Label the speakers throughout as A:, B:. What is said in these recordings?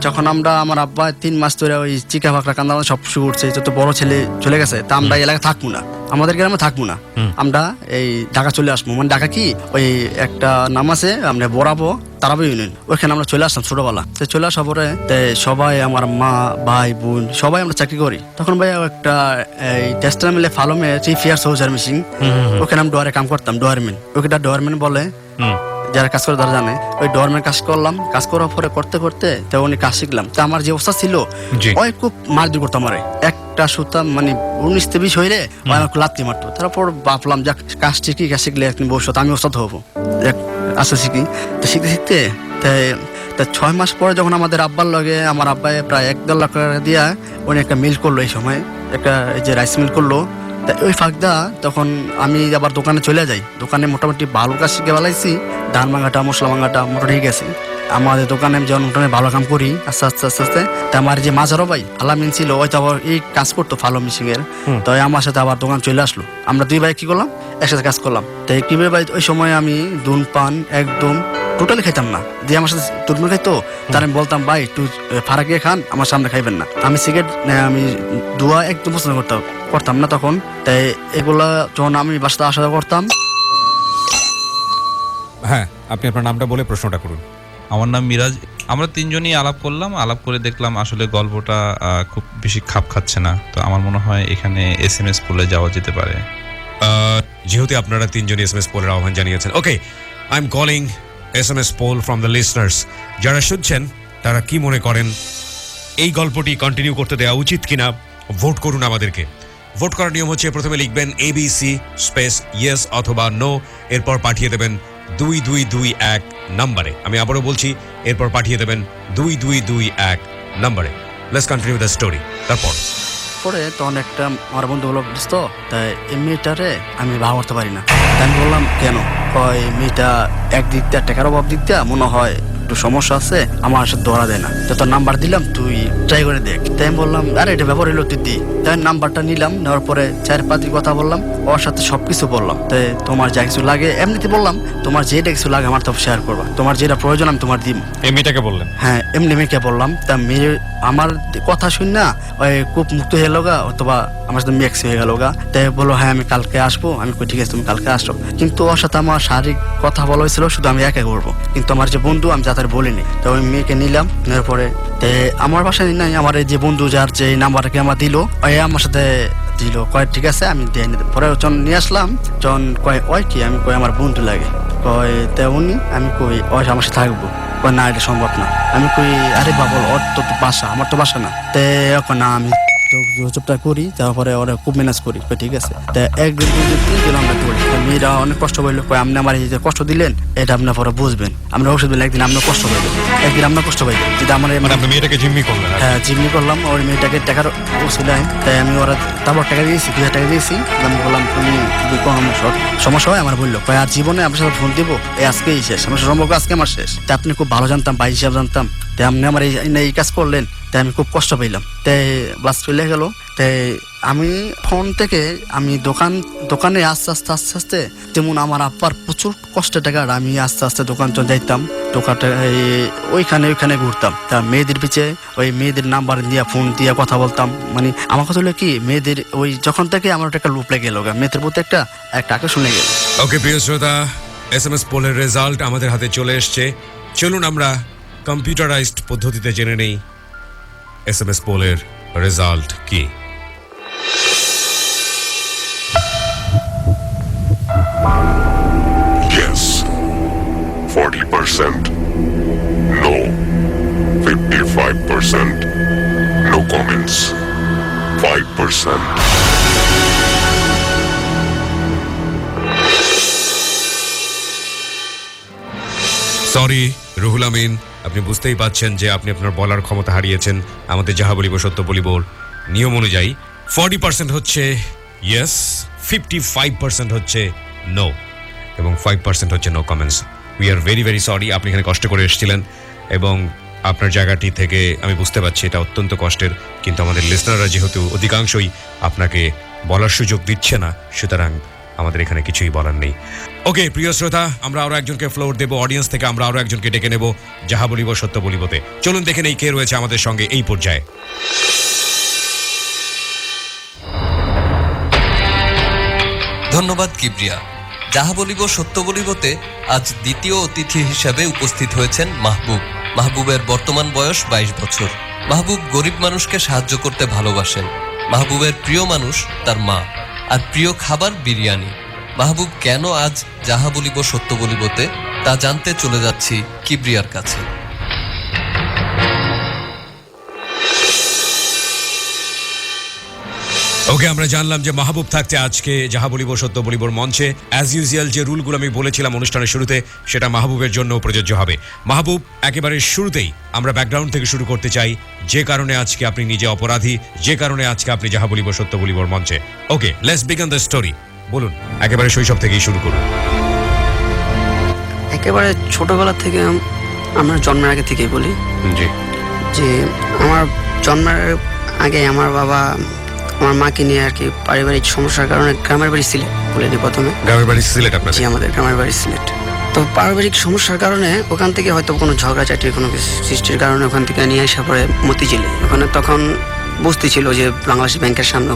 A: যখন আমরা আমার আব্বা 3 মাস ধরে ওই চিকা ফাঁকড়া কান্দা সব শুরু করছে, যত বড় ছেলে চলে গেছে, তা আমরা এলাকায় থাকবো না, আমাদের গ্রামে থাকবো না, আমরা এই ঢাকা চলে আসবো। মানে ঢাকা কি ওই একটা নাম আছে আমরা বরাবো তারাবি ইউনিয়ন, ওইখানে আমরা চলে আসলাম ছোটবেলা। তো চলে আসার পরে সবাই আমার মা ভাই বোন সবাই আমরা চাকরি করি। তখন ভাই একটা এই টেস্টার মিলে ফালমে 3 ইয়ার্স হৌজার মেশিন, ওখানে আমি ডোয়ারে কাম করতাম, ডোয়ারম্যান, ওইটা ডোয়ারম্যান বলে, যারা কাজ করে তারা জানে। ওই ডোয়ারম্যান কাজ করলাম, কাজ করার পরে করতে করতে তো উনি কাজ শিখলাম। তো আমার যে অবস্থা ছিল ওই খুব মারধর করতো আমারে, একটা সুতা মানে 19-20 হইলে আমাকে লাত্তি মারতো। তারপর ভাবলাম যাক কাজ শিখি, কাজ শিখলে একদিন ভবিষ্যৎ আমি ওস্তাদ হবো, আস্তে শিখি। তো শিখতে শিখতে তা 6 মাস পরে যখন আমাদের আব্বার লগে আমার আব্বাই প্রায় 1-1.5 লাখ টাকা দিয়া উনি একটা মিল করলো, এই সময় একটা এই যে রাইস মিল করলো। তা ওই ফাঁকদা তখন আমি আবার দোকানে চলে যাই, দোকানে মোটামুটি ভালো কাজ শিখে বেলাইছি, ধান ভাঙাটা মশলা ভাঙাটা মোটামুটি ঠিক আছে। আমাদের দোকানে আমি যখন মোটামুটি ভালো কাম করি আস্তে আস্তে আস্তে আস্তে, তা আমার যে মাঝারো ভাই আলামিন ছিল, ওই তো আবার এই কাজ করতো ফালো মিশিং এর, তো আমার সাথে আবার দোকান চলে আসলো। আমরা 2 ভাই কি করলাম, একসাথে কাজ করলাম। তো কিভাবে ভাই ওই সময় আমি ধূমপান একদম টোটালি খাইতাম না, দিয়ে আমার সাথে তুলমুল খাইতো, তার আমি বলতাম ভাই একটু ফারাক গিয়ে খান, আমার সামনে খাইবেন না। আমি সিগারেট আমি ধোয়া একদম পছন্দ করতাম না তখন। তাই এগুলা যখন আমি বাসাতে আসা যাওয়া করতাম।
B: হ্যাঁ, আপনি আপনার নামটা বলে প্রশ্নটা করুন।
C: আমার নাম মিরাজ। আমরা 3 জনই আলাপ করলাম, আলাপ করে দেখলাম আসলে গল্পটা খুব বেশি খাপ খাচ্ছে না। তো আমার মনে হয় এখানে SMS পোলে যাওয়া যেতে পারে।
B: যেহেতু আপনারা 3 জনই SMS পোলের আহ্বান জানিয়েছেন, okay, I am calling SMS poll from the listeners. যারা শুনছেন তারা কি মনে করেন, এই গল্পটি কন্টিনিউ করতে দেওয়া উচিত কিনা ভোট করুন আমাদেরকে। ভোট করার নিয়ম হচ্ছে প্রথমে লিখবেন ABC স্পেস ইয়েস অথবা নো, এরপর পাঠিয়ে দেবেন 2221 নম্বরে। আমি আবারও বলছি, এরপর পাঠিয়ে দেবেন 2221 নম্বরে। Let's continue the story. তারপর
A: পরে তখন একটা আমার বন্ধু হলো বুঝতো, তাই এই মেয়েটারে আমি ভালো করতে পারি না। তাই আমি বললাম কেন, কয় মেয়েটা একদিক দিয়ে টাকার অভাব দিক দিয়ে মনে হয় একটু সমস্যা আছে, আমার সাথে ধরা দেয় না, তো তোর নাম্বার দিলাম তুই ট্রাই করে দেখ। তাই আমি বললাম আরে এটা ব্যাপার হইলো তুই দি। তাই নাম্বারটা নিলাম, নেওয়ার পরে 4-5 দিন কথা বললাম, ওর সাথে সবকিছু বললাম। তাই তোমার যা কিছু লাগে এমনিতে বললাম, তোমার যেটা কিছু লাগে আমার তো শেয়ার করবা, তোমার যেটা প্রয়োজন আমি তোমার দিব।
B: এই মেয়েটাকে বললেন?
A: হ্যাঁ, এমনি মেয়েকে বললাম। তা মেয়ে আমার কথা শুন না ওই খুব মুক্ত হয়ে গেল গা, অথবা আমার সাথে মিক্স হয়ে গেল গা। তাই বললো হ্যাঁ আমি কালকে আসবো। আমি ঠিক আছে তুমি কালকে আসো। কিন্তু ওর সাথে আমার শারীরিক কথা বলা হয়েছিল, শুধু আমি একা করবো, কিন্তু আমার যে বন্ধু আমি যাদের বলিনি। তো ওই মেয়েকে নিলাম, নেওয়ার পরে আমার বাসায় নাই, আমার এই যে বন্ধু যার যে নাম্বারটাকে আমার দিল, ওই আমার সাথে দিল, কয় ঠিক আছে আমি দিয়ে নিতে। পরে যখন নিয়ে আসলাম, যখন কয় ওই কি, আমি কই আমার বন্ধু লাগে, কয় তে উনি, আমি কই ওই আমার সাথে থাকবো, কয় না এটা সম্ভব না। আমি কই আরে বাবা ওর তো বাসা, আমার তো বাসা না। তে না আমি চুপটা করি, তারপরে ওরা খুব ম্যানেজ করি, ঠিক আছে। তা 1-2 দিন 3 দিন আমরা করি। মেয়েরা অনেক কষ্ট পাইলো, কয় আপনি আমার এই যে কষ্ট দিলেন এটা আপনার পরে বুঝবেন, আমরা ওষুধ দিলে একদিন আপনার কষ্ট পাইবেন, একদিন আপনার কষ্ট পাইবেন। যদি আমার
B: আপনি মেয়েটাকে জিম্মি করলেন?
A: হ্যাঁ জিম্মি করলাম, ওর মেয়েটাকে টাকার ওসিলায়। তাই আমি ওরা তারপর টাকা দিয়েছি, 2000 টাকা দিয়েছি। আমি বললাম তুমি যদি কোনো সমস্যা হয় আমার বললো, কয় আর জীবনে আপনার সাথে ফোন দিব, এই আজকেই শেষ, আমার সম্পর্ক আজকে আমার শেষ। তা আপনি খুব ভালো জানতাম, ভাই হিসাব জানতাম, তাই আপনি আমার এই কাজ করলেন, তাই আমি খুব কষ্ট পাইলাম। তাই বাস চলে গেল। তাই আমি ফোন থেকে আমি দোকানে আস্তে আস্তে যেমন আমার আব্বার প্রচুর কষ্টের টাকা, আমি আস্তে আস্তে দোকান চলে যাইতাম, দোকানটা ওইখানে ঘুরতাম। তা মেয়েদের পিছিয়ে ওই মেয়েদের নাম্বার দিয়ে ফোন দিয়ে কথা বলতাম। মানে আমার কথা হলো কি, মেয়েদের ওই যখন থেকে আমার একটা লুপ লেগে গেল, মেয়েদের প্রতি একটা আকর্ষণ লেগে গেল।
B: ওকে প্রিয় শ্রোতা, SMS পোলের রেজাল্ট আমাদের হাতে চলে এসছে। চলুন আমরা কম্পিউটারাইজড পদ্ধতিতে জেনে নেই SMS পোলের রেজাল্ট কি।
D: Yes, 40%. No, 55%. No comments, 5%.
B: Sorry Ruhul Amin, আপনি বুঝতেই পাচ্ছেন যে আপনি আপনার বলার ক্ষমতা হারিয়েছেন। আমাদের যাহা বলিব সত্য বলিব নিয়ম অনুযায়ী 40% হচ্ছে ইয়েস, 55% হচ্ছে নো এবং 5% হচ্ছে no comments. We are very very sorry. আপনি এখানে কষ্ট করে এসেছিলেন এবং আপনার জায়গাটি থেকে আমি বুঝতে পারছি এটা অত্যন্ত কষ্টের, কিন্তু আমাদের লিসনাররা যেহেতু অধিকাংশই আপনাকে বলার সুযোগ দিচ্ছে না, সুতরাং আমাদের এখানে কিছুই বলার নেই। ওকে প্রিয় শ্রোতা, আমরা আরো একজনকে ফ্লোর দেব অডিয়েন্স থেকে, আমরা আরো একজনকে ডেকে নেব যাহা বলিব সত্য বলিবতে। চলুন দেখে নেই কে রয়েছে আমাদের সঙ্গে এই পর্যায়ে।
E: ধন্যবাদ কিবরিয়া। যাহা বলিব সত্য বলিবতে আজ দ্বিতীয় অতিথি হিসাবে উপস্থিত হয়েছেন মাহবুব। মাহবুবের বর্তমান বয়স 22 বছর। মাহবুব গরিব মানুষকে সাহায্য করতে ভালোবাসেন। মাহবুবের প্রিয় মানুষ তার মা, আর প্রিয় খাবার বিরিয়ানি। মাহবুব কেন আজ যাহা বলিব সত্য বলিবতে তা জানতে চলে যাচ্ছি কিবরিয়ার কাছে।
B: ওকে, আমরা জানলাম যে মাহবুব থাকতে আজকে যাহা বলিব সত্য বলিবর মঞ্চে অ্যাজ ইউজুয়াল যে রুলগুলো আমি বলেছিলাম অনুষ্ঠানের শুরুতে, সেটা মাহবুবের জন্য প্রযোজ্য হবে। মাহবুব, একেবারে শুরুতেই আমরা ব্যাকগ্রাউন্ড থেকে শুরু করতে চাই, যে কারণে আজকে আপনি নিজে অপরাধী, যে কারণে আজকে আপনি যাহা বলিব সত্য বলিবর মঞ্চে। ওকে, লেটস বিগিন দ্য স্টোরি। বলুন, একেবারে শৈশব থেকেই শুরু করুন।
F: একেবারে ছোটবেলা থেকে, আমার জন্মের আগে থেকেই বলি
B: জি।
F: যে আমার জন্মের আগে আমার বাবা আমার মাকে নিয়ে আর কি পারিবারিক সমস্যার কারণে গ্রামের বাড়ি সিলেট বলে দিই প্রথমে।
B: গ্রামের বাড়ি সিলেট আপনাদের?
F: জি, আমাদের গ্রামের বাড়ি সিলেট। তো পারিবারিক সমস্যার কারণে ওখান থেকে হয়তো কোনো ঝগড়াঝাটির কোনো কিছু সৃষ্টির কারণে ওখান থেকে নিয়ে আসা পরে মতিঝিলে, ওখানে তখন বস্তি ছিল যে বাংলাদেশ ব্যাংকের সামনে,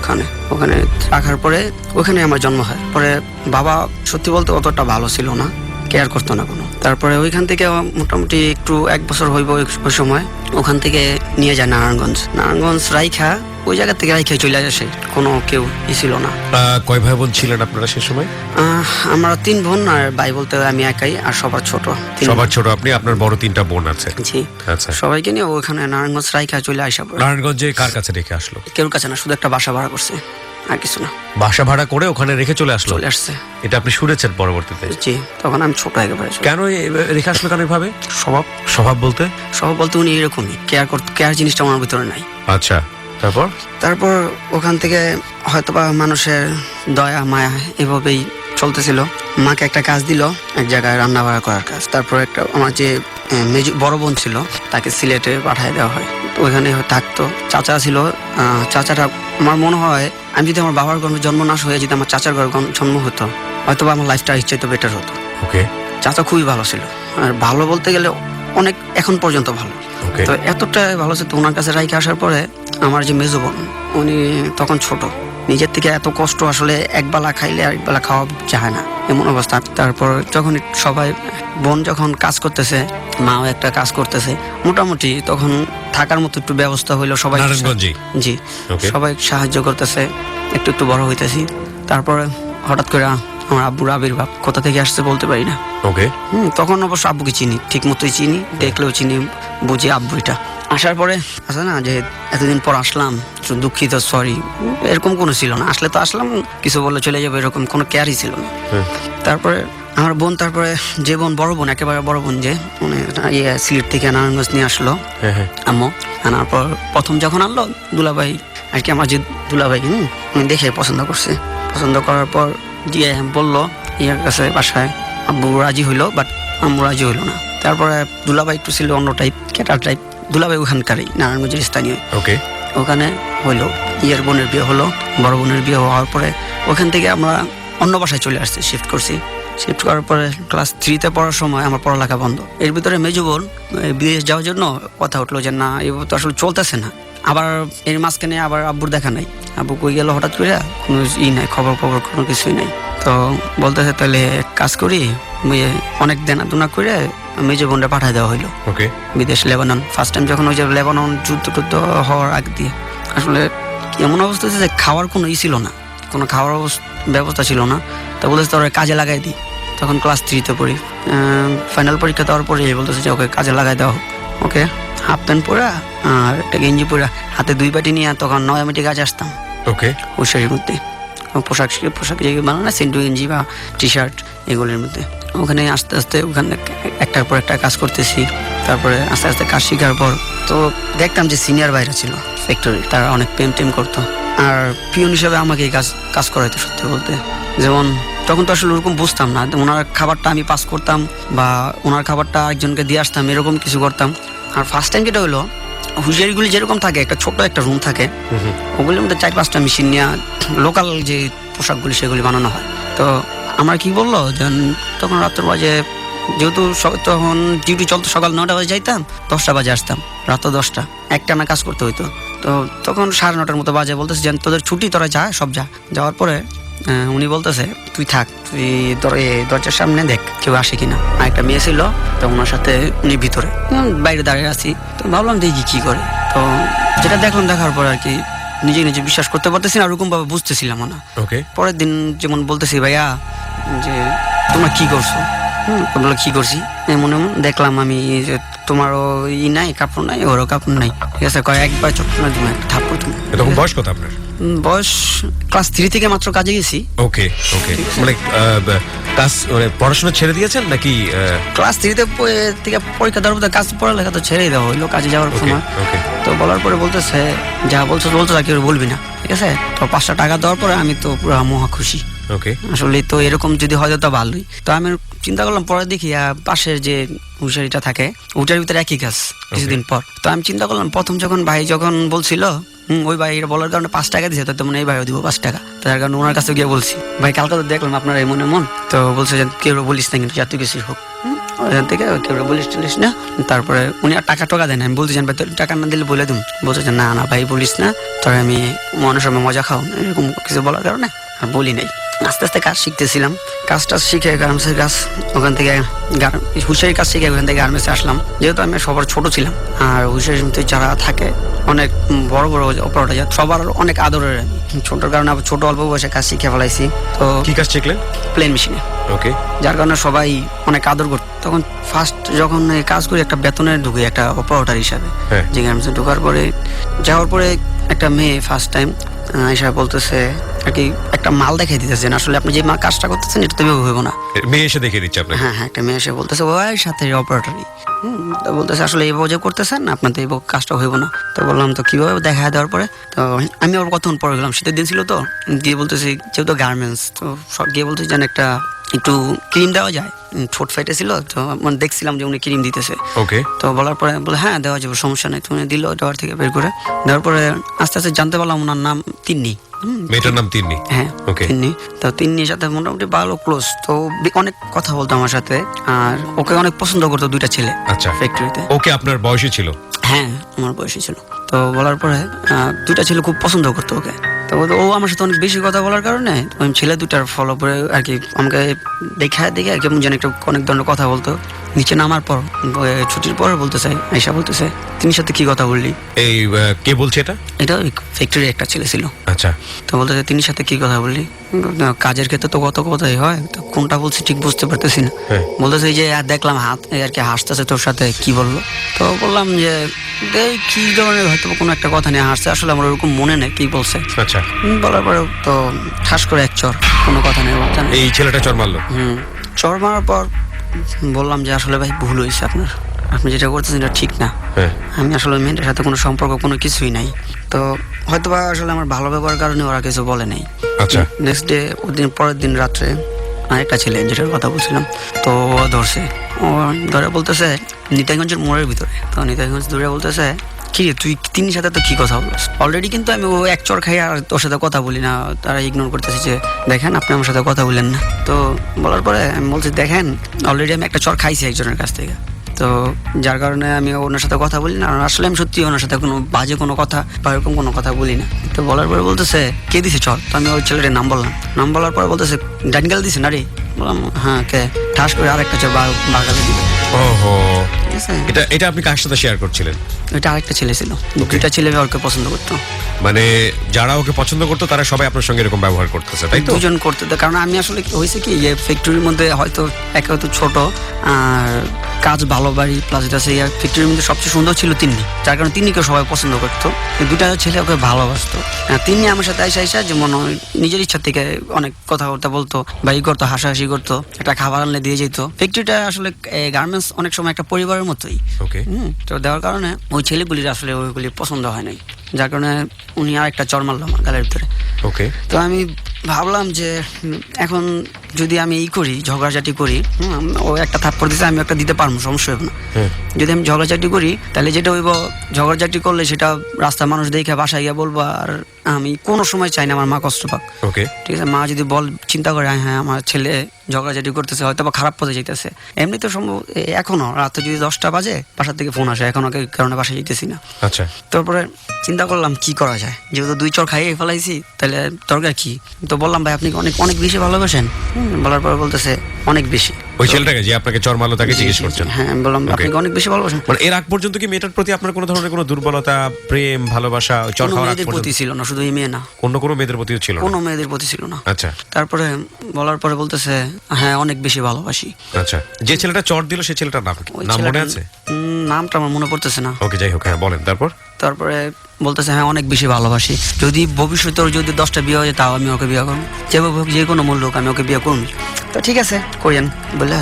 F: ওখানে রাখার পরে ওখানে আমার জন্ম হয়। পরে বাবা সত্যি বলতে অতটা ভালো ছিল না, কেয়ার করতো না কোনো। তারপরে ওইখান থেকে মোটামুটি একটু 1 বছর হইব ওই সময় ওখান থেকে নিয়ে যায় নারায়ণগঞ্জ রাইখা, ওই জায়গা থেকে রাইখা চলে আসে, কোনো কেউ ছিল না।
B: কয় ভাই বোন ছিলেন আপনারা সে সময়?
F: আমরা 3 বোন, আর ভাই বলতে আমি একাই, আর সবার ছোট।
B: সবার ছোট আপনি, আপনার বড় 3টা বোন আছে?
F: জি।
B: আচ্ছা,
F: সবাইকে নিয়ে ওখানে নারায়ণগঞ্জ রাইখা চলে আসা।
B: নারায়ণগঞ্জে কার কাছে রেখে আসলো?
F: কেউ কাছে না, শুধু একটা বাসা ভাড়া করছে, আর কিছু না।
B: বাসা ভাড়া করে ওখানে রেখে চলে আসলো?
F: চলে আসছে।
B: এটা আপনি শুনেছেন পরবর্তীতে?
F: জি, তখন আমি ছোট একেবারে।
B: কেন রেখে আসলো কেন এভাবে? স্বভাব বলতে
F: উনি এরকমই, কেয়ার জিনিসটা আমার ভিতরে নাই।
B: আচ্ছা, তারপর
F: ওখান থেকে হয়তোবা মানুষের দয়া মায়া এভাবেই চলতেছিল। মাকে একটা কাজ দিল, এক জায়গায় রান্না বাড়া করার কাজ। তারপর একটা আমার যে বড় বোন ছিল তাকে সিলেটে পাঠিয়ে দেওয়া হয়। তো ওইখানে থাকতো। চাচা ছিল, চাচাটা আমার মনে হয় আমি যদি আমার বাবার গর্ভে জন্ম না হয়ে যদি আমার চাচার গর্ভে জন্ম হতো, হয়তোবা আমার লাইফটা ইচ্ছাইতো বেটার হতো।
B: ওকে।
F: চাচা খুবই ভালো ছিল, আর ভালো বলতে গেলে অনেক, এখন পর্যন্ত ভালো। তো এতটা ভালো ছিল। তো ওনার কাছে রাইখে আসার পরে আমার যে মেজো বোন, উনি তখন ছোট, নিজের থেকে এত কষ্ট, আসলে একবেলা খাইলে আর একবেলা খাওয়া যায় না, এমন অবস্থা। তারপর যখন সবাই, বোন যখন কাজ করতেছে, মাও একটা কাজ করতেছে, মোটামুটি তখন থাকার মতো একটু ব্যবস্থা হইলো। সবাই জি, সবাই সাহায্য করতেছে, একটু একটু বড় হইতেছি। তারপরে হঠাৎ করে আমার আব্বুর আবির্ভাব, কোথা থেকে আসছে বলতে পারি না।
B: ওকে।
F: তখন অবশ্য আব্বুকে চিনি, ঠিক মতোই চিনি, দেখলেও চিনি, বুঝি আব্বু এটা। আসার পরে আছে না যে এতদিন পর আসলাম, দুঃখিত, সরি, এরকম কোনো ছিল না। আসলে তো আসলাম, কিছু বললে চলে যাবে, এরকম কোনো কেয়ারই ছিল না। তারপরে আমার বোন, তারপরে যে বোন, বড় বোন, একেবারে বড় বোন, যে মানে সিলেট থেকে নারায়ণগঞ্জ নিয়ে আসলো আম্মু। আনার পর প্রথম যখন আনলো দুলাভাই আর কি, আমার যে দুলাভাই দেখে পছন্দ করছে। পছন্দ করার পর দিয়ে বললো ইয়ার কাছে বাসায়, আব্বু রাজি হইলো, বাট আম্মু রাজি হইলো না। তারপরে দুলাভাই একটু ছিল অন্য টাইপ, ক্যাটার টাইপ। দুলাভাই ওখানকারই, নারায়ণগঞ্জের স্থানীয়।
B: ওকে।
F: ওখানে হইলো, ইয়ের বোনের বিয়ে হলো, বড় বোনের বিয়ে হওয়ার পরে ওখান থেকে আমরা অন্য বাসায় চলে আসছি, শিফট করছি। শিফট করার পরে ক্লাস 3-তে পড়ার সময় আমার পড়ালেখা বন্ধ। এর ভিতরে মেজো বোন বিদেশ যাওয়ার জন্য কথা উঠলো যে না, এভাবে তো আসলে চলতেছে না। আবার এর মাঝখানে আবার আব্বুর দেখা নাই, আব্বু কই গেল হঠাৎ করে, কোনো নাই, খবর কোনো কিছুই নাই। তো বলতেছে তাহলে কাজ করি, অনেক দেনা করে মেজো বোনটা পাঠিয়ে দেওয়া হইলো বিদেশ, লেবানন। ফার্স্ট টাইম যখন ওই যে লেবানন যুদ্ধ হওয়ার আগ দিয়ে, আসলে এমন অবস্থা হচ্ছে যে খাওয়ার কোনো ছিল না, কোনো খাওয়ার ব্যবস্থা ছিল না। তো বলতেছে তোর কাজে লাগাই দিই। তখন ক্লাস 3-তে পড়ি। ফাইনাল পরীক্ষা দেওয়ার পরে বলতেছে যে ওকে কাজে লাগাই দেওয়া হোক। ওকে, হাফ প্যান্ট পরা আর একটা গেঞ্জি পরা, হাতে 2 বাটি নিয়ে তখন নয়ামিটি কাজে আসতাম।
B: ওকে।
F: ঐশ্বরীর মধ্যে পোশাক যেগুলো বানানো না, সেন্টু গেঞ্জি বা টি শার্ট, এগুলোর মধ্যে। ওখানে আস্তে আস্তে ওখানে একটার পর একটা কাজ করতেছি। তারপরে আস্তে আস্তে কাজ শেখার পর তো দেখতাম যে সিনিয়র বাইরে ছিল ফ্যাক্টরি, তারা অনেক প্রেম করতো। আর পিয়ন হিসেবে আমাকে কাজ করাইতো, সত্যি বলতে। যেমন তখন তো আসলে ওরকম বুঝতাম না, ওনার খাবারটা আমি পাস করতাম বা ওনার খাবারটা একজনকে দিয়ে আসতাম, এরকম কিছু করতাম। আর ফার্স্ট টাইম যেটা হলো, হুঁশিয়ারিগুলি যেরকম থাকে, একটা ছোট একটা রুম থাকে, ওগুলোর মধ্যে 4-5টা মেশিন নিয়ে লোকাল যে পোশাকগুলি সেগুলি বানানো হয়। তো আমার কি বললো যে তখন রাত্র বাজে, যেহেতু তখন ডিউটি চলতো, সকাল 9টা বাজে যাইতাম, 10টা বাজে আসতাম, রাত 10টা, একটানা কাজ করতে হইতো। তো তখন 9:30 মতো বাজে, বলতেছে যে তোদের ছুটি, তোরা যা, সব যা। যাওয়ার পরে উনি বলতেছে তুই থাক, তুই দরজার সামনে দেখ কেউ আসে কিনা। আর একটা মেয়ে ছিল, তো ওনার সাথে উনি ভিতরে, বাইরে দাঁড়িয়ে আছি। তো ভাবলাম দেখি কি করে। তো যেটা দেখলাম, দেখার পর আর কি নিজে নিজে বিশ্বাস করতে পারতেছি না, ওরকম ভাবে বুঝতেছিলাম না।
B: ওকে,
F: পরের দিন যেমন বলতেছি ভাইয়া যে তোমরা কি করছো, বললো কি করছি, এমন এমন দেখলাম আমি যে তোমারও নাই কাপড় নাই, ওরও কাপড় নাই, ঠিক আছে, কয় একবার চট্ট না তুমি একটা থাপ্পড় তুমি।
B: তখন বয়স কত আপনার?
F: বয়স ক্লাস 3 থেকে মাত্র কাজে গেছি।
B: ওকে ওকে, মানে ক্লাস মানে পড়াশোনা ছেড়ে দিয়েছেন নাকি?
F: ক্লাস 3 থেকে পরীক্ষা দেওয়ার পর কাজ, পড়ালেখা তো ছেড়েই দেওয়া হইলো কাজে যাওয়ার
B: ওকে
F: সময়।
B: ওকে,
F: তো বলার পরে বলতেছে যা বলছো কেউ বলবি না, ঠিক আছে। তো 5টা টাকা দেওয়ার পরে আমি তো পুরো মহা খুশি।
B: ওকে,
F: আসলে তো এরকম যদি হয় তো ভালোই। তো আমি চিন্তা করলাম, পরে দেখি পাশের যে হুঁশিয়ারিটা থাকে ওটার ভিতরে একই কাজ কিছুদিন পর। তো আমি চিন্তা করলাম, প্রথম যখন ভাই বলছিল ওই ভাই বলার কারণে 5 টাকা দিয়েছে, তো মনে এই ভাইও দিব 5 টাকা। তার কারণে ওনার কাছে গিয়ে বলছি ভাই কালকে তো দেখলাম আপনার এই মনে মন, তো বলছে যে কেউ বলিস না কিন্তু যা তুই কিছু হোক, ওখান থেকে কেউ বলিস না। তারপরে উনি আর টাকা দেন, আমি বলতে চান ভাই তোর টাকা না দিলে বলে দিন, বলছে যে না ভাই বলিস না, তোর আমি মনের সময় মজা খাও, এরকম কিছু বলার কারণে আর বলি নাই। আস্তে আস্তে কাজ শিখতেছিলাম, কাজটা শিখে গার্মেন্টসের কাজ, ওখান থেকে হুঁশিয়ারির কাজ শিখে ওখান থেকে গার্মেন্টসে আসলাম। যেহেতু আমি সবার ছোট ছিলাম, আর হুঁশিয়ারির মধ্যে যারা থাকে অনেক বড় বড় অপারেটর, সবার অনেক আদরের। আমি ছোটোর কারণে আবার ছোট অল্প বয়সে কাজ শিখে ফেলাইছি। তো
B: কি কাজ শিখলেন?
F: প্লেন মেশিনে,
B: ওকে,
F: যার কারণে সবাই অনেক আদর করত। তখন ফার্স্ট যখন এই কাজ করি একটা বেতনের ঢুকি একটা অপারেটর হিসাবে,
B: হ্যাঁ।
F: যে গার্মেন্টসে ঢোকার পরে যাওয়ার পরে একটা মেয়ে ফার্স্ট টাইম হিসাবে বলতেছে আর কি, একটা মাল দেখাই দিতেছেন, আসলে আপনি যে কাজটা করতেছেন এটা তো হইব না।
B: মেয়ে এসে দেখে দিচ্ছে আপনাকে?
F: হ্যাঁ, একটা মেয়ে এসে বলতেছে ওই সাথে অপারেটরই, তো বলতেছে আসলে এইভাবে যে করতেছেন আপনার তো এই কাজটা হইব না। তো বললাম তো কিভাবে, দেখা দেওয়ার পরে তো আমি আবার কতক্ষণ পরে গেলাম, শীতের দিন ছিল তো, গিয়ে বলতেছি যেহেতু গার্মেন্টস, তো সব গিয়ে বলতেছি যেন একটা একটু ক্রিম দেওয়া যায়, ঠোঁট ফেটে ছিল তো, মানে দেখছিলাম যে উনি ক্রিম দিতেছে।
B: ওকে,
F: তো বলার পরে বলে হ্যাঁ দেওয়া যাবে, সমস্যা নেই। তুমি দিল ড্রয়ার থেকে বের করে দেওয়ার পরে আস্তে আস্তে জানতে পারলাম ওনার নাম তিন্নি।
B: মেয়েটার নাম তিন্নি?
F: হ্যাঁ,
B: ওকে,
F: তিন্নি। তো তিন্নির সাথে মোটামুটি ভালো ক্লোজ, তো অনেক কথা বলতো আমার সাথে, আর ওকে অনেক পছন্দ করতো 2টা ছেলে
B: আচ্ছা,
F: ফ্যাক্টরিতে।
B: ওকে আপনার বয়সী ছিল?
F: হ্যাঁ, আমার বয়সী ছিল। তো বলার পরে 2টা ছেলে খুব পছন্দ করতো ওকে। তো ও আমার সাথে অনেক বেশি কথা বলার কারণে ওই ছেলে 2টার ফলো করে আর কি আমাকে দেখে কেমন যেন একটা অনেক ধরনের কথা বলতো। নিচে নামার পর ছুটির পর বলতে চাই, আয়শা বলতেছে তিনি সাথে কি কথা বললি।
B: এই কে বলছে এটা?
F: এটা ফ্যাক্টরি একটা ছেলে ছিল।
B: আচ্ছা,
F: তো বলতেছে তিনি সাথে কি কথা বললি, কাজের ক্ষেত্রে তো কত কথাই হয়, তো কোনটা বলছি ঠিক বুঝতে পারতেছি না। বলতেছে যে দেখলাম হাত আর কি হাসতেছে তোর সাথে, কি বললো। তো বললাম যে কি ধরনের হয়তো কোনো একটা কথা নিয়ে হাসছে, আসলে আমার ওরকম মনে নেই কি বলছে।
B: আচ্ছা,
F: বলার পরে তো ঠাস করে এক চর, কোনো কথা নেই বলতে।
B: এই ছেলেটা চর মারলো?
F: চর মারার পর বললাম যে আসলে ভাই ভুল হয়েছে আপনার, আপনি যেটা করতেছেন এটা ঠিক না। আমি আসলে মেয়েটার সাথে কোনো সম্পর্ক কোনো কিছুই নাই, তো হয়তো বা আসলে আমার ভালো ব্যবহারের কারণে ওরা কিছু বলে নাই।
B: আচ্ছা,
F: নেক্সট ডে পরের দিন রাত্রে আরেকটা ছেলে যেটার কথা বলছিলাম, তো ও ধরছে, ও ধরে বলতেছে নিতাইগঞ্জের মোড়ের ভিতরে, তো নিতাইগঞ্জ ধরে বলতেছে কি রে তুই তিন সাথে তো কি কথা বলছিস। অলরেডি কিন্তু আমি ও এক চর খাই আর তোর সাথে কথা বলি না, তারা ইগনোর করতেছি যে দেখেন আপনি আমার সাথে কথা বলেন না। তো বলার পরে আমি বলছি দেখেন অলরেডি আমি একটা চর খাইছি একজনের কাছ থেকে, তো যার কারণে আমি ওনার সাথে কথা বলি না। আসলে আমি সত্যি ওনার সাথে কোনো বাজে কোনো কথা বা এরকম কোনো কথা বলি না। তো বলার পরে বলতেছে কে দিছে চল, তো আমি ওই ছেলেটার নাম বললাম। নাম বলার পরে বলতেছে ডানগাল দিছে না রে, বললাম হ্যাঁ কে, ঠাস করে আরেকটা চর বারগালে দিবে।
B: ওহো,
F: ঠিক আছে,
B: এটা আপনি কার সাথে শেয়ার করছিলেন?
F: ওইটা আরেকটা ছেলে ছিল, 2টা ছেলে ওকে পছন্দ করতো।
B: মানে যারা ওকে পছন্দ করতো তারা সবাই আপনার সঙ্গে এরকম ব্যবহার করতেছে, তাই তো?
F: 2জন করতে, কারণ আমি আসলে হয়েছে কি যে ফ্যাক্টরির মধ্যে হয়তো একে হয়তো ছোট আর কাজ ভালো বাড়ি প্লাস এটা সেই ফ্যাক্টরির মধ্যে সবচেয়ে সুন্দর ছিল তিন্নি, যার কারণে তিন্নিকে সবাই পছন্দ করতো। 2টা ছেলে ওকে ভালোবাসতো। তিন্নি আমার সাথে আইসা যেমন নিজের ইচ্ছা থেকে অনেক কথাবার্তা বলতো বা ই করতো, হাসাহাসি করতো, একটা খাবার আনলে দিয়ে যেত। ফ্যাক্টরিটা আসলে গার্মেন্টস অনেক সময় একটা পরিবারের মতোই।
B: ওকে,
F: তো দেওয়ার কারণে ওই ছেলেগুলির আসলে ওইগুলি পছন্দ হয় নাই, যার কারণে উনি আর একটা চর মারলো আমার গালের ভিতরে।
B: ওকে,
F: তো আমি ভাবলাম যে এখন যদি আমি করি ঝগড়াঝাটি করি, ও একটা থাপ্পড় দিতে আমি একটা দিতে পারবো, সমস্যা হবে না। যদি আমি ঝগড়াঝাটি করি তাহলে যেটা হইব, ঝগড়াঝাটি করলে সেটা রাস্তার মানুষ দেখে বাসায় গিয়ে বলবো, আর আমি কোনো সময় চাই না আমার মা কষ্ট পাক।
B: ওকে,
F: ঠিক আছে, মা যদি চিন্তা করে হ্যাঁ আমার ছেলে ঝগড়াঝাটি করতেছে, হয়তো বা খারাপ পথে যেতেছে, এমনি তো সম্ভব এখনো রাতে যদি 10টা বাজে বাসার থেকে ফোন আসে, এখন ওকে কারণে বাসায় যেতেছি না।
B: আচ্ছা,
F: তারপরে চিন্তা করলাম কি করা যায়, যেহেতু 2 চর খাইয়ে ফেলাইছি, তাহলে দরকার কি। তো বললাম ভাই আপনি অনেক অনেক বেশি ভালোবাসেন। বলার পরে বলতেছে অনেক বেশি।
B: ওই ছেলেটাকে যে আপনাকে চর মারলো তাকে জিজ্ঞেস করছেন?
F: হ্যাঁ, আমি বললাম
B: Okay.
F: আপনি অনেক বেশি ভালোবাসেন।
B: মানে এর আগ পর্যন্ত কি মেয়েটার প্রতি আপনার কোনো ধরনের কোনো দুর্বলতা, প্রেম, ভালোবাসা চর
F: কোনো
B: খাওয়ার আগ
F: মেয়েদের প্রতি
B: পর্যন্ত
F: ছিল না, শুধু এই মেয়ে না,
B: অন্য কোনো মেয়েদের প্রতিও ছিল না?
F: কোনো মেয়েদের প্রতি ছিল না।
B: আচ্ছা
F: তারপরে বলার পরে বলতেছে হ্যাঁ অনেক বেশি ভালোবাসি।
B: আচ্ছা, যে ছেলেটা চর দিল সে ছেলেটার নাম কি?
F: ওই
B: নাম মনে
F: ছেলেটার-
B: আছে?
F: নামটা আমার মনে পড়তেছে না।
B: ওকে, যাই হোক, হ্যাঁ বলেন। তারপর
F: তারপরে বলতেছে হ্যাঁ অনেক বেশি ভালোবাসি, যদি ভবিষ্যতে ওর যদি 10টা বিয়ে হয়ে যায় তাও আমি ওকে বিয়ে করবো, যেভাবে হোক যে কোনো মূল্য হোক আমি ওকে বিয়ে করবো। তো ঠিক আছে করেন বলে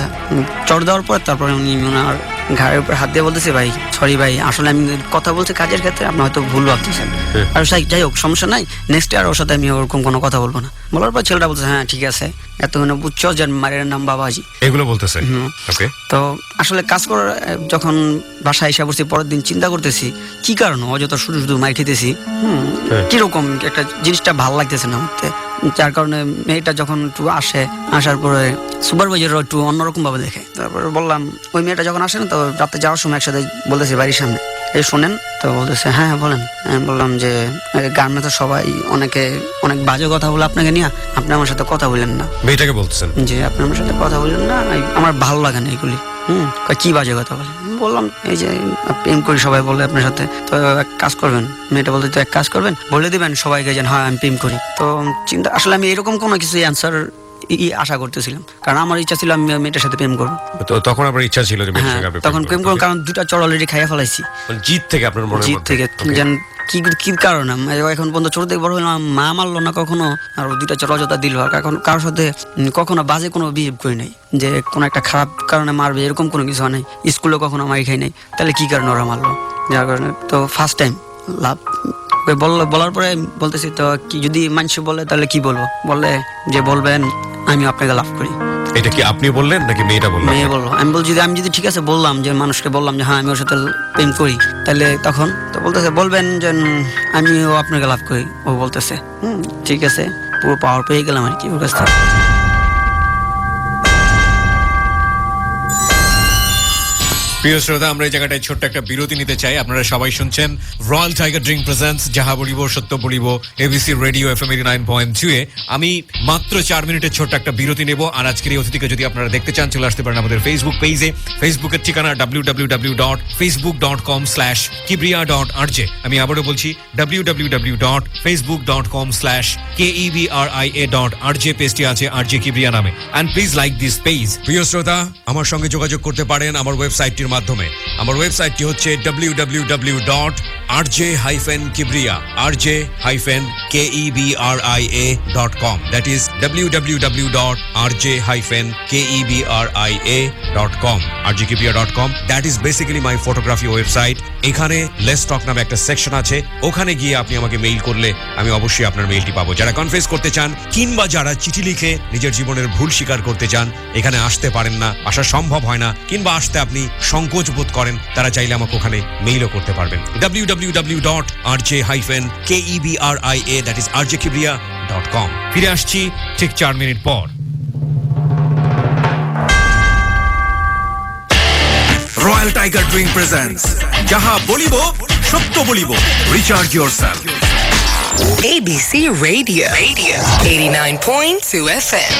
F: চড় দেওয়ার পর তারপরে উনি ওনার ঘাড়ের উপর হাত দিয়ে বলতেছে ভাই সরি ভাই, আসলে আমি কথা বলছি কাজের ক্ষেত্রে, আপনি হয়তো ভুল ভাবতেছেন। আর যাই হোক সমস্যা নাই, নেক্সট আর ওর সাথে আমি ওরকম কোনো কথা বলবো না। বলার পর ছেলেটা বলছে হ্যাঁ ঠিক আছে, এতক্ষণ বুঝছো যে মায়ের নাম বাবাজি,
B: এগুলো বলতেছে? ওকে,
F: তো আসলে কাজ করার যখন বাসায় এসে বসে পরের দিন চিন্তা করতেছি কি কারণ অযথা শুধু শুধু মার খেতেছি, কিরকম একটা জিনিসটা ভাল লাগতেছে না মধ্যে, যার কারণে মেয়েটা যখন একটু আসার পরে সুপারভাইজারও একটু অন্যরকম ভাবে দেখে। তারপরে বললাম ওই মেয়েটা যখন আসে না, তো রাতে যাওয়ার সময় একসাথে বলতেছি বাড়ির সামনে এই শোনেন, তো বলতেছে হ্যাঁ হ্যাঁ বলেন। আমি বললাম যে গ্রামে তো সবাই অনেক বাজে কথা বলে আপনাকে নিয়ে, আপনি আমার সাথে কথা বললেন না,
B: মেয়েটাকে বলতেছেন
F: যে আপনি আমার সাথে কথা বললেন না, আমার ভালো লাগে না এগুলি। কি বাজে কথা বলে। বললাম এই যে প্রেম করি সবাই বলে আপনার সাথে, তো এক কাজ করবেন। মেয়েটা বলতে তো এক কাজ করবেন, বলে দিবেন সবাইকে যেন হ্যাঁ আমি প্রেম করি। তো চিন্তা আসলে আমি এরকম কোনো কিছু অ্যান্সার আশা করতেছিলাম, কারণ আমার ইচ্ছা ছিল আমি মেয়েটার সাথে প্রেম করবো।
B: তো তখন আপনার ইচ্ছা ছিল যে মেয়েটার
F: হ্যাঁ
B: সঙ্গে আপনি
F: তখন প্রেম করবো,
B: করবেন?
F: কারণ 2টা চড় অলরেডি খাইয়া ফেলাইছি
B: মানে জিত থেকে আপনার মনে
F: জিত থেকে। যেন কি কারণ এখন পর্যন্ত ছোট থেকে বড় হলাম, মা মারলো না কখনো, আর 2টা চড় অযথা দিল। আর এখন কারোর সাথে কখনো বাজে কোনো বিহেভ করি নাই, যে কোনো একটা খারাপ কারণে মারবে এরকম কোনো কিছু হয় নাই। স্কুলে কখনো মারি খাই নাই, তাহলে কি কারণে ওরা মারলো, যার কারণে তো ফার্স্ট টাইম লাভ বলার পরে বলতেছি তো কি যদি মানুষ বলে তাহলে কি বলবো, বলে যে বলবেন আমি আপনাকে লাভ করি।
B: এটা কি আপনি বললেন নাকি মেয়েটা বললেন?
F: মেয়ে বললো। আমি যদি ঠিক আছে বললাম যে মানুষকে বললাম যে হ্যাঁ আমি ওর সাথে প্রেম করি, তাহলে তখন তো বলতেছে বলবেন যে আমিও আপনাকে লাভ করি। ও বলতেছে ঠিক আছে, পুরো পাওয়ার পেয়ে গেলাম আর কি ওর কাছ থেকে।
B: প্রিয় শ্রোতা, আমরা এই জায়গাটায় ছোট্ট একটা বিরতি নিতে চাই। আপনারা সবাই শুনছেন রয়্যাল টাইগার ড্রিঙ্ক প্রেজেন্টস যাহা বলিব সত্য বলিব এবিসি রেডিও FM 89.2 এ। আমি মাত্র 4 মিনিটের ছোট্ট একটা বিরতি নেব। আর আজকের এই অতিথিকে যদি আপনারা দেখতে চান চলে আসতে পারেন আমাদের ফেসবুক পেজে। ফেসবুকের ঠিকানা www.facebook.com/kibria.rj। আমি আবারও বলছি www.facebook.com/kebria.rj। পেজটি আছে RJ Kibria নামে। And please like this page. প্রিয় শ্রোতা, আমার সঙ্গে যোগাযোগ করতে পারেন আমার ওয়েবসাইটটির মাধ্যমে। আমার ওয়েবসাইটটি হচ্ছে www.rj-kebria.com। That is www.rj-kebria.com, rjkibria.com। That is basically my photography website. এখানে লেটস টক নামে একটা সেকশন আছে, ওখানে গিয়ে আপনি আমাকে মেইল করলে আমি অবশ্যই আপনার মেইলটি পাবো। যারা কনফেস করতে চান কিংবা যারা চিঠি লিখে নিজের জীবনের ভুল স্বীকার করতে চান, এখানে আসতে পারেন না, আসা সম্ভব হয় না, কিংবা আসতে আপনি সংকোচ বোধ করেন, তারা চাইলে আমাকে ওখানে মেইলও করতে পারবেন। www.rj-kebria, that is rjkibria.com। ফিরে আসছি ঠিক 4 মিনিট পর। রয়্যাল টাইগার ড্রিঙ্ক প্রেজেন্টস যাহা বলিব সত্য বলিব। Recharge yourself.
G: ABC Radio 89.2 FM.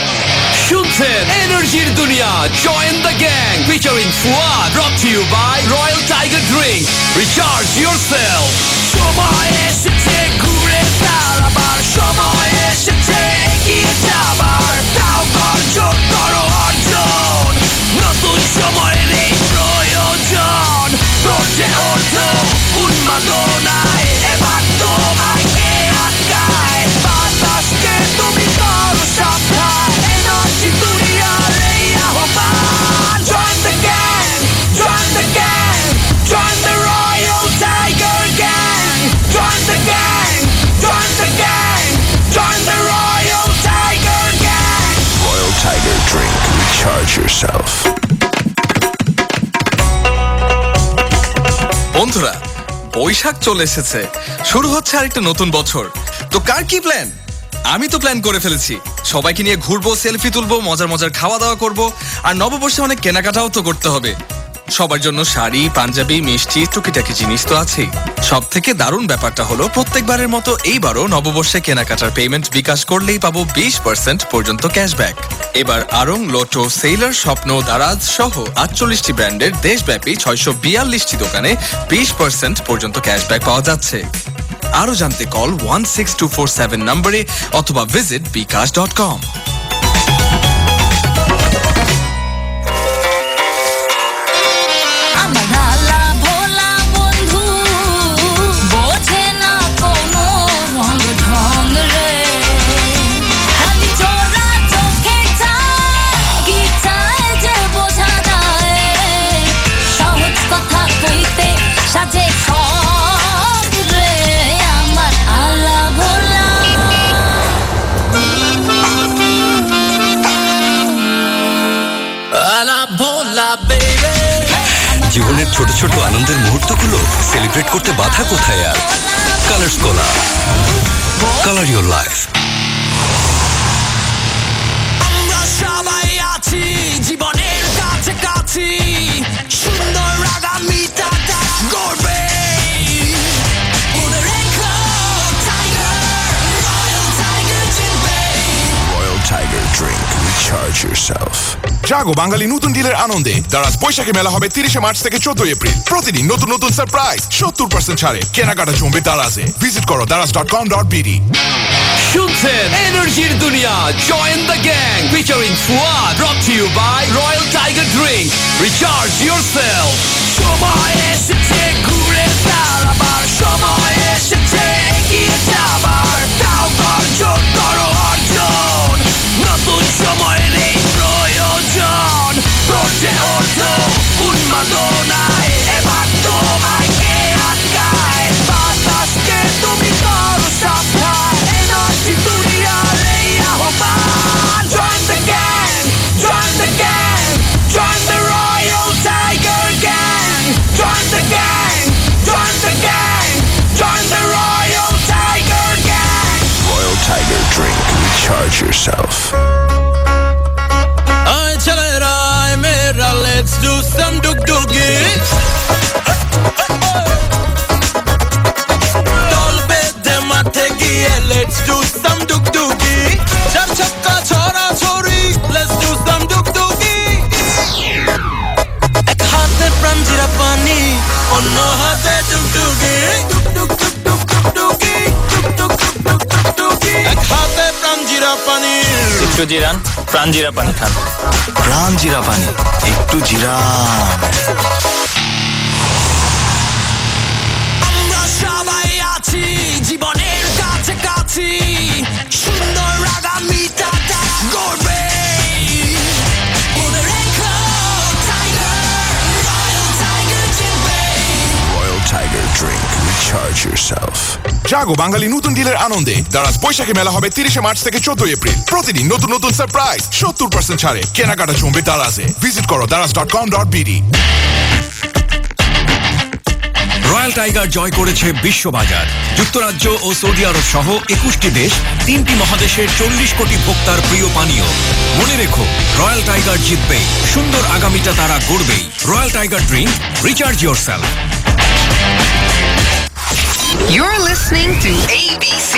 H: শুনছেন এনার্জির দুনিয়া, join the gang featuring Fuad, brought to you by royal tiger drink. Recharge yourself. সময় এসেছে ঘুরে দাঁড়াবার, সময় এসেছে এগিয়ে যাবার, তাও অর্জন করো অর্জন, নতুন সময়ের এই প্রয়োজন। প্রজে ওঠো উন্মাদনায়, এবার তোমায় কে আটকায়, বাতাসকে তুমি করো সাবধান, এনার্জি দুনিয়ার এই আহ্বান। Join the gang, join the gang, join the Royal Tiger Gang.
I: বন্ধুরা, বৈশাখ চলে এসেছে, শুরু হচ্ছে আরেকটা নতুন বছর। তো কার কি প্ল্যান? আমি তো প্ল্যান করে ফেলেছি, সবাইকে নিয়ে ঘুরবো, সেলফি তুলবো, মজার মজার খাওয়া দাওয়া করবো, আর নববর্ষে অনেক কেনাকাটাও তো করতে হবে। সবার জন্য শাড়ি, পাঞ্জাবি, মিষ্টি, টুকিটাকি জিনিস তো আছেই। সব থেকে দারুণ ব্যাপারটা হলো, প্রত্যেকবারের মতো এইবারও নববর্ষে কেনাকাটার পেমেন্ট বিকাশ করলেই পাবো 20% পর্যন্ত ক্যাশব্যাক। এবার আড়ং, লোটো, সেইলার, স্বপ্ন, দারাজ সহ 48টি ব্র্যান্ডের দেশব্যাপী 642টি দোকানে 20% পর্যন্ত ক্যাশব্যাক পাওয়া যাচ্ছে। আরো জানতে কল 16247 নম্বরে অথবা ভিজিট bikash.com।
H: জীবনের ছোট ছোট আনন্দের মুহূর্তগুলো সেলিব্রেট করতে বাধা কোথায় আর? Colors Cola, colour your life.
J: আমরা সবাই আছি জীবনের কাছাকাছি, সুন্দর আগামীটা গড়বে।
K: Tiger drink, recharge yourself. জাগো বাঙালি নতুন ডিলের আনন্দে দারাজ বৈশাখী মেলা হবে 30 মার্চ থেকে 14 এপ্রিল। প্রতিদিন নতুন নতুন সারপ্রাইজ, 70% ছাড়ে কেনাকাটা জমবে দারাজে। ভিজিট করো daraz.com.bd।
H: শুনছেন এনার্জির দুনিয়া, join the gang featuring Fuad, brought to you by royal tiger drink, recharge yourself.
J: সময় এসেছে ঘুরে দাঁড়াবার, সময় এসেছে এগিয়ে যাবার, তাও অর্জন করো অর্জন, নতুন সময়ের এই প্রয়োজন। প্রজে ওঠো উন্মাদনায়, এবার তোমায় কে আটকায়? বাতাসকে তুমি করো সাবধান, এনার্জি দুনিয়ার এই আহ্বান। Join the gang, join the gang, join the Royal Tiger Gang. Join the gang, join the gang, join the Royal Tiger Gang.
K: Royal Tiger drink, recharge yourself.
J: Let's do some dug-duggy. Dolbe mathe giye, let's do some dug-duggy. Char chakka chora chori, let's do some dug-duggy. Ek haath pranjira pani, onno haath dug-duggy. Dug-dug-dug-dug-duggy, dug-dug-dug-dug-duggy. Ek haath pranjira pani.
L: একটু জিরান, প্রাণ জিরা পানি খান।
K: প্রাণ জিরা পানি, একটু জিরান।
J: আমরা সবাই আছি জীবনের কাছাকাছি, সুন্দর আগামীটা গড়বে। মনে রেখো টাইগার, রয়্যাল টাইগার জিতবে।
K: Royal Tiger drink, recharge yourself. জাগো বাঙালি নতুন ডিলের আনন্দে দারাজ বৈশাখী মেলা হবে 30 মার্চ থেকে 14 এপ্রিল। প্রতিদিন নতুন নতুন সারপ্রাইজ, 70% ছাড়ে কেনাকাটা জমবে দারাজে। ভিজিট করো daraz.com.bd।
H: রয়্যাল টাইগার জয় করেছে বিশ্ববাজার। যুক্তরাজ্য ও সৌদি আরব সহ 21টি দেশ, 3টি মহাদেশের 40 কোটি ভোক্তার প্রিয় পানীয়। মনে রেখো, রয়্যাল টাইগার জিতবেই, সুন্দর আগামীটা তারা গড়বেই। Royal tiger drink, recharge yourself.
G: You're listening to ABC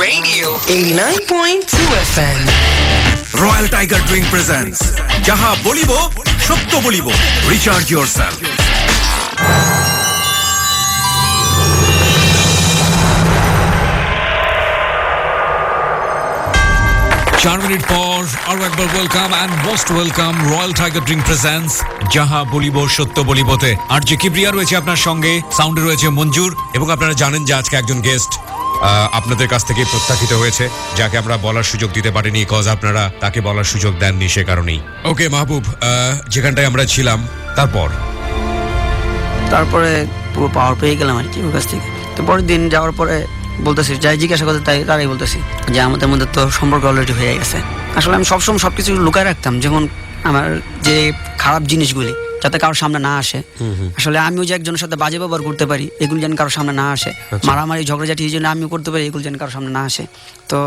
G: Radio 89.2 FM.
H: Royal tiger drink presents যাহা বলিব সত্য বলিব, রিচার্জ ইয়োরসেলফ।
B: 4 মিনিট পর আরো একবার welcome and most welcome royal tiger drink presents যাহা বলিব সত্য বলিবতে। আর যে কিবরিয়া রয়েছে আপনার সঙ্গে, সাউন্ডে রয়েছে মঞ্জুর, এবং আপনারা জানেন যে আজকে একজন গেস্ট আপনাদের কাছ থেকে প্রত্যাখ্যিত হয়েছে, যাকে আমরা বলার সুযোগ দিতে পারিনি, কজ আপনারা তাকে বলার সুযোগ দেননি সে কারণেই। ওকে মাহবুব, যেখানটায় আমরা ছিলাম
F: তারপরে পুরো পাওয়ার পেয়ে গেলাম আর কি ওর কাছ থেকে। তো পরের দিন যাওয়ার পরে বলতেছি, যাই জিজ্ঞাসা করতে তারাই বলতেছি যে আমাদের মধ্যে তো সম্পর্ক অলরেডি হয়ে গেছে। আসলে আমি সবসময় সবকিছু লুকায় রাখতাম, যেমন আমার যে খারাপ জিনিসগুলি যাতে কারোর সামনে না আসে। আসলে আমিও যে একজনের সাথে বাজে ব্যবহার করতে পারি এগুলো যেন কারোর সামনে না আসে, মারামারি ঝগড়াঝাটি এই জন্য আমিও করতে পারি এগুলো যেন কারোর সামনে না আসে। তো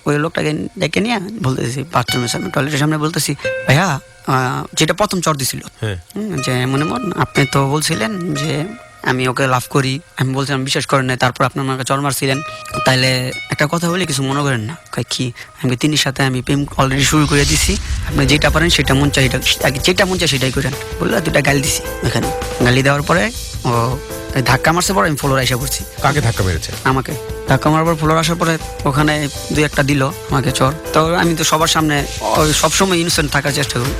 F: ওই লোকটাকে ডেকে নিয়ে বলতেছি বাথরুমের সামনে টয়লেটের সামনে বলতেছি, ভাইয়া যেটা প্রথম চর দিছিল যে মনে আপনি তো বলছিলেন যে আমি ওকে লাভ করি, আমি বলছিলাম বিশ্বাস করেন না, তারপর আপনি আমাকে চর মারছিলেন, তাইলে একটা কথা বলি কিছু মনে করেন না। কি আমি তিনির সাথে আমি প্রেম অলরেডি শুরু করে দিছি, আপনি যেটা পারেন সেটা মন চাই যেটা মন চাই সেটাই করেন বললে দুটা গালি দিছি। এখানে গালি দেওয়ার পরে ও ধাক্কা মারছে, পরে আমি ফ্লোর এসে পড়ছি।
B: কাকে ধাক্কা মেরেছে?
F: আমাকে ধাক্কা মারার পর ফ্লোর আসার পরে ওখানে দুই একটা দিল আমাকে চর। তো আমি তো সবার সামনে সবসময় ইনোসেন্ট থাকার চেষ্টা করি।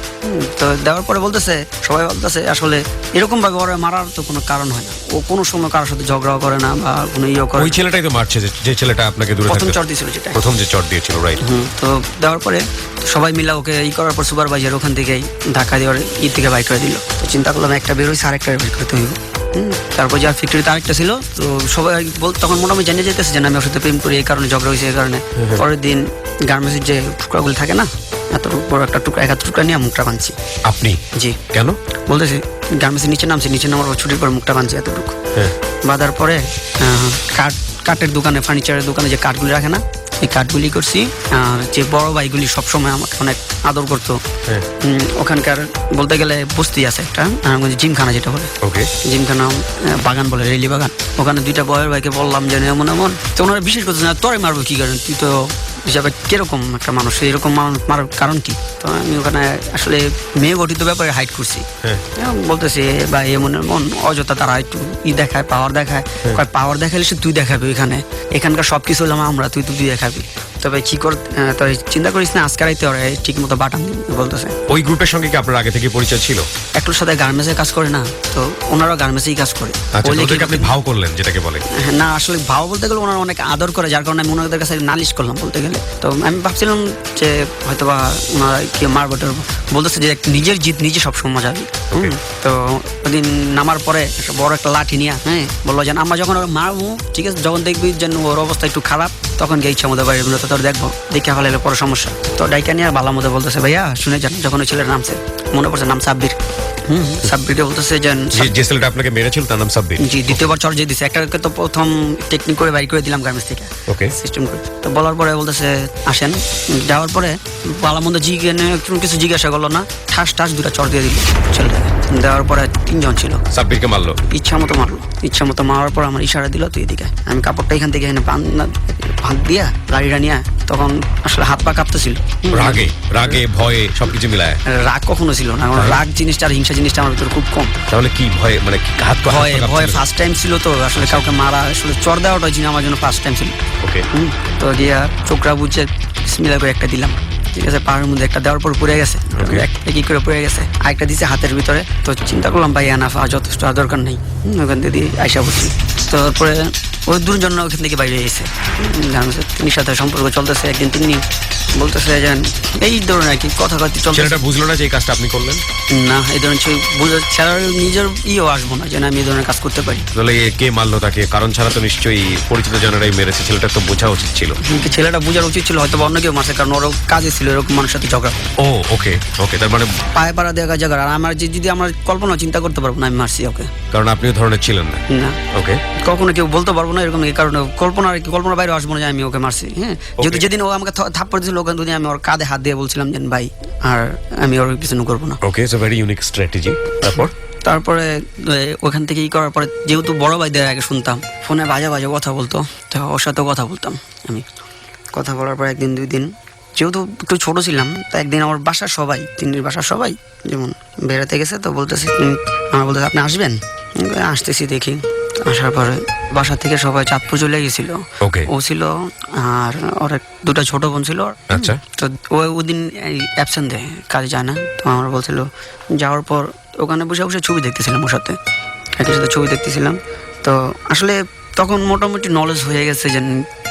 F: তো দেওয়ার পরে বলতেছে, সবাই বলতেছে আসলে এরকম ভাবে ওরা মারার তো কোনো কারণ হয় না, ও কোনো সময় কারোর সাথে ঝগড়াও করে না বা কোনো ইয়ে করে।
B: ওই ছেলেটাই তো মারছে যে ছেলেটা আপনাকে দূরে
F: প্রথম চর দিয়েছিল, যেটা
B: প্রথম যে চর দিয়েছিল, রাইট?
F: তো দেওয়ার পরে সবাই মিলে ওকে ই করার পর সুপারভাইজার ওখান থেকেই ধাক্কা দেওয়ার থেকে বাইক করে দিল। তো চিন্তা করলাম একটা বের হয়েছে, আরেকটা বের করতে হইব। তারপর যার ফ্যাক্টরিতে আরেকটা ছিল, তো সবাই তখন মোটামুটি জেনে যেতেছে যে আমি ওর সাথে প্রেম করি, এই কারণে ঝগড়া হয়েছে, এই কারণে। পরের দিন গার্মেন্টসের যে টুকরাগুলি থাকে না, এত বড় একটা টুকরা, এক টুকরা নিয়ে মুখটা বাঁধছি।
B: আপনি?
F: জি।
B: কেন?
F: বলতেছি গার্মেন্টসের নিচে নামছি, নিচে নামার ছুটির পর মুখটা বাঁধছি এতটুকু। বাঁধার পরে কাঠের দোকানে, ফার্নিচারের দোকানে যে কাঠগুলি রাখে না, এই কাঠগুলি করছি। আর যে বড় ভাইগুলি সবসময় আমাকে অনেক আদর করতো, ওখানকার বলতে গেলে বস্তি আছে একটা জিমখানা, যেটা বলে জিমখানা বাগান বলে, রেলি বাগান। ওখানে দুইটা বয়ের ভাইকে বললাম যে এমন এমন, তো ওনারা বিশেষ করছে না, তোরে মারবো কি কারণ, তুই তো হিসাবে কিরকম একটা মানুষ, এরকম মারার কারণ কি? তো আমি ওখানে আসলে মেয়ে গঠিত ব্যাপারে হাইড করছি। বলতেছে বা এমন এমন অযথা তারা একটু দেখায়, পাওয়ার দেখায়। পাওয়ার দেখালে সে তুই দেখাবি, এখানকার সবকিছু হলাম আমরা, তুই দেখাবি। তবে কি কর, তুই চিন্তা করিস না, আজকে রাইতে ওরা ঠিক মতো বাটাম বলতেছে।
B: ওই গ্রুপের সঙ্গে কি আপনার আগে থেকে পরিচয় ছিল? একটুর
F: সাথে গার্মেন্টসে কাজ করে না, তো ওনারা গার্মেন্টসেই কাজ করে।
B: আপনি ভাও করলেন, যেটাকে বলে?
F: না, আসলে ভাও বলতে গেলে ওনারা অনেক আদর করে, যার কারণে আমি ওনাদের কাছে নালিশ করলাম বলতে গেলে। তো আমি ভাবছিলাম যে হয়তো বা ওনারা কি মারবো টারবো, বলতেছে যে নিজের জিত নিজে সবসময় মজা হবে। তো ওদিন নামার পরে একটা বড় একটা লাঠি নিয়ে বললো যে আমরা যখন মারবো, ঠিক আছে, যখন দেখবি যেন ওর অবস্থা একটু খারাপ, তখন গিয়ে ইচ্ছা মতো বাড়ির তো তোর দেখবো, দেখে ফেলে বড় সমস্যা। তো ডাইকা নিয়ে ভালো মতো বলতেছে, ভাইয়া শুনে যান, যখন ওই ছেলের নামছে মনে পড়ছে নাম সাব্বির। সাব্বিরকে বলতেছে
B: যে ছেলেটা আপনাকে মেরেছিল তার নাম সাব্বির? জি।
F: দ্বিতীয়বার চর দিয়ে দিছে, একটাকে তো প্রথম টেকনিক করে বাইর করে দিলাম গার্মেন্টস থেকে, সিস্টেম করে। তো বলার পরে বলতেছে আসেন, যাওয়ার পরে ভালো মন্দ কিছু জিজ্ঞাসা করলো না, ঠাস দুটা চর দিয়ে দিল ছেলেটাকে। দেওয়ার পরে তিনজন ছিল,
B: সাব্বিরকে মারলো,
F: ইচ্ছা মতো মারার পর আমার ইশারা দিল তুই এদিকে। আমি কাপড়টা এখান থেকে ভাগ দিয়া গাড়িটা নিয়ে, তখন আসলে হাত পা কাঁপতেছিল,
B: রাগে ভয়ে সবকিছু মিলায়।
F: রাগ কখনো ছিল না, রাগ জিনিসটা আর হিংসা জিনিসটা আমার ভিতরে খুব কম।
B: তাহলে কি ভয়, মানে
F: ভয় ফার্স্ট টাইম ছিল, তো আসলে কাউকে মারা, আসলে চর দেওয়াটা জিনিস আমার জন্য ফার্স্ট টাইম ছিল। তো দিয়া চোখরা বুঝছে বিসমিল্লাহ করে একটা দিলাম, ঠিক আছে, পাহাড়ের মধ্যে একটা দেওয়ার পর পড়ে গেছে, কি করে পড়ে গেছে, আরেকটা দিছে হাতের ভিতরে। তো চিন্তা করলাম ভাই আনাফা যথেষ্ট আর দরকার নেই, ওখান থেকে আইসা বসছি। তারপরে ওই দুজন ওখান থেকে বাইরে এসে তিনি সাথে সম্পর্ক চলতেছে। একদিন তিনি বলতেছে যে এই ধরনের আর কি কথা
B: চলছে, বুঝলো না যে এই কাজটা আপনি করলেন
F: না, এই ধরনের নিজের ইয়েও আসবো না যে আমি এই ধরনের কাজ করতে পারি।
B: তাহলে কে মারলো তাকে? কারণ ছাড়া তো নিশ্চয়ই পরিচিত জনেরাই মেরেছে, ছেলেটা তো বোঝা উচিত ছিল।
F: ছেলেটা বোঝার উচিত ছিল, হয়তো অন্য কেউ মারছে, কারণ ওর কাজে ছিল এরকম মানুষের সাথে ঝগড়া।
B: ওকে, তার মানে
F: পায়ে পাড়া দেওয়া ঝগড়া। আর আমার যদি আমার কল্পনা চিন্তা করতে পারবো না আমি মারছি ওকে,
B: কারণ আপনি ওই ধরনের ছিলেন না। ওকে,
F: কখনো কেউ বলতে পারবো না এরকম, এই কারণে কল্পনার বাইরে আসবো না যে আমি ওকে মারছি। যেহেতু যেদিন ও আমাকে থাপ্পড় দিয়েছিল, ওখান থেকে আমি ওর কাঁধে হাত দিয়ে বলছিলাম যে ভাই আর আমি ওর কিছু করবো না।
B: Okay, it's a very unique strategy.
F: তারপরে ওখান থেকে করার পরে, যেহেতু বড় ভাইদের আগে শুনতাম ফোনে বাজে কথা বলতো, তো ওর সাথেও কথা বলতাম আমি। কথা বলার পর একদিন দুই দিন, যেহেতু একটু ছোট ছিলাম, তো একদিন আমার বাসার সবাই, তিনটির বাসার সবাই যেমন বেড়াতে গেছে, তো বলতেছে আমার বলতেছে আপনি আসবেন? আসতেছি দেখি। আসার পরে বাসা থেকে সবাই চাঁদপুর চলে গেছিল, ও ছিল আর ওর দুটা ছোট বোন ছিল। তো ওদিন অ্যাবসেন্ট দেয়, কাজে যায় না। তো আমার বলছিল, যাওয়ার পর ওখানে বসে ছবি দেখতেছিলাম ওর সাথে, একই সাথে ছবি দেখতেছিলাম। তো আসলে তখন মোটামুটি নলেজ হয়ে গেছে যে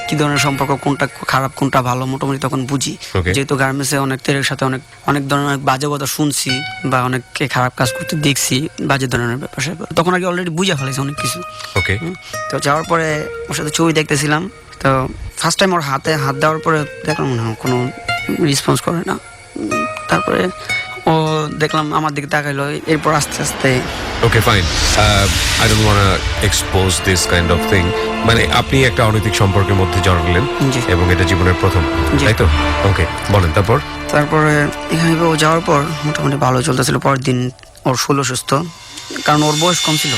F: কি ধরনের সম্পর্ক, কোনটা খারাপ কোনটা ভালো, মোটামুটি তখন বুঝি। যেহেতু গার্মেন্টসে অনেকের সাথে অনেক ধরনের বাজে কথা শুনছি বা অনেককে খারাপ কাজ করতে দেখছি, বাজে ধরনের ব্যাপার, তখন আর কি অলরেডি বুঝে ফেলেছি অনেক কিছু। তো যাওয়ার পরে ওর সাথে ছবি দেখতেছিলাম। তো ফার্স্ট টাইম ওর হাতে হাত দেওয়ার পরে দেখলাম কোনো রেসপন্স করে না। তারপরে ওর দেখলাম আমার দিকে তাকাইলো, এরপর আস্তে আস্তে
B: okay fine, I don't want expose this kind of thing. মানে আপনি একটা অনৈতিক সম্পর্কের মধ্যে জড়ালেন
F: জি।
B: এবং এটা জীবনের প্রথম,
F: জি।
B: তাই তো? ওকে, বলেন তারপর।
F: তারপরে এখানে ও যাওয়ার পর মোটামুটি ভালো চলতেছিল। পরের দিন ওর শরীর অসুস্থ, কারণ ওর বয়স কম ছিল।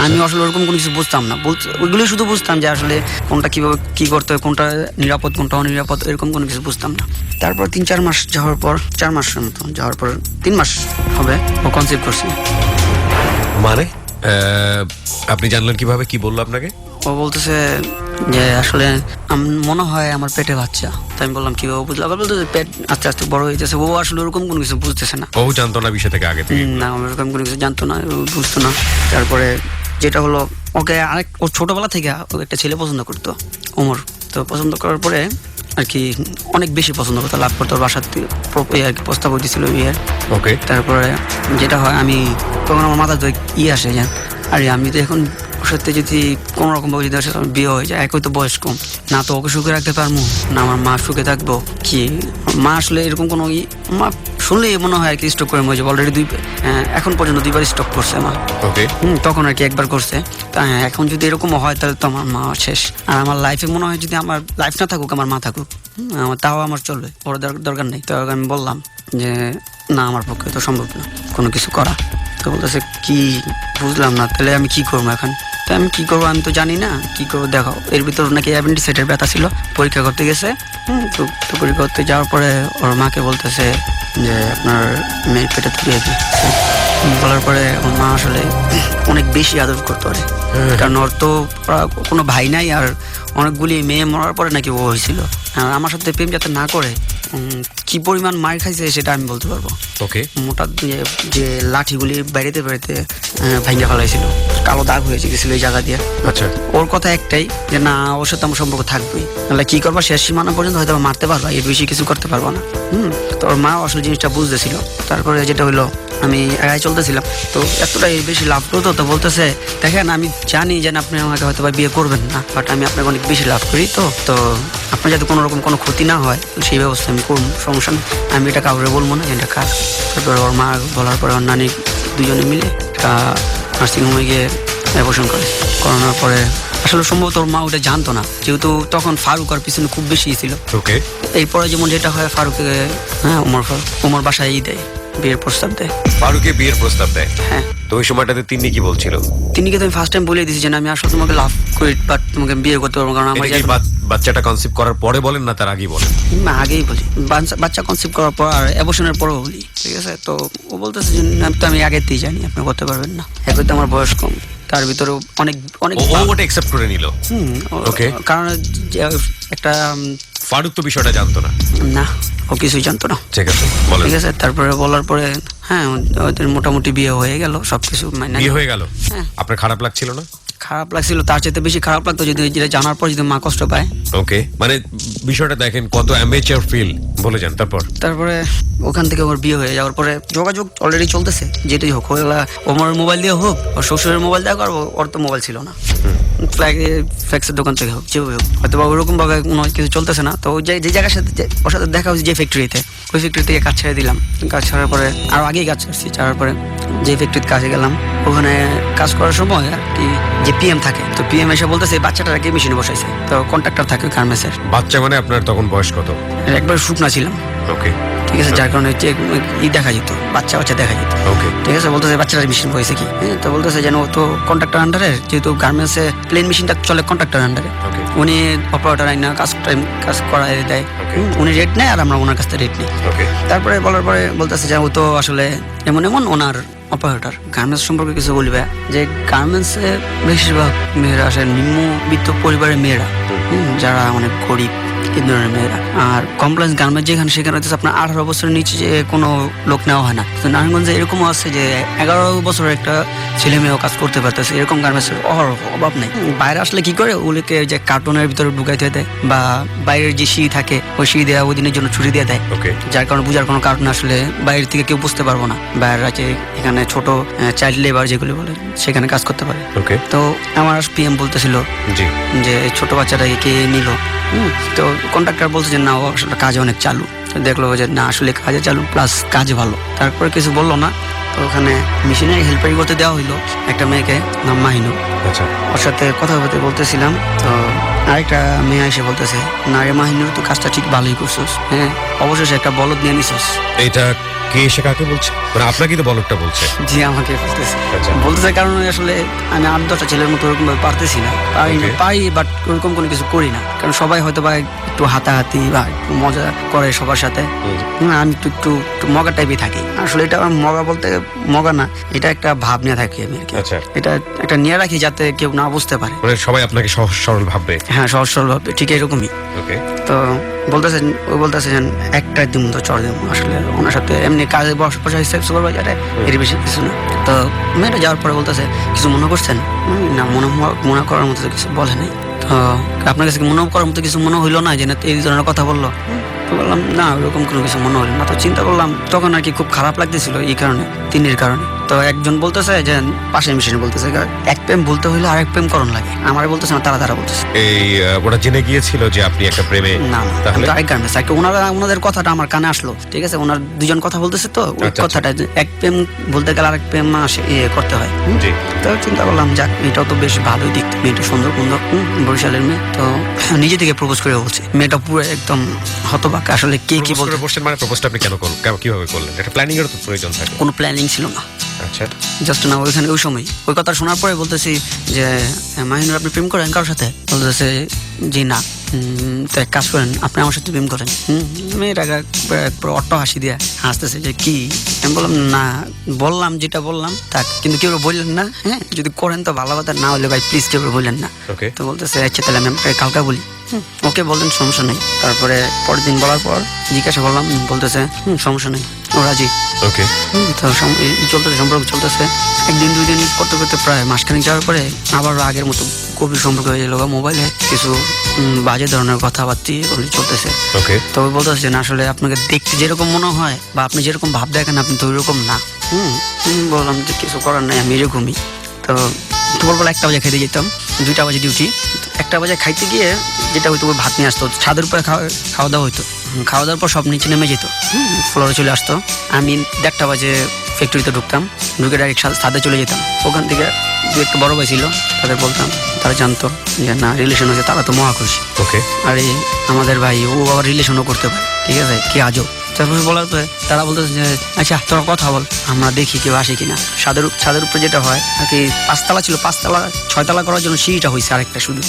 F: আমি আসলে ওরকম কোনো কিছু বুঝতাম না, ওইগুলোই শুধু বুঝতাম যে আসলে কোনটা কিভাবে কি করতে হয়, কোনটা নিরাপদ কোনটা অনিরাপদ, এরকম কোনো কিছু বুঝতাম না। তারপর 3-4 মাস যাওয়ার পর, 4 মাসের মতো যাওয়ার পর, 3 মাস হবে ও কনসিভ করছে।
B: মানে আপনি জানলেন কিভাবে? কি বললো আপনাকে?
F: ও বলতেছে যে আসলে মনে হয় আমার পেটে বাচ্চা। তাই আমি বললাম কিভাবে বুঝলাম? আবার বলতেছে পেট আস্তে আস্তে বড় হয়ে যাচ্ছে। ও আসলে ওরকম কোনো কিছু বুঝতেছে না।
B: ও জানতো না বিষয় থেকে আগে থেকে?
F: না, ওরকম কোনো কিছু জানতো না, ও বুঝতো না। তারপরে যেটা হলো, ওকে ওর ছোটবেলা থেকে ও একটা ছেলে পছন্দ করতো, ওমর। তো পছন্দ করার পরে আর কি অনেক বেশি পছন্দ করতো, লাভ করতো। ওর বাসার থেকে আর কি প্রস্তাব দিয়েছিল বিয়ের।
B: ওকে।
F: তারপরে যেটা হয়, আমি তখন আমার মাথা আসে যে আরে আমি তো এখন ওর সাথে যদি কোনো রকম ভাবে যদি ওর সাথে বিয়ে হয়ে যায়, একই তো বয়স কম, না তো ওকে সুখে রাখতে পারবো, না আমার মা সুখে থাকবো। কি মা আসলে এরকম কোনো মা শুনলেই মনে হয় আর কি স্টক করে মরে যাবে। অলরেডি এখন পর্যন্ত 2বার স্টক করছে মা।
B: ওকে।
F: তখন আর কি 1বার করছে। তা এখন যদি এরকম হয় তাহলে তো আমার মা শেষ। আর আমার লাইফে মনে হয় যদি আমার লাইফ না থাকুক, আমার মা থাকুক, আমার তাও আমার চলবে, ওর দরকার নেই। তো আমি বললাম যে না, আমার পক্ষে তো সম্ভব না কোনো কিছু করা। তো বলতেছে কি বুঝলাম না, তাহলে আমি কি করবো এখন? তো আমি কি করবো আমি তো জানি না, কি করবো দেখাও। এর ভিতর নাকি অ্যাপেন্ডিসাইটের ব্যথা ছিল, পরীক্ষা করতে গেছে। তো পরীক্ষা করতে যাওয়ার পরে ওর মাকে বলতেছে যে আপনার মেয়ের পেটে তো বিয়ে দিচ্ছে। বলার পরে ওর মা আসলে অনেক বেশি আদর করতো ওরে, কারণ ওর তো কোনো ভাই নাই, আর অনেকগুলি মেয়ে মরার পরে নাকি ও হয়েছিল। আর আমার সাথে প্রেম যাতে না করে, কি পরিমাণ মার খাইছে সেটা আমি বলতে পারবো।
B: ওকে।
F: মোটা যে লাঠিগুলি বেড়াতে বেড়াতে ভাঙে ফেলাইছিল, কালো দাগ হয়েছে গেছিল এই জায়গা দিয়ে।
B: আচ্ছা।
F: ওর কথা একটাই যে না, ওর সাথে আমার সম্পর্ক থাকবেই, নাহলে কি করবা শেষ সীমানা পর্যন্ত হয়তো মারতে পারবা, এর বেশি কিছু করতে পারবো না। তো ওর মা আসলে জিনিসটা বুঝতেছিল। তারপরে যেটা হইলো, আমি একাই চলতেছিলাম, তো এতটাই বেশি লাভ করতো। তো বলতেছে দেখেন, আমি জানি যে আপনি আমাকে হয়তো বা বিয়ে করবেন না, বাট আমি আপনাকে অনেক বেশি লাভ করি, তো আপনার যাতে কোনো রকম কোনো ক্ষতি না হয় সেই ব্যবস্থা আমি করবো, সমস্যা নেই, আমি এটা কাউরে বলবো না, এটা কাজ। তারপরে ওর মা বলার পরে ওর নানি দুজনে মিলে নার্সিংহোমে গিয়ে অ্যাবর্শন করানোর পরে আসলে সম্ভবত ওর মা ওটা জানতো না, যেহেতু তখন ফারুক আর পিছনে খুব বেশি ছিল।
B: ওকে।
F: এরপরে যেমন যেটা হয়, ফারুককে ওমর বাসায় দেয়, বিয়ের প্রস্তাব দেয়।
B: ফারুকে বিয়ের প্রস্তাব দেয়?
F: হ্যাঁ।
B: তো ওই সময়টাতে তিনি কি বলছিল?
F: তিনিকে তো আমি ফার্স্ট টাইম বলে দিয়েছি যে আমি আসলে তোমাকে লাভ করি, বাট তোমাকে বিয়ে করতে পারবো, কারণ আমার
B: বাচ্চাটা কনসিভ করার পরে বলেন না তার আগেই বলেন?
F: আগেই বলি, বাচ্চা কনসিভ করার পর আর অ্যাবর্শনের পরেও বলি, ঠিক আছে। তো ও বলতেছে যে তো আমি আগেতেই জানি আপনি করতে পারবেন না, একই তো আমার বয়স কম, তার ভিতরে অনেক অনেক
B: ওটা অ্যাকসেপ্ট করে নিল। ওকে।
F: কারণ একটা
B: ফারুক তো বিষয়টা জানতো না?
F: না, ও কিছুই জানতো না।
B: ঠিক আছে, বলেন।
F: ঠিক আছে। তারপরে বলার পরে হ্যাঁ, ওদের মোটামুটি বিয়ে হয়ে গেল, সবকিছু
B: বিয়ে হয়ে গেল।
F: হ্যাঁ।
B: আপনার খারাপ লাগছিল না?
F: খারাপ লাগছিল, তার চাইতে বেশি খারাপ লাগতো যদি যেটা জানার পর যদি মা কষ্ট পায়।
B: ওকে, মানে বিষয়টা দেখেন কত অ্যামেচার ফিল, বলে যান।
F: তারপরে ওখান থেকে ওর বিয়ে হয়ে যাওয়ার পরে যোগাযোগ অলরেডি চলতেছে, যেটাই হোক, ওর মোবাইল দিয়ে হোক, ওর শ্বশুরের মোবাইল দিয়ে হোক, ওর তো মোবাইল ছিল না, ফ্লেক্সের দোকান থেকে হোক, যেভাবে হোক, হয়তো বা ওইরকম ভাবে কোনো কিছু চলতেছে না। তো যে জায়গার সাথে ওর সাথে দেখা হচ্ছে যে ফ্যাক্টরিতে, ওই ফ্যাক্টরি থেকে কাজ ছেড়ে দিলাম। কাজ ছাড়ার পরে আরো আগেই কাজ ছাড়ছি, ছাড়ার পরে যে ফ্যাক্টরিতে কাজে গেলাম, ওখানে কাজ করার সময় আর কি যে পিএম থাকে, তো পিএম এসে বলতেছে বাচ্চাটাকে মেশিনে বসাইছে, তো কন্ট্রাক্টর থাকে গার্মেন্টসের।
B: বাচ্চা মানে আপনার তখন বয়স কত?
F: একবার শুকনা ছিলাম।
B: ওকে।
F: ঠিক আছে, যার কারণে হচ্ছে দেখা যেত, বাচ্চা দেখা যেত।
B: ওকে।
F: ঠিক আছে, বলতেছে বাচ্চাটা মেশিন বসেছে কি, তো বলতেছে যেন ও তো কন্ট্রাক্টর আন্ডারে, যেহেতু গার্মেন্টসে প্লেন মেশিনটা চলে কন্ট্রাক্টর আন্ডারে, উনি অপারেটর আইনা কাজ করাই দেয়, উনি রেট নেয় আর আমরা ওনার কাছ থেকে রেট নিই। তারপরে বলার পরে বলতেছে যে ও তো আসলে এমন ওনার অপারেটর। গার্মেন্টস সম্পর্কে কিছু বলবে যে গার্মেন্টসে বেশিরভাগ মেয়েরা আসে নিম্নবিত্ত পরিবারের মেয়েরা, যারা অনেক গরিব, এই ধরনের মেয়েরা। আর কমপ্লেন্স গার্মেন্টস যেখানে, সেখানে হচ্ছে আপনার 18 বছরের নিচে যে কোনো লোক নেওয়া হয় না। তো নারায়ণগঞ্জে এরকমও আছে যে 11 বছরের একটা ছেলে মেয়েও কাজ করতে পারতেছে, এরকম গার্মেন্টসের অভাব নেই। বাইরে আসলে কি করে, ওগুলোকে যে কার্টুনের ভিতরে ঢুকাইতে দেয়, বা বাইরের যে সিঁড়ি থাকে ওই সিঁড়ি দেওয়া ওই দিনের জন্য ছুটি দিয়ে দেয়, যার কারণে বুঝার কোনো কারণ আসলে বাইরের থেকে কেউ বুঝতে পারবো না। বাইরে আছে এখানে ছোট চাইল্ড লেবার যেগুলো বলে, সেখানে কাজ করতে পারে। তো আমার পিএম বলতেছিল যে ছোট বাচ্চাটাকে কে নিল, তো কন্ট্রাক্টর বলছে যে না ও আসলে কাজে অনেক চালু। তো দেখলো যে না আসলে কাজে চালু প্লাস কাজে ভালো, তারপরে কিছু বললো না। তো ওখানে মেশিনে হেল্পারি করতে দেওয়া হইলো একটা মেয়েকে, নাম মাহিনুর।
B: আচ্ছা,
F: ওর সাথে কথা বলতে বলতেছিলাম, তো আরেকটা মেয়ে এসে বলতেছে না রে মাহিনুর, তো কাজটা ঠিক ভালোই করছোস, হ্যাঁ অবশেষে একটা বলদ নিয়ে নিছিস।
B: এটা কে এসে কাকে বলছে? মানে আপনাকে তো বলকটা বলছে?
F: জি আমাকে বলতেছে।
B: আচ্ছা।
F: বলতেছে কারণ আসলে আমি 8-10টা ছেলের মতো ওরকম ভাবে পারতেছি না, পারি বাট ওরকম কোনো কিছু করি না, কারণ সবাই হয়তো বা একটু হাতাহাতি বা একটু মজা করে সবার সাথে, আমি একটু একটু একটু মগা টাইপই থাকি। আসলে এটা আমার মগা বলতে মগা না, এটা একটা ভাব নিয়ে থাকি আমি আর কি।
B: আচ্ছা।
F: এটা একটা নিয়ে রাখি যাতে কেউ না বুঝতে পারে,
B: মানে সবাই আপনাকে সহজ সরল ভাববে।
F: হ্যাঁ সহজ সরল ভাবে, ঠিক এরকমই।
B: ওকে।
F: তো বলতেছেন একটা দিন তো চড় দেবো, আসলে ওনার সাথে এমনি কাজে বসা হিসেবে সুপারভাইজারে, এর বেশি কিছু না। তো মেয়েটা যাওয়ার পরে বলতেছে কিছু মনে করছেন? না মনে করার মতো তো কিছু বলে নাই। তো আপনার কাছে মনে করার মতো কিছু মনে হইলো না যে না এই ধরনের কথা বললো? তো বললাম না ওরকম কোনো কিছু মনে হলো না। তো চিন্তা করলাম তখন আর কি খুব খারাপ লাগতেছিল এই কারণে, তিনের কারণে। তো একজন বলতেছে যে পাশে মেশিনে বলতেছে এক প্রেম বলতে হইলে আরেক প্রেম করণ লাগে, আমার বলতেছে না, তারা বলতেছে।
B: এই ওরা জেনে গিয়েছিল যে আপনি একটা প্রেমে?
F: না
B: তাহলে
F: আরেক গার্মেন্টস একটা ওনাদের কথাটা আমার কানে আসলো, ঠিক আছে, ওনার দুজন কথা বলতেছে, তো ওই
B: আচ্ছা,
F: কথাটা যে এক প্রেম বলতে গেলে আরেক প্রেম করতে হয়।
B: জি।
F: তো চিন্তা করলাম যাক এটাও তো বেশ ভালোই দেখতে, মেয়েটা সুন্দর বরিশালের মেয়ে। তো নিজে থেকে প্রপোজ করে বলছে, মেয়েটা পুরো একদম হতবাক, আসলে কে কি বলতে।
B: মানে প্রপোজটা আপনি কেন করলেন, কিভাবে করলেন? এটা প্ল্যানিং এর তো প্রয়োজন থাকে।
F: কোনো প্ল্যানিং ছিল না,
B: আচ্ছা,
F: জাস্ট না ওইখানে ওই সময় ওই কথা শোনার পরে বলতেছি যে মাহিনুর আপনি প্রেম করেন কারোর সাথে? বলতেছে জি না। তো এক কাজ করেন, আপনি আমার সাথে প্রেম করেন। মেয়েটাকে অট্ট হাসি দিয়ে হাসতেছে যে কি। আমি বললাম না, বললাম যেটা বললাম তাক, কিন্তু কেউ বললেন না। হ্যাঁ যদি করেন তো ভালো কথা, না হলে ভাই প্লিজ কেউ বললেন না। তো বলতেছে আচ্ছা তাহলে আমি কালকে বলি। ওকে বললেন সমস্যা নেই। তারপরে পরের দিন বলার পর জিজ্ঞাসা করলাম, বলতেছে সমস্যা নেই, ও রাজি।
B: ওকে।
F: তো চলতেছে, সম্পর্ক চলতেছে। একদিন দুই দিন করতে করতে প্রায় মাসখানেক যাওয়ার পরে আবার আগের মতো গভীর সম্পর্ক হয়ে গেল। মোবাইলে কিছু বাজে ধরনের কথাবার্তা চলতেছে। তবে বলতেছে না আসলে আপনাকে দেখতে যেরকম মনে হয় বা আপনি যেরকম ভাব দেখেন আপনি তো ওইরকম না। বললাম যে কিছু করার নাই, আমি এরকমই। তো দুপুরবেলা 1টা বাজে খাইতে যেতাম, 2টা বাজে ডিউটি। 1টা বাজে খাইতে গিয়ে যেটা হয়তো ভাত নিয়ে আসতো, ছাদের উপরে খাওয়া দাওয়া হইতো। খাওয়া দাওয়ার পর সব নিচে নেমে যেত, ফ্লোরে চলে আসতো। আমি 1:30 বাজে ফ্যাক্টরিতে ঢুকতাম, ঢুকে ডাইরেক্ট ছাদে চলে যেতাম। ওখান থেকে একটা বড় ভাই ছিল, তাদের বলতাম, তারা জানতো যে না রিলেশন হয়েছে, তারা তো মহা খুশি। আর এই আমাদের ভাই ও আবার রিলেশনও করতে পারে, ঠিক আছে, কি আজব। তারপর বলার পরে তারা বলতেছে যে আচ্ছা তোরা কথা বল, আমরা দেখি কেউ আসে কিনা। ছাদের উপরে যেটা হয় আর কি, 5তলা ছিল, 5তলা 6তলা করার জন্য সিঁড়িটা হয়েছে আরেকটা শুধু।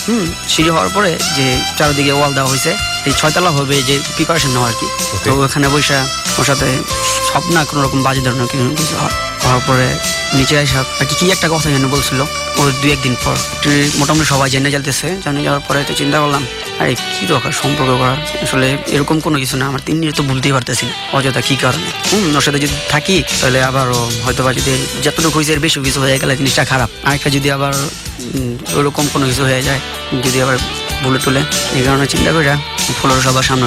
F: সিঁড়ি হওয়ার পরে যে চারিদিকে ওয়াল দেওয়া হয়েছে, এই 6তলা হবে যে প্রিপারেশন নেওয়া আর কি। তো ওখানে বসে ওর সাথে সব না কোনো রকম বাজে ধরনের কিছু হওয়ার পরে নিচে আসা আর কি একটা কথা যেন বলছিল। ও 2-1 দিন পর মোটামুটি সবাই জেনে যাইতেছে, জানে যাওয়ার পরে তো চিন্তা করলাম আরে কি দরকার সম্পর্ক করা, আসলে এরকম কোনো কিছু না। আমার 3 দিন তো ভুলতেই পারতেছি না অযথা কি কারণে। ওর সাথে যদি থাকি তাহলে আবারও হয়তো বা যদি যতটুকু হয়েছে এর বেশি কিছু হয়ে গেলে জিনিসটা খারাপ। আরেকটা যদি আবার ওরকম কোনো কিছু হয়ে যায়, যদি আবার ভুলে তুলে, এই কারণে চিন্তা করে ফ্লোরে সবার সামনে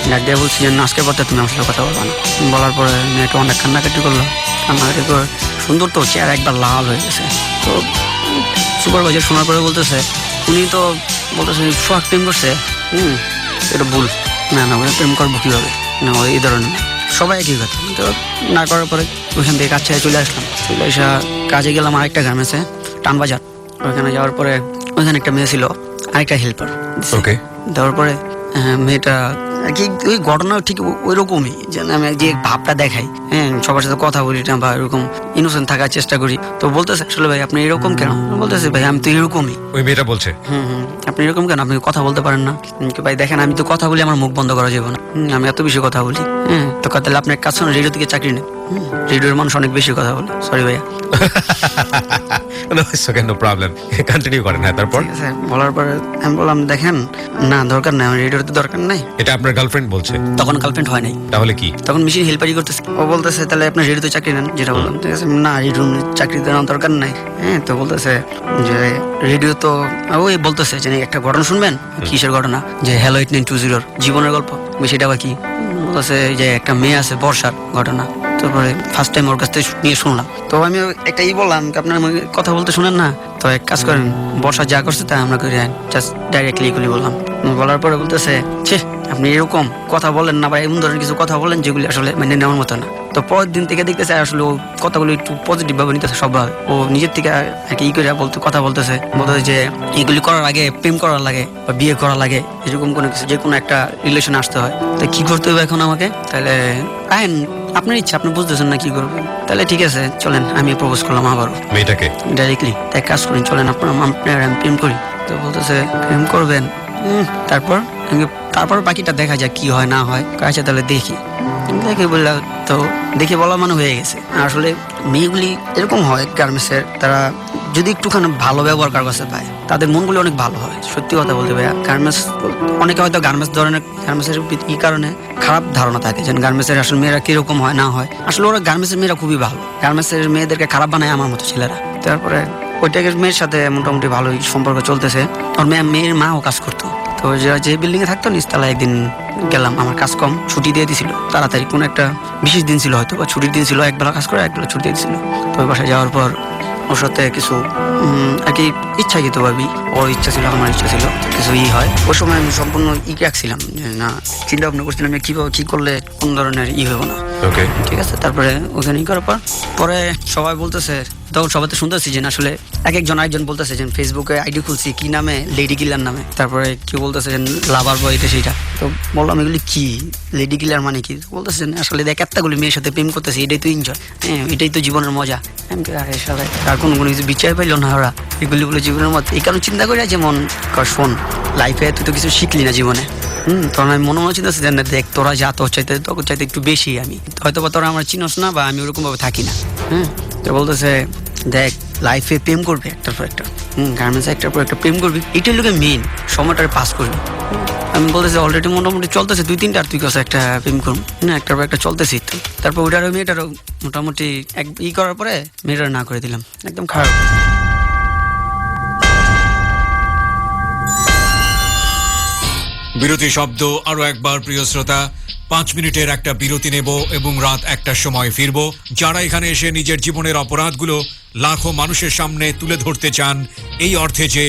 F: ডাক দিয়ে বলছি যে আজকের পর তুমি আমার সাথে কথা বলবো না। বলার পরে মেয়েটা অনেক কান্নাকাটি করলো। কান্নাকাটি করে সুন্দর তো চেয়ার একবার লাল হয়ে গেছে। তো সুপারভাইজার শোনার পরে বলতেছে, উনি তো বলতেছে সোহাগ প্রেম করছে। এটা ভুল, না প্রেম করবো কীভাবে, না এই ধরনের সবাই একই কথা। তো না করার পরে ওইখান থেকে কাজ ছেড়ে চলে আসলাম। চলে আসা কাজে গেলাম আরেকটা গার্মেন্টসে, টানবাজার। ওইখানে যাওয়ার পরে ওইখানে একটা মেয়ে ছিল, আরেকটা হেল্পার। দেওয়ার পরে মেয়েটা আর কি ওই ঘটনা ঠিক ওই রকমই, যেন আমি যে ভাবটা দেখাই, হ্যাঁ সবার সাথে কথা বলি না বা এরকম ইনোসেন্ট থাকার চেষ্টা করি। তো বলতেছে আসলে ভাই আপনি এরকম কেন? বলতেছে ভাই আমি তো এরকমই।
B: ওই মেয়েটা বলছে
F: আপনি এরকম কেন, আপনি কথা বলতে পারেন না? ভাই দেখেন আমি তো কথা বলি, আমার মুখ বন্ধ করা যাবে না, আমি এত বেশি কথা বলি। তো তাহলে আপনি এক কাজ করেন, রেডিও থেকে চাকরি নেন। রেডিওর মানুষ অনেক বেশি কথা বলে। সরি ভাইয়া।
B: নো প্রবলেম, কন্টিনিউ করেন। হ্যাঁ তারপর
F: বলার পরে আমি বললাম দেখেন না দরকার নাই, আমার রেডিওর তো দরকার নাই।
B: এটা আপনার গার্লফ্রেন্ড বলছে?
F: তখন গার্লফ্রেন্ড হয় নাই।
B: তাহলে কি? তখন
F: মেশিন হেল্পারি করতেছে। ও বলতেছে তাহলে আপনার রেডিওতে চাকরি নেন, যেটা বললাম। ঠিক আছে না রেডিও চাকরি দেওয়ার দরকার নাই। হ্যাঁ তো বলতেছে যে রেডিও তো ওই বলতেছে যে একটা ঘটনা শুনবেন। কিসের ঘটনা? যে হ্যালো 8920 জীবনের গল্প। সেটা আবার কি? বলতেছে যে একটা মেয়ে আছে বর্ষার ঘটনা। তারপরে ফার্স্ট টাইম ওর কাছ থেকে নিয়ে শুনলাম। তো আমি একটা বললাম আপনার কথা বলতে শুনেন না, তো এক কাজ করেন বর্ষা যা করছে তা আমরা করি, জাস্ট ডাইরেক্টলি বললাম। বলার পরে বলতেছে, ছে আপনি এরকম কথা বলেন না বা এমন ধরনের কিছু কথা বলেন যেগুলি আসলে মেনে নেওয়ার মতো না। তো পরের দিন থেকে দেখতেছে আসলে ও কথাগুলো একটু পজিটিভ ভাবে নিতেছে সবভাবে। ও নিজের থেকে আর কি করে কথা বলতেছে যে এগুলি করার আগে প্রেম করার লাগে বা বিয়ে করার লাগে, এরকম কোনো কিছু, যে কোনো একটা রিলেশন আসতে হয়। তো কি করতে হবে এখন আমাকে? তাহলে আইন আপনার ইচ্ছা, আপনি বুঝতেছেন না কি করবেন। তাহলে ঠিক আছে চলেন, আমি প্রপোজ করলাম আবারও
B: মেয়েটাকে
F: ডাইরেক্টলি। তাই কাজ করেন, চলেন আপনার আমি প্রেম করি। তো বলতেছে প্রেম করবেন, তারপর বাকিটা দেখা যায় কি হয় না হয়। আচ্ছা তাহলে দেখি বললাম। তো দেখে বলা মানে হয়ে গেছে। আসলে মেয়েগুলি এরকম হয় গার্মেন্টসের, তারা যদি একটুখানি ভালো ব্যবহার কার কাছে পায় তাদের মনগুলি অনেক ভালো হয়। সত্যি কথা বলতে ভাইয়া, গার্মেন্টস অনেকে হয়তো গার্মেন্টসের এই কারণে খারাপ ধারণা থাকে যে গার্মেন্টসের আসলে মেয়েরা কিরকম হয় না হয়। আসলে ওরা গার্মেন্টসের মেয়েরা খুবই ভালো, গার্মেন্টসের মেয়েদেরকে খারাপ বানায় আমার মতো ছেলেরা। তারপরে ওইটাকে মেয়ের সাথে মোটামুটি ভালোই সম্পর্ক চলতেছে। ওর মেয়ের মাও কাজ করতো। তো যে বিল্ডিং এ থাকতো নিচতলায় একদিন গেলাম, আমার কাজ কম, ছুটি দিয়ে দিছিল তাড়াতাড়ি, কোনো একটা বিশেষ দিন ছিল হয়তো বা ছুটির দিন ছিল, একবেলা কাজ করে একবেলা ছুটি দিয়ে দিছিল। তো ওই বাসায় যাওয়ার পর ওর সাথে কিছু আর কি ইচ্ছাকৃত ভাবি, ওর ইচ্ছা ছিল আমার ইচ্ছা ছিল কিছু হয়। ওই সময় আমি সম্পূর্ণ রাখছিলাম যে না, চিন্তা ভাবনা করছিলাম কিভাবে কি করলে কোন ধরনের হইব না। ঠিক আছে। তারপরে ওখানে করার পরে সবাই বলতেছে, তখন সবাই তো শুনতেছি যে আসলে একজন বলতেছে যে ফেসবুকে আইডি খুলছি কি নামে, লেডি কিলার নামে। তারপরে কেউ বলতেছে যে লাভার বয়, এটা সেইটা। তো বললাম এগুলি কি, লেডি কিলার মানে কি? বলতেছে আসলে দেখ এতগুলি মেয়ের সাথে প্রেম করতেছে, এটাই তো এনজয়, হ্যাঁ এটাই তো জীবনের মজা। আর কোনো কিছু বিচার পাইল না ওরা, এগুলি বলে জীবনের মত। এই কারণে চিন্তা করি যেমন শোন, লাইফে তুই তো কিছু শিখলি না জীবনে, তখন আমি মনে চিন্তা যে দেখ তোরা যা তোর চাইতে একটু বেশি আমি, হয়তো বা তোরা আমার চিনস না বা আমি ওরকম ভাবে থাকি না। তো বলতেছে দেখ লাইফে প্রেম করবে একটার পর একটা, গার্মেন্টস একটার পর একটা প্রেম করবি, এটাই লোকে মেন, সময়টা পাস করবি। আমি বলতেছি অলরেডি মোটামুটি চলতেছে 2-3টা, আর তুই কাছে একটা প্রেম করুন না, একটার পর একটা চলতেছি। তারপর ওইটারও মেয়েটারও মোটামুটি করার পরে মেয়েটার না করে দিলাম, একদম খারাপ।
H: বিরতি শব্দ আরো একবার প্রিয় শ্রোতা, 5 মিনিটের একটা বিরতি নেব এবং রাত 1টার সময় ফিরবো। যারা এখানে এসে নিজের জীবনের অপরাধগুলো লাখো মানুষের সামনে তুলে ধরতে চান, এই অর্থে যে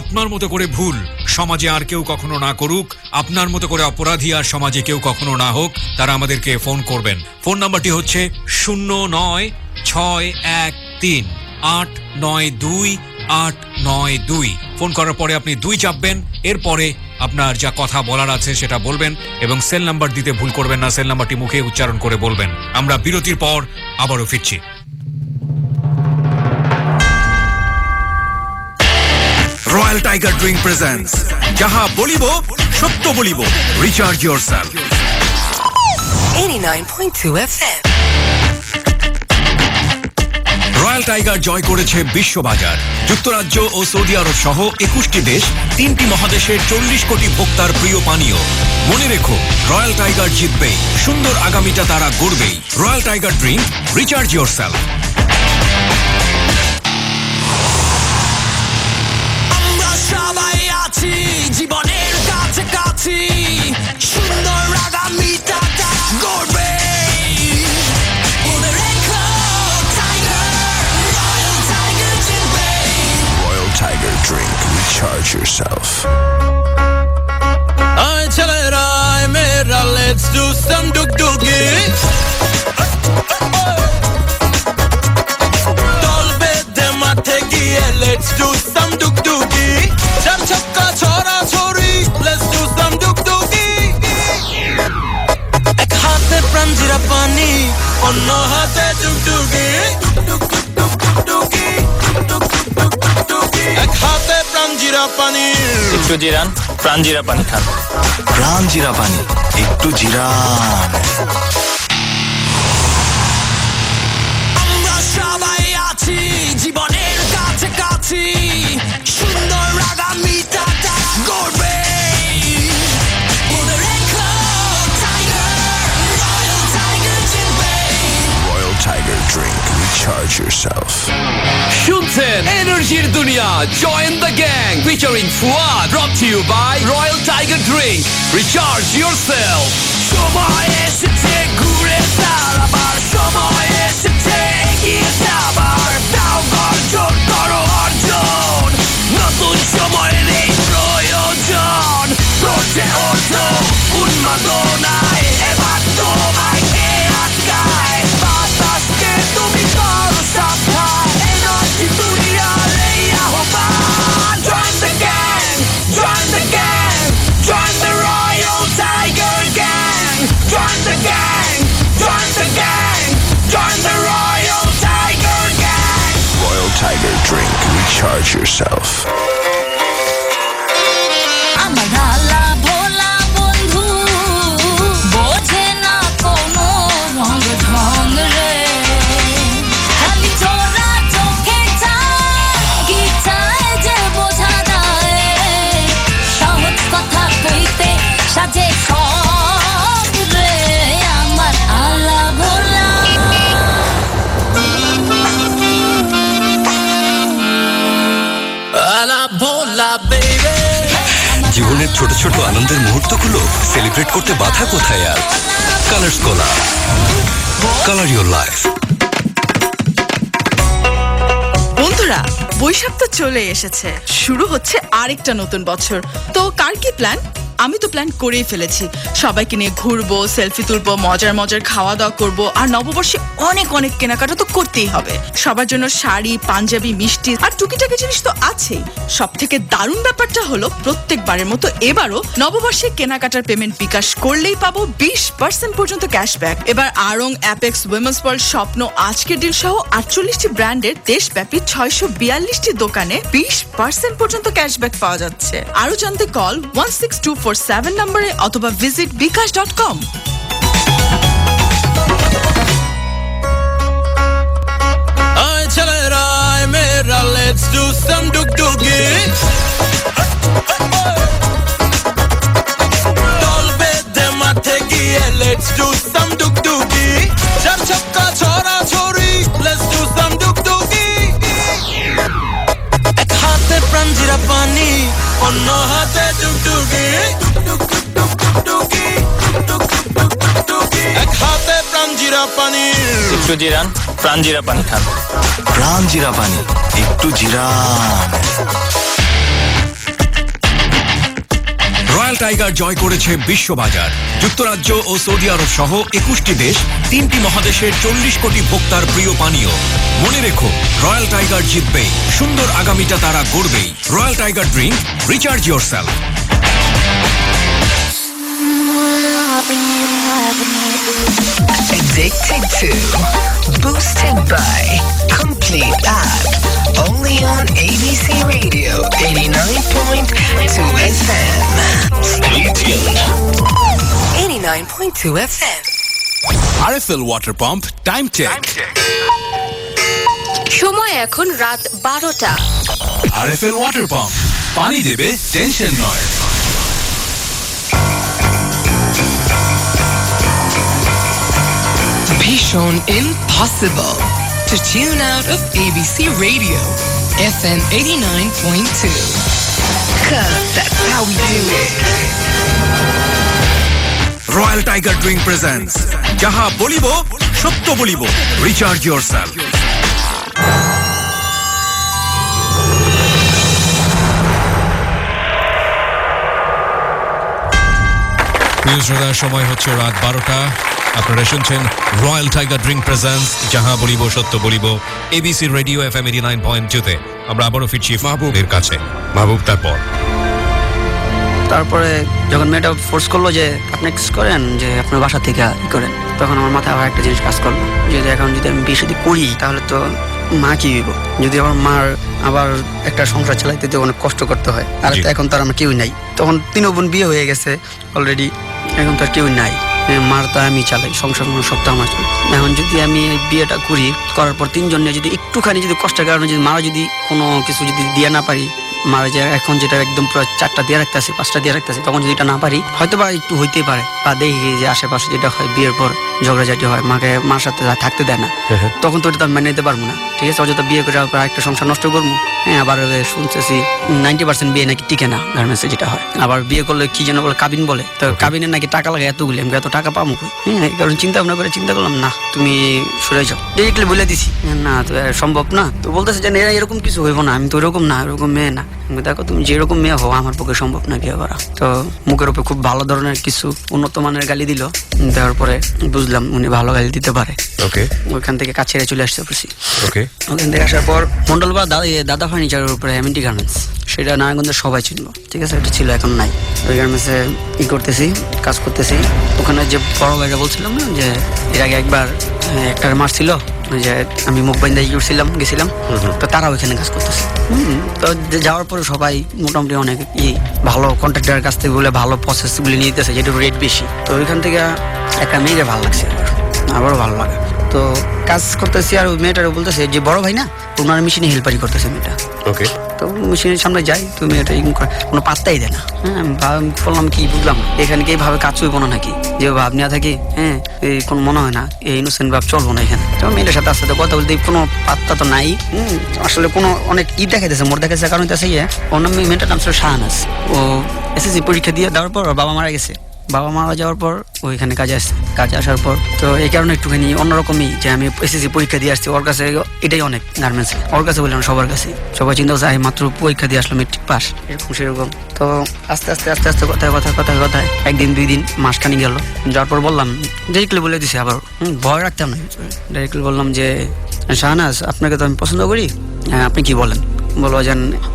H: আপনার মতো করে ভুল সমাজে আর কেউ কখনো না করুক, আপনার মতো করে অপরাধী আর সমাজে কেউ কখনো না হোক, তারা আমাদেরকে ফোন করবেন। ফোন নাম্বারটি হচ্ছে 096113892892। ফোন করার পরে আপনি 2 চাপবেন, এরপরে আপনার যা কথা বলার আছে সেটা বলবেন এবং সেল নাম্বার দিতে ভুল করবেন না, সেল নাম্বারটি মুখে উচ্চারণ করে বলবেন। আমরা বিরতির পর আবারও ফিরছি। রয়্যাল টাইগার ড্রিঙ্ক প্রেজেন্টস যাহা বলিব সত্য বলিব, recharge yourself.
G: 89.2 FM।
H: Royal Tiger জয় করেছে বিশ্ববাজার। যুক্তরাজ্য ও সৌদি আরব সহ 21টি দেশ, 3টি মহাদেশের 40 কোটি ভোক্তার প্রিয় পানীয়। মনে রেখো, রয়্যাল টাইগার জিতবে, সুন্দর আগামীটা তারা গড়বেই। Royal tiger drink, recharge yourself.
J: আমরা সবাই আছি জীবনের কাছাকাছি, সুন্দর আগামীটা তারা গড়বে।
K: Tiger drink, recharge yourself.
J: Aye chalera, aye mera, let's do some duk-duki. Tolbe de mathe giye, let's do some duk-duki. Char chakka chora chori, let's do some duk-duki. Ek hate pranjira pani, onno hate duk-duki. এক হাতে প্রাঞ্জিরা পানি,
L: একটু জিরান, প্রাঞ্জিরা পানি খান।
K: প্রাঞ্জিরা পানি, একটু জিরান।
J: আমরা সবাই আছি জীবনের কাছাকাছি, সুন্দর আগামীটা তারা গড়বে।
K: Royal Tiger drink, recharge yourself.
J: শুনছেন এনার্জির দুনিয়া, join the gang featuring Fuad, brought to you by Royal Tiger Drink, recharge yourself. সময় এসেছে ঘুরে দাঁড়াবার, সময় এসেছে এগিয়ে যাবার, দাও গর্জন করো অর্জন, নতুন সময়ের এই প্রয়োজন।
K: Recharge yourself.
M: আমার আলা ভোলা বন্ধু বোঝে না কোনো রঙ ঢং রে, খালি চোরা চোখে চায় কি চায় যে বোঝা যায়, সহজ কথা কইতে সাজে সব রে আমার আলা ভোলা।
J: আলা ভোলা বেবি।
H: জীবনের ছোট ছোট আনন্দের মুহূর্তগুলো সেলিব্রেট করতে বাধা কোথায় আর? Colors Cola, colour your life.
N: বন্ধুরা, বৈশাখ তো চলে এসেছে, শুরু হচ্ছে আরেকটা নতুন বছর। তো কার কি প্ল্যান? আমি তো প্ল্যান করেই ফেলেছি, সবাইকে নিয়ে ঘুরবো, সেলফি তুলবো, মজার মজার খাওয়া দাওয়া করবো, আর নববর্ষে অনেক অনেক কেনাকাটা তো করতেই হবে। সবার জন্য শাড়ি, পাঞ্জাবি, মিষ্টি আর টুকিটাকি জিনিস তো আছেই। সব থেকে দারুণ ব্যাপারটা হলো প্রত্যেকবারের মতো এবারও নববর্ষে কেনাকাটার পেমেন্ট বিকাশ করলেই পাবো 20% পর্যন্ত ক্যাশব্যাক। এবার আড়ং, অ্যাপেক্স, উইমেন্স ওয়ার্ল্ড, স্বপ্ন, আজকের ডিল সহ 48টি ব্র্যান্ডের দেশব্যাপী 642টি দোকানে 20% পর্যন্ত ক্যাশব্যাক পাওয়া যাচ্ছে। আরো জানতে কল 16247 নম্বরে অথবা visit bikash.com।
J: Ay chalera, ay mera, let's do some dug-duggy. Dolbe de mathe giye, let's do some dug-duggy. Char chapka chora chori, let's do some dug-duggy. Ek hate pranjira pani, onno hate dug-duggy. Ek hate pranjira pani.
L: একটু জিরান, প্রাণ জিরা পানি খান।
H: প্রাণ জিরা পানি, একটু জিরান। Royal Tiger জয় করেছে বিশ্ববাজার। যুক্তরাজ্য ও সৌদি আরব সহ 21টি দেশ, 3টি মহাদেশের 40 কোটি ভোক্তার প্রিয় পানীয়। মনে রেখো, রয়্যাল টাইগার জিতবেই, সুন্দর আগামীটা তারা গড়বেই। Royal tiger drink, recharge yourself.
G: Addicted to, boosted by, complete app. Only on ABC Radio 89.2 FM. Stay tuned. 89.2 FM.
K: RFL Water Pump Time Check.
M: সময় এখন রাত 12টা।
K: RFL Water Pump, পানি দেবে, টেনশন নয়।
G: Bishon impossible to tune out of ABC Radio FM 89.2. 'Cause that's how we do it.
H: Royal tiger drink presents যাহা বলিব সত্য বলিব, রিচার্জ ইয়োরসেলফ।
B: প্রিয় শ্রোতা, সময় হচ্ছে রাত 12টা। আপনারা শুনছেন রয়্যাল টাইগার ড্রিঙ্ক প্রেজেন্টস যাহা বলিব সত্য বলিব, এবিসি রেডিও FM 89.2-তে। আমরা আবারও ফিরছি মাহবুবের কাছে। মাহবুব,
F: তারপরে যখন মেয়েটা ফোর্স করলো যে আপনি করেন, যে আপনার বাসা থেকে করেন, তখন আমার মাথায় আবার একটা জিনিস কাজ করলো, যদি এখন যদি আমি বিয়ে শাদী করি তাহলে তো মা কি হইব, যদি আমার মার আবার একটা সংসার চালাইতে তো অনেক কষ্ট করতে হয়। আর এখন তো আর আমার কেউই নাই, তখন 3 বোন বিয়ে হয়ে গেছে অলরেডি, এখন তো আর কেউই নাই। মার তো আমি চালাই, সংসার সব তো আমার চলে। এখন যদি আমি এই বিয়েটা করি, করার পর 3 জন যদি একটুখানি যদি কষ্টের কারণে যদি মারা যদি কোনো কিছু যদি দিয়ে না পারি, মারা যে এখন যেটা একদম পুরো 4টা দিয়ে রাখতেছি, 5টা দিয়ে রাখতেছি, তখন যদি এটা না পারি হয়তো বা একটু হইতেই পারে, বা দেখি যে আশেপাশে যেটা হয় বিয়ের পর ঝগড়াঝাটি হয়, মার সাথে থাকতে দেয় না, তখন তো এটা মেনে নিতে পারবো না। ঠিক আছে, অযথা বিয়ে করে একটা সংসার নষ্ট করবো। হ্যাঁ, আবার শুনতেছি 90% বিয়ে নাকি টিকে না গার্মেন্টসে, যেটা হয়। আবার বিয়ে করলে কি যেন বলে কাবিন বলে, তো কাবিনের নাকি টাকা লাগে এতগুলি, আমি এত টাকা পাবো। হ্যাঁ, এই কারণে চিন্তা ভাবনা করে চিন্তা করলাম, না তুমি সরে যাও, ডিরেক্টলি বলে দিছি না, তো সম্ভব না। তো বলতেছে যে এরকম কিছু হইব না, আমি তো ওরকম না, ওরকম মেয়ে না। দেখো তুমি যেরকম মেয়ে হও, আমার পক্ষে সম্ভব না বিয়ে করা। তো মুখের উপরে খুব ভালো ধরনের কিছু উন্নত মানের গালি দিল, দেওয়ার পরে বুঝলাম উনি ভালো গালি দিতে পারে।
B: ওকে,
F: ওইখান থেকে কাছে চলে আসতে পারছি।
B: ওকে,
F: ওখান থেকে আসার পর মন্ডলবার দাদা ফার্নিচারের উপরে এমএনটি গার্মেন্টস, সেটা নারায়ণগঞ্জের সবাই চিনবো। ঠিক আছে, এটা ছিল, এখন নাই। ওই গার্মেন্টসে করতেছি, কাজ করতেছি। ওখানে যে বড় ভাইরা বলছিলাম না যে এর আগে একবার একটা মারছিল, ওই যে আমি মুম্বাই গেছিলাম তো তারা ওইখানে কাজ করতেছে। তো যাওয়ার পরে সবাই মোটামুটি অনেক ভালো কন্ট্রাক্টরের কাছ থেকে বলে ভালো প্রসেসগুলি নিতেছে, যেটা রেট বেশি। তো ওইখান থেকে একটা মেয়েকে ভালো লাগছে, আবারও ভালো লাগে। তো কাজ করতেছি আর ওই মেয়েটারও বলতেছে যে বড় ভাই না, ওনার মেশিনে হেল্পারি করতেছে মেয়েটা।
B: ওকে,
F: তো মেশিনের সামনে যাই, তো মেয়েটা কোনো পাত্তাই দেয় না। হ্যাঁ, আমি বললাম কি বুঝলাম এখানে কি এইভাবে কাজ চলবো না নাকি, যে ভাব নেওয়া থাকি, হ্যাঁ এই কোনো মনে হয় না এই ইনোসেন্ট ভাব চলবো না এখানে। তো মেয়েটার সাথে আস্তে কথা বলতে কোনো পাত্তা তো নাই। আসলে কোনো অনেক দেখাইতেছে, মোট দেখাইছে কারণ হইতেছে ওর নাম, মেয়েটার নাম ছিল শাহনাজ। ও এসএসসি পরীক্ষা দিয়ে দেওয়ার পর বাবা মারা গেছে। বাবা মারা যাওয়ার পর ওইখানে কাজে আসার পর তো এই কারণে একটুখানি অন্যরকমই, যে আমি এসএসসি পরীক্ষা দিয়ে আসছি, ওর কাছে এটাই অনেক গার্মেন্টস। ওর কাছে বললাম সবার কাছে, সবাই চিন্তা করছে মাত্র পরীক্ষা দিয়ে আসলো, মেট্রিক পাস, এরকম সেরকম। তো আস্তে আস্তে কথায় একদিন 2 দিন মাসখানি গেল। যাওয়ার পর বললাম, ডাইরেক্টলি বলে দিছি, আবার ভয় রাখতাম না, ডাইরেক্টলি বললাম যে শাহনাজ আপনাকে তো আমি পছন্দ করি, হ্যাঁ আপনি কি বলেন? বলবো যে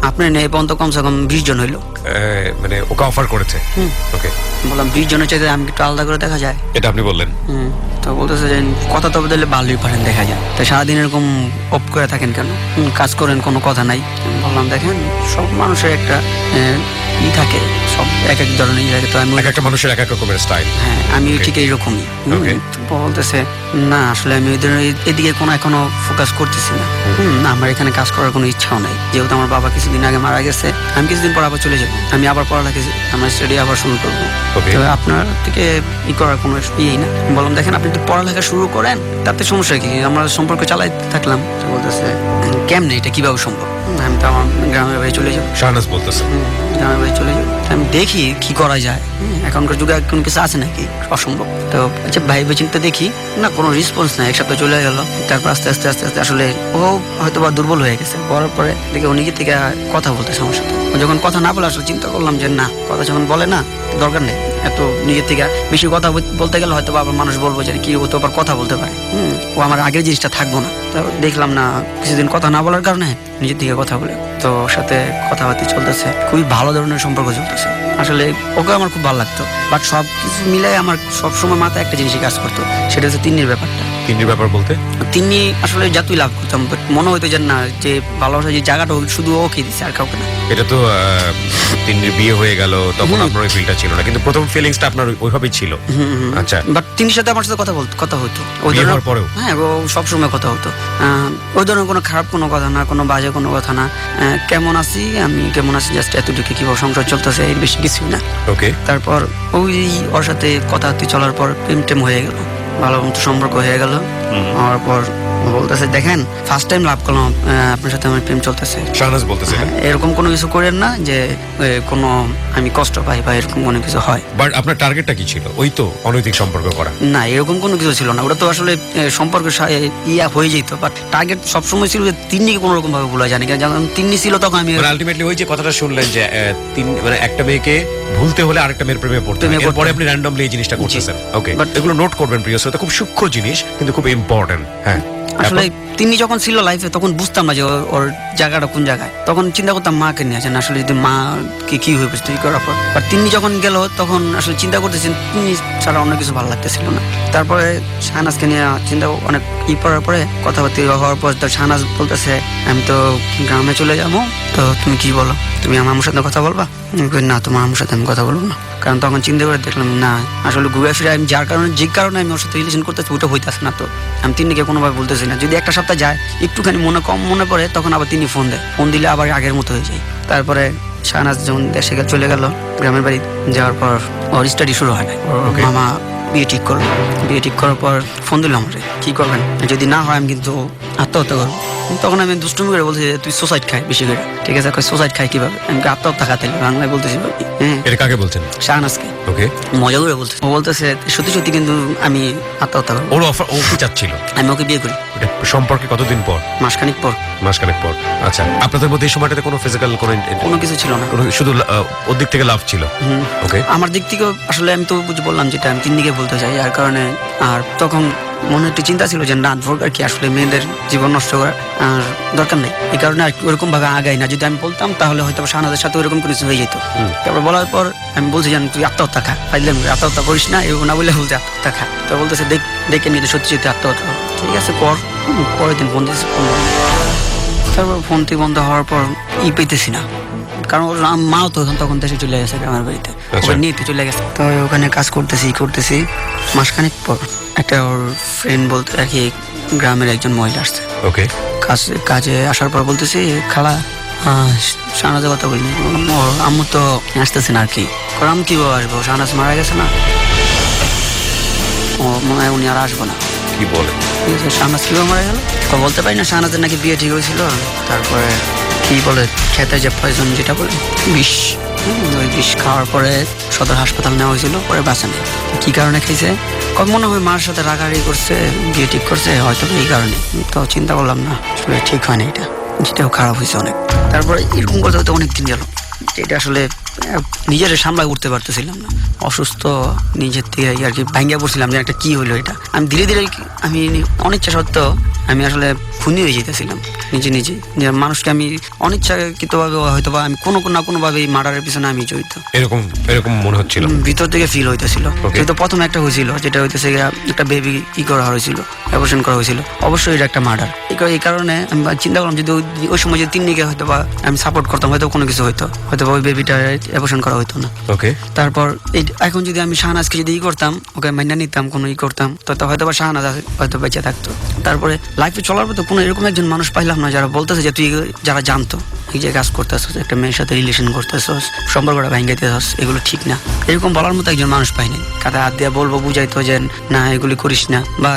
F: আপনার এই পর্যন্ত কমসে কম 20 জন হইলো,
B: মানে ওকে অফার করেছে। ওকে,
F: বললাম 20 জনের চাইতে আমি একটু আলাদা করে দেখা যায়,
B: এটা আপনি বললেন।
F: তো বলতেছে যে কথা তো বদলে ভালোই পারেন দেখা যায়, তো সারাদিন এরকম অফ করে থাকেন কেন, কাজ করেন কোনো কথা নাই। বললাম দেখেন সব মানুষের একটা থাকে, সব এক এক ধরনের থাকে, তো আমি
B: একটা মানুষের এক এক রকমের স্টাইল।
F: হ্যাঁ আমি ঠিক এইরকমই। বলতেছে না আসলে আমি এদিকে কোনো এখনো ফোকাস করতেছি না, আমার এখানে কাজ করার কোনো ইচ্ছাও নাই, যেহেতু আমার বাবা কিছুদিন আগে মারা গেছে, আমি কিছুদিন পর আবার চলে যাবো, আমি আবার পড়ালেখা আমার স্টাডি আবার শুরু করবো। তো আপনার থেকে করার কোনো ইয়েই না। বললাম দেখেন আপনি তো পড়ালেখা শুরু করেন, তাতে সমস্যা কি, আমরা সম্পর্ক চালাই থাকলাম। তো বলতেছে কেমনে, এটা কিভাবে সম্ভব, আমি তো আমার গ্রামের বাড়ি চলে যাবো।
B: শাহনাজ বলতেছে
F: গ্রামের বাড়ি চলে যাবো, আমি দেখি কি করা যায়, এখনকার যুগে কোনো কিছু আছে নাকি অসম্ভব। তো আচ্ছা ভাইবে চিন্তা দেখি, না কোনো রেসপন্স নাই, 1 সপ্তাহ চলে গেল। তারপর আস্তে আস্তে আসলে ও হয়তো বা দুর্বল হয়ে গেছে, বলার পরে দেখে ও নিজে থেকে কথা বলতেছে আমার সাথে। ও যখন কথা না বলে আসলে চিন্তা করলাম যে না, কথা যখন বলে না দরকার নেই এত নিজের থেকে বেশি কথা বলতে গেলে হয়তো আবার মানুষ বলবো যে কি ও তো আবার কথা বলতে পারে, ও আমার আগের জিনিসটা থাকবো না। তো দেখলাম না কিছুদিন কথা না বলার কারণে নিজের দিকে কথা বলে, তো ওর সাথে কথাবার্তা চলতেছে, খুবই ভালো ধরনের সম্পর্ক চলতেছে। আসলে ওকে আমার খুব ভালো লাগতো, বাট সব কিছু মিলে আমার সবসময় মাথায় একটা জিনিসই কাজ করতো, সেটা হচ্ছে তিন্নির ব্যাপারটা।
B: তিন্নির ব্যাপার বলতে
F: তিন্নি আসলে যতই লাভ করতাম, বাট মনে হইতো যে না, যে ভালোবাসা যে জায়গাটা শুধু ওকে দিচ্ছে আর কাউকে না।
B: এটা তো তিন্নির বিয়ে হয়ে গেল, তখন আপনার ওই ফিলটা ছিল না, কিন্তু প্রথম ফিলিংসটা আপনার ওইভাবেই ছিল। আচ্ছা,
F: বাট তিন্নির সাথে আমার সাথে কথা হতো ওই
B: বিয়ে হওয়ার পরেও?
F: হ্যাঁ, ও সবসময় কথা হতো, ওই ধরনের কোনো খারাপ কোনো কথা না, কোনো বাজে কোনো কথা না, কেমন আছি আমি কেমন আছি জাস্ট এতটুকু, কিভাবে সংসার চলতেছে এর বেশি কিছুই না।
B: ওকে,
F: তারপর ওই ওর সাথে কথাবার্তা চলার পর প্রেম টেম হয়ে গেল, ভালো মতো সম্পর্ক হয়ে গেল। হওয়ার পর বলতেছে দেখেন ফার্স্ট টাইম লাভ করলাম, আপনার সাথে আমার প্রেম চলতেছে।
B: শাহনাজ বলতেছে
F: এরকম কোনো কিছু করেন না যে কোনো আমি কষ্ট পাই বা এরকম কোনো কিছু হয়।
B: বাট আপনার টার্গেটটা কি ছিল? ওই তো অনৈতিক সম্পর্ক করা?
F: না, এরকম কোনো কিছু ছিল না, ওটা তো আসলে সম্পর্ক হয়ে যেত, বাট টার্গেট সবসময় ছিল যে তিন্নিকে কোনো রকম ভাবে ভুলা জানি, যখন তিন্নি ছিল তখন আমি
B: আলটিমেটলি ওই যে কথাটা শুনলেন যে মানে একটা মেয়েকে ভুলতে হলে আরেকটা মেয়ের প্রেমে পড়তে হয়, এরপরে আপনি র্যান্ডমলি এই জিনিসটা করতেছেন। ওকে, বাট এগুলো নোট করবেন প্রিয় শ্রোতা, খুব সূক্ষ্ম জিনিস কিন্তু খুব ইম্পর্টেন্ট। হ্যাঁ,
F: আসলে তিনি যখন ছিল লাইফে তখন বুঝতাম না যে ওর জায়গাটা কোন জায়গায়, তখন চিন্তা করতাম মাকে নিয়ে আসেন, আসলে যদি মা কি হয়ে বসতো করার পর। আর তিনি যখন গেল তখন আসলে চিন্তা করতেছেন তিনি ছাড়া অন্য কিছু ভালো লাগতেছিল না। তারপরে শাহনাজকে নিয়ে চিন্তা অনেক করার পরে কথাবার্তা হওয়ার পর শাহনাজ বলতেছে আমি তো গ্রামে চলে যাবো, তো তুমি কি বলো, তুমি আমার সাথে কথা বলবা? না, তোমার আমার সাথে আমি কথা বলবো না, কারণ তখন চিন্তা করে দেখলাম না আসলে ঘুরে ফিরে আমি যে কারণে আমি ওর সাথে রিলেশন করতেছি ওটা হইতেছে না, তো আমি তিন্নিকে কোনোভাবে বলতেছি না। যদি 1 সপ্তাহ যায় একটুখানি কম মনে পড়ে তখন আবার তিনি ফোন দিলে আবার আগের মতো হয়ে যায়। তারপরে শাহনাজ যখন দেশে চলে গেল গ্রামের বাড়ি যাওয়ার পর ওর স্টাডি শুরু হয় না, মামা বিয়ে ঠিক করলো, বিয়ে ঠিক করার পর ফোন দিল আমাকে, কি করবেন, যদি না হয় আমি কিন্তু আত্মহত্যা করবো। তখন আমি দুষ্টুমি করে বলছি তুই সুসাইড খাই বেশি করে, ঠিক আছে সুসাইড খাই কিভাবে, আমি আত্মহত্যা খাতে বাংলায় বলতেছি।
B: এটা কাকে বলছেন?
F: শাহনাজকে।
B: ওকে,
F: মজা করে বলতেছে, ও বলতেছে সত্যি সত্যি কিন্তু আমি আত্মহত্যা করবো।
B: ওর অফার ও কি চাচ্ছিল?
F: আমি ওকে বিয়ে করি।
B: সম্পর্কে কতদিন পর?
F: মাসখানিক পর।
B: আচ্ছা, আপনাদের মধ্যে এই সময়টাতে কোনো ফিজিক্যাল
F: কোনো কিছু ছিল না,
B: শুধু ওর দিক থেকে লাভ ছিল? ওকে,
F: আমার দিক থেকে আসলে আমি তো বললাম যেটা আমি তিন্নিকে বলতে চাই, যার কারণে আর তখন মনে একটু চিন্তা ছিল যে রাত ভোর আর কি আসলে মেয়েদের জীবন নষ্ট করার আর দরকার নেই, এই কারণে আর ওরকম ভাবে আগাই না। যদি আমি বলতাম তাহলে হয়তো শাহনাজের সাথে ওরকম কিছু হয়ে যেত। তারপর বলার পর আমি বলছি যে তুই আত্মহত্যা খা, ফাইলাম আত্মহত্যা করিস না, এরকম না বলে বলছে আত্মহত্যা খা। তো বলতেছে দেখে নিয়ে সত্যি সত্যি আত্মহত্যা কর। ঠিক আছে কর। পরের দিন ফোন দিয়েছে, তারপর ফোন থেকে বন্ধ হওয়ার পর পেতেছি না, কারণ ওর মাও তো তখন দেশে চলে গেছে গ্রামের বাড়িতে, ওকে নিয়ে চলে গেছে। তো ওখানে কাজ করতেছি মাসখানেক পর একটা ওর ফ্রেন্ড বলতে আর কি গ্রামের একজন মহিলা আসছে।
B: ওকে,
F: কাজে আসার পর বলতেছি খালা শাহনাজের কথা বলিনি, ওর আম্মু তো আসতেছে না আর কি। আমি কিভাবে আসবো, শাহনাজ মারা গেছে না, ও মনে হয় উনি আর আসবো না।
B: কি বলে?
F: শাহনাজ কিভাবে মারা গেল? তো বলতে পারি না, শাহনাজের নাকি বিয়ে ঠিক হয়েছিল, তারপরে কি বলে খেতে যে পয়জন যেটা বলে বিষ, ওই বিষ খাওয়ার পরে সদর হাসপাতাল নেওয়া হয়েছিল, পরে বাঁচা নেই। কি কারণে খাইছে? মনে হয় মার সাথে রাগারাগি করছে, বিয়ে ঠিক করছে হয়তো এই কারণে। তো চিন্তা করলাম না আসলে ঠিক হয় না, এটা যেটাও খারাপ হয়েছে অনেক। তারপরে এরকম করতে হয়তো অনেক দিন গেল, এটা আসলে নিজের সামলায় উঠতে পারতেছিলাম না, অসুস্থ নিজের থেকে আর কি ভাঙ্গা পড়ছিলাম যে একটা কি হইলো এটা। আমি ধীরে ধীরে আমি অনিচ্ছা সত্ত্বেও আমি আসলে খুনি হয়ে যেতেছিলাম নিজে যে মানুষকে আমি অনিচ্ছাকৃতভাবে হয়তো বা আমি কোনো না কোনো ভাবে এই মার্ডারের পিছনে আমি জড়িত,
B: এরকম মনে হচ্ছিল
F: ভিতর থেকে ফিল হইতেছিল। তো প্রথম একটা হয়েছিল যেটা হইতেছে একটা বেবি করা হয়েছিল, অপারেশন করা হয়েছিল, অবশ্যই এটা একটা মার্ডার। এই কারণে আমি চিন্তা করলাম যদি ওই সময় যদি তিন্নিকে হয়তো বা আমি সাপোর্ট করতাম হয়তো কোনো কিছু হয়তো বা ওই বেবিটা অপারেশন করা হইতো না। তারপর এখন যদি আমি শাহনাজকে যদি করতাম, ওকে মাইনা নিতাম, কোনো করতাম, তো হয়তো বা শাহনাজ হয়তো বেঁচে থাকতো। তারপরে লাইফে চলার পর তো কোনো এরকম একজন মানুষ পাইলাম না যারা বলতেছে যে তুই, যারা জানতো এই যে কাজ করতেছস, একটা মেয়ের সাথে রিলেশন করতেছস, সম্পর্কটা ভাঙ্গাইতেছস, এগুলো ঠিক না, এরকম বলার মতো একজন মানুষ পাইনি। কাঁধে হাত দিয়ে বলবো, বুঝাইতো যে না এগুলি করিস না, বা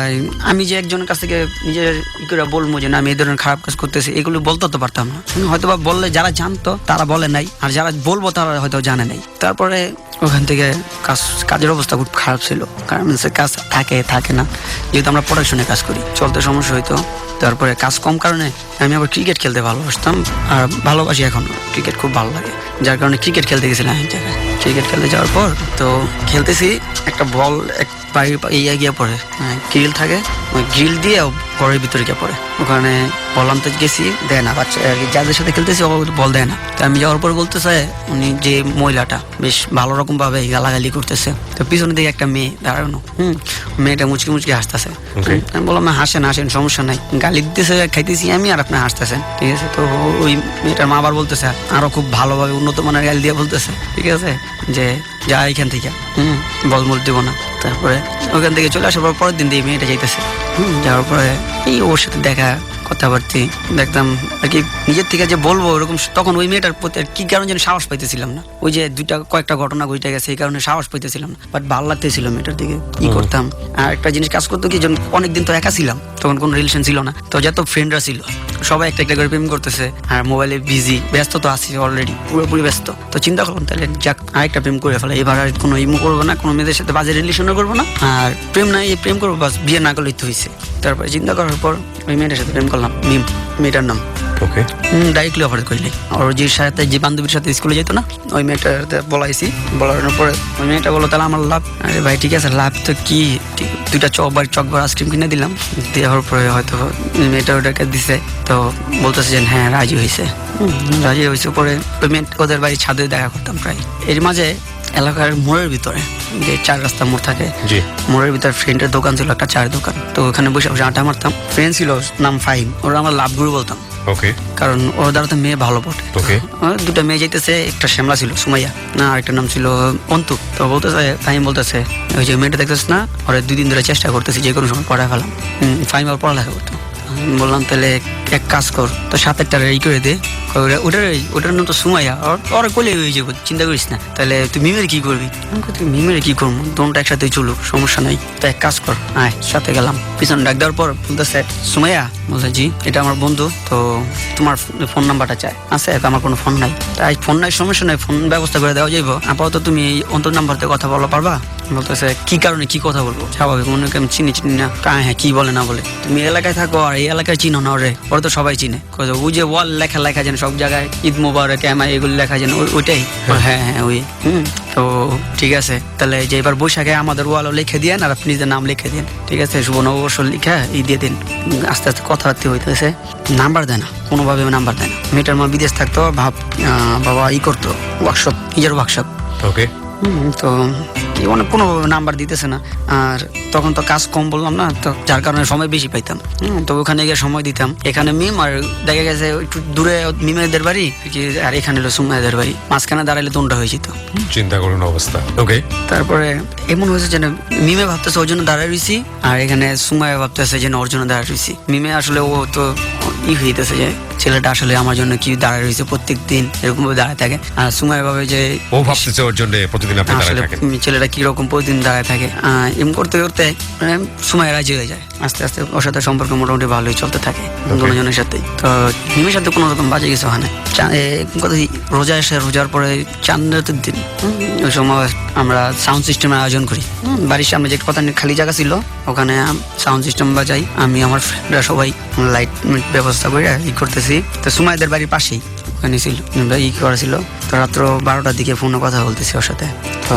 F: আমি যে একজনের কাছ থেকে নিজের করে বলবো যে না আমি এই ধরনের খারাপ কাজ করতেছি, এগুলো বলতে তো পারতাম না। হয়তো বা বললে যারা জানতো তারা বলে নাই, আর যারা বলবো তারা হয়তো জানে নাই। তারপরে ওখান থেকে কাজের অবস্থা খুব খারাপ ছিল, কারণ কাজ থাকে না, যেহেতু আমরা প্রোডাকশনে কাজ করি, চলতে সমস্যা হইতো। তারপরে কাজ কম কারণে আমি আবার ক্রিকেট খেলতে ভালোবাসতাম, আর ভালোবাসি এখন, ক্রিকেট খুব ভালো লাগে, যার কারণে ক্রিকেট খেলতে গেছিলাম এক জায়গায়। ক্রিকেট খেলতে যাওয়ার পর তো খেলতেছি, একটা বল এক বাড়ির গিয়ে পড়ে, গ্রিল থাকে, ওই গ্রিল দিয়ে ঘরের ভিতরে গিয়ে পড়ে। ওখানে বল আনতে গেছি, দেয় না, বাচ্চা আর কি যাদের সাথে খেলতেছি বল দেয় না। তো আমি যাওয়ার পর বলতেছে উনি যে মহিলাটা বেশ ভালো রকম ভাবে গালাগালি করতেছে, তো পিছনে দিকে একটা মেয়ে দাঁড়ানো, মেয়েটা মুচকি হাসতেছে। আমি বললাম হাসেন সমস্যা নাই, গালি দিতেছে, খাইতেছি আমি আর আপনি হাসতেছেন, ঠিক আছে। তো ওই মেয়েটার মা আবার বলতেছে আরো খুব ভালোভাবে উন্নত মানের গালি দিয়ে বলতেছে, ঠিক আছে, যে যা এখান থেকে বল দিব না। তারপরে ওখান থেকে চলে আসার পর পরের দিন দিয়ে মেয়েটা যাইতেছে, যাওয়ার পরে এই ওর সাথে দেখা কথাবার্তি দেখতাম আর কি, নিজের থেকে যে বলবো ওরকম, তখন ওই মেয়েটার প্রতি কি কারণ যেন সাহস পাইতেছিলাম না, ওই যে কয়েকটা ঘটনা ঘটে গেছে এই কারণে সাহস পাইতেছিলাম না, বাট ভালো লাগতেছিল মেয়েটার দিকে। কি করতাম আর একটা জিনিস কাজ করতো কি, যখন অনেকদিন তো একা ছিলাম, তখন কোনো রিলেশন ছিল না, তো যত ফ্রেন্ডরা ছিল সবাই একটা করে প্রেম করতেছে, আর মোবাইলে বিজি, ব্যস্ত তো আছি অলরেডি, পুরোপুরি ব্যস্ত। তো চিন্তা করলাম তাহলে যাক আরেকটা প্রেম করে ফেলে, এবার আর কোনো ইমো করবো না, কোনো মেয়েদের সাথে বাজে রিলেশনও করবো না, আর প্রেম না এই প্রেম করবো, বাস বিয়ে না করলেই তো হয়েছে। তারপরে চিন্তা করার পর ওই মেয়েটার সাথে প্রেম করলাম, মেয়েটার নাম ডাইরেক্টলি অফার করলি, ওর যে সাথে যে বান্ধবীর সাথে স্কুলে যেত না, ওই মেয়েটার বলাইছি, বলানোর পরে ওই মেয়েটা বলো তাহলে আমার লাভ। আরে ভাই ঠিক আছে, লাভ তো কি, দুইটা চকবার আইসক্রিম কিনে দিলাম, দেওয়ার পরে হয়তো মেয়েটা ওটাকে দিছে, তো বলতেছে যে হ্যাঁ রাজি হয়েছে পরে ওই মেয়ে ওদের বাড়ি ছাদে দেখা করতাম প্রায়। এর মাঝে এলাকার মোড়ের ভিতরে যে 4 রাস্তা মোড় থাকে, মোড়ের ভিতরে ফ্রেন্ডের দোকান ছিল, একটা চায়ের দোকান, তো ওখানে বসে আড্ডা মারতাম। ফ্রেন্ড ছিল নাম ফাহিম, ওরা আমার লাভ গুরু বলতাম, কারণ ওর দ্বারা তো মেয়ে ভালো পড়ে। দুটা মেয়ে যাইতেছে, একটা শ্যামলা ছিল সুমাইয়া, না আরেকটা নাম ছিল অন্তু। তো বলতেছে ফাহিম বলতেছে ওই যে মেয়েটা দেখতেছ না, ওরা 2 দিন ধরে চেষ্টা করতেছি যে কোনো সময় পড়ায় ফেলাম। ফাহিম আর পড়ালেখা করতো, বললাম তাহলে এক কাজ কর, তো 7-8টা রেডি করে দে, ওটার নাম তো সুমাইয়া, ওরা কোলে হয়ে যাবো, চিন্তা করিস না। তাহলে তুই মিমের কি করবি? তুই মিমের কি করবো, দোনটা একসাথে চলুক, সমস্যা নাই, তো এক কাজ কর আয়। সাথে গেলাম, পিছনে ডাক দেওয়ার পর বলতেছে সুমাইয়া, বলছে জি এটা আমার বন্ধু, তো তোমার ফোন নাম্বারটা চাই। আছে আমার কোনো ফোন নাই, তাই ফোন নাই, সমস্যা নাই, ফোন ব্যবস্থা করে দেওয়া যাইব, আপাতত তুমি অন্তর নাম্বার থেকে কথা বলা পারবা? বলতেছে কি কারণে কি কথা বলবো, স্বাভাবিক, মনে করি আমি চিনি না, হ্যাঁ কি বলে না বলে, তুমি এলাকায় থাকো আর এই এলাকায় চিনো না, ওরে তো সবাই চিনে, ওই যে ওয়াল লেখা যেন সব জায়গায় ঈদ মোবারক এগুলো লেখা যেন ওইটাই। হ্যাঁ হ্যাঁ ওই তো ঠিক আছে, তাহলে যে এবার বৈশাখে আমাদের ওয়ালও লিখে দিয়েন আর আপনি নিজের নাম লিখে দিন, ঠিক আছে? শুভ নববর্ষ লিখে দিয়ে দিন। আস্তে আস্তে কথাবার্তা হইতেছে, নাম্বার দেয় না, কোনোভাবে নাম্বার দেয় না। মেয়েটার মা বিদেশ থাকতো, বাবা করতো ওয়ার্কশপ, নিজের ওয়ার্কশপ।
B: ওকে।
F: তো মানে কোনোভাবে নাম্বার দিতেছে না। আর তখন তো কাজ কম বললাম না, তো যার কারণে সময় বেশি পাইতাম। তো ওখানে গিয়ে সময় দিতাম। এখানে মিম, আর দেখা গেছে একটু দূরে মিমেদের বাড়ি আর এখানে হলো সুমাইদের বাড়ি, মাঝখানে দাঁড়াইলে দণ্ডা হয়ে যেত।
B: চিন্তা করুন অবস্থা। ওকে।
F: তারপরে এমন হয়েছে যে মিমে ভাবতেছে ওর জন্য দাঁড়ায় রয়েছি, আর এখানে সুমাইয়া ভাবতেছে যে ওর জন্য দাঁড়ায় রয়েছি। মিমে আসলে ও তো হইতেছে যে ছেলেটা আসলে আমার জন্য কি দাঁড়ায় রয়েছে, প্রত্যেক দিন এরকম ভাবে দাঁড়ায় থাকে। আর সুমাইয়া ভাবে যে
B: ও ভাবতেছে ওর জন্য প্রতিদিন আপনি দাঁড়ায় থাকেন,
F: ছেলেটা কিরকম প্রতিদিন দাঁড়ায় থাকে। এমন করতে করতে সুমাইয়া রাজি হয়ে যায়। আস্তে আস্তে ওর সাথে সম্পর্ক মোটামুটি ভালোই চলতে থাকে দুজনের সাথেই। তো মিমের সাথে কোনো রকম বাজে কিছু হয় না। রোজা এসে, রোজার পরে চাঁদের দিন ওই সময় আমরা সাউন্ড সিস্টেমের আয়োজন করি। বাড়ির সামনে যে কথা খালি জায়গা ছিল ওখানে সাউন্ড সিস্টেম বাজাই, আমি আমার ফ্রেন্ডরা সবাই লাইট ব্যবস্থা করে করতেছি। তো সুমাইদের বাড়ির পাশেই ওখানে ছিল করেছিল। তো রাত্র 12টার দিকে ফোনে কথা বলতেছি ওর সাথে। তো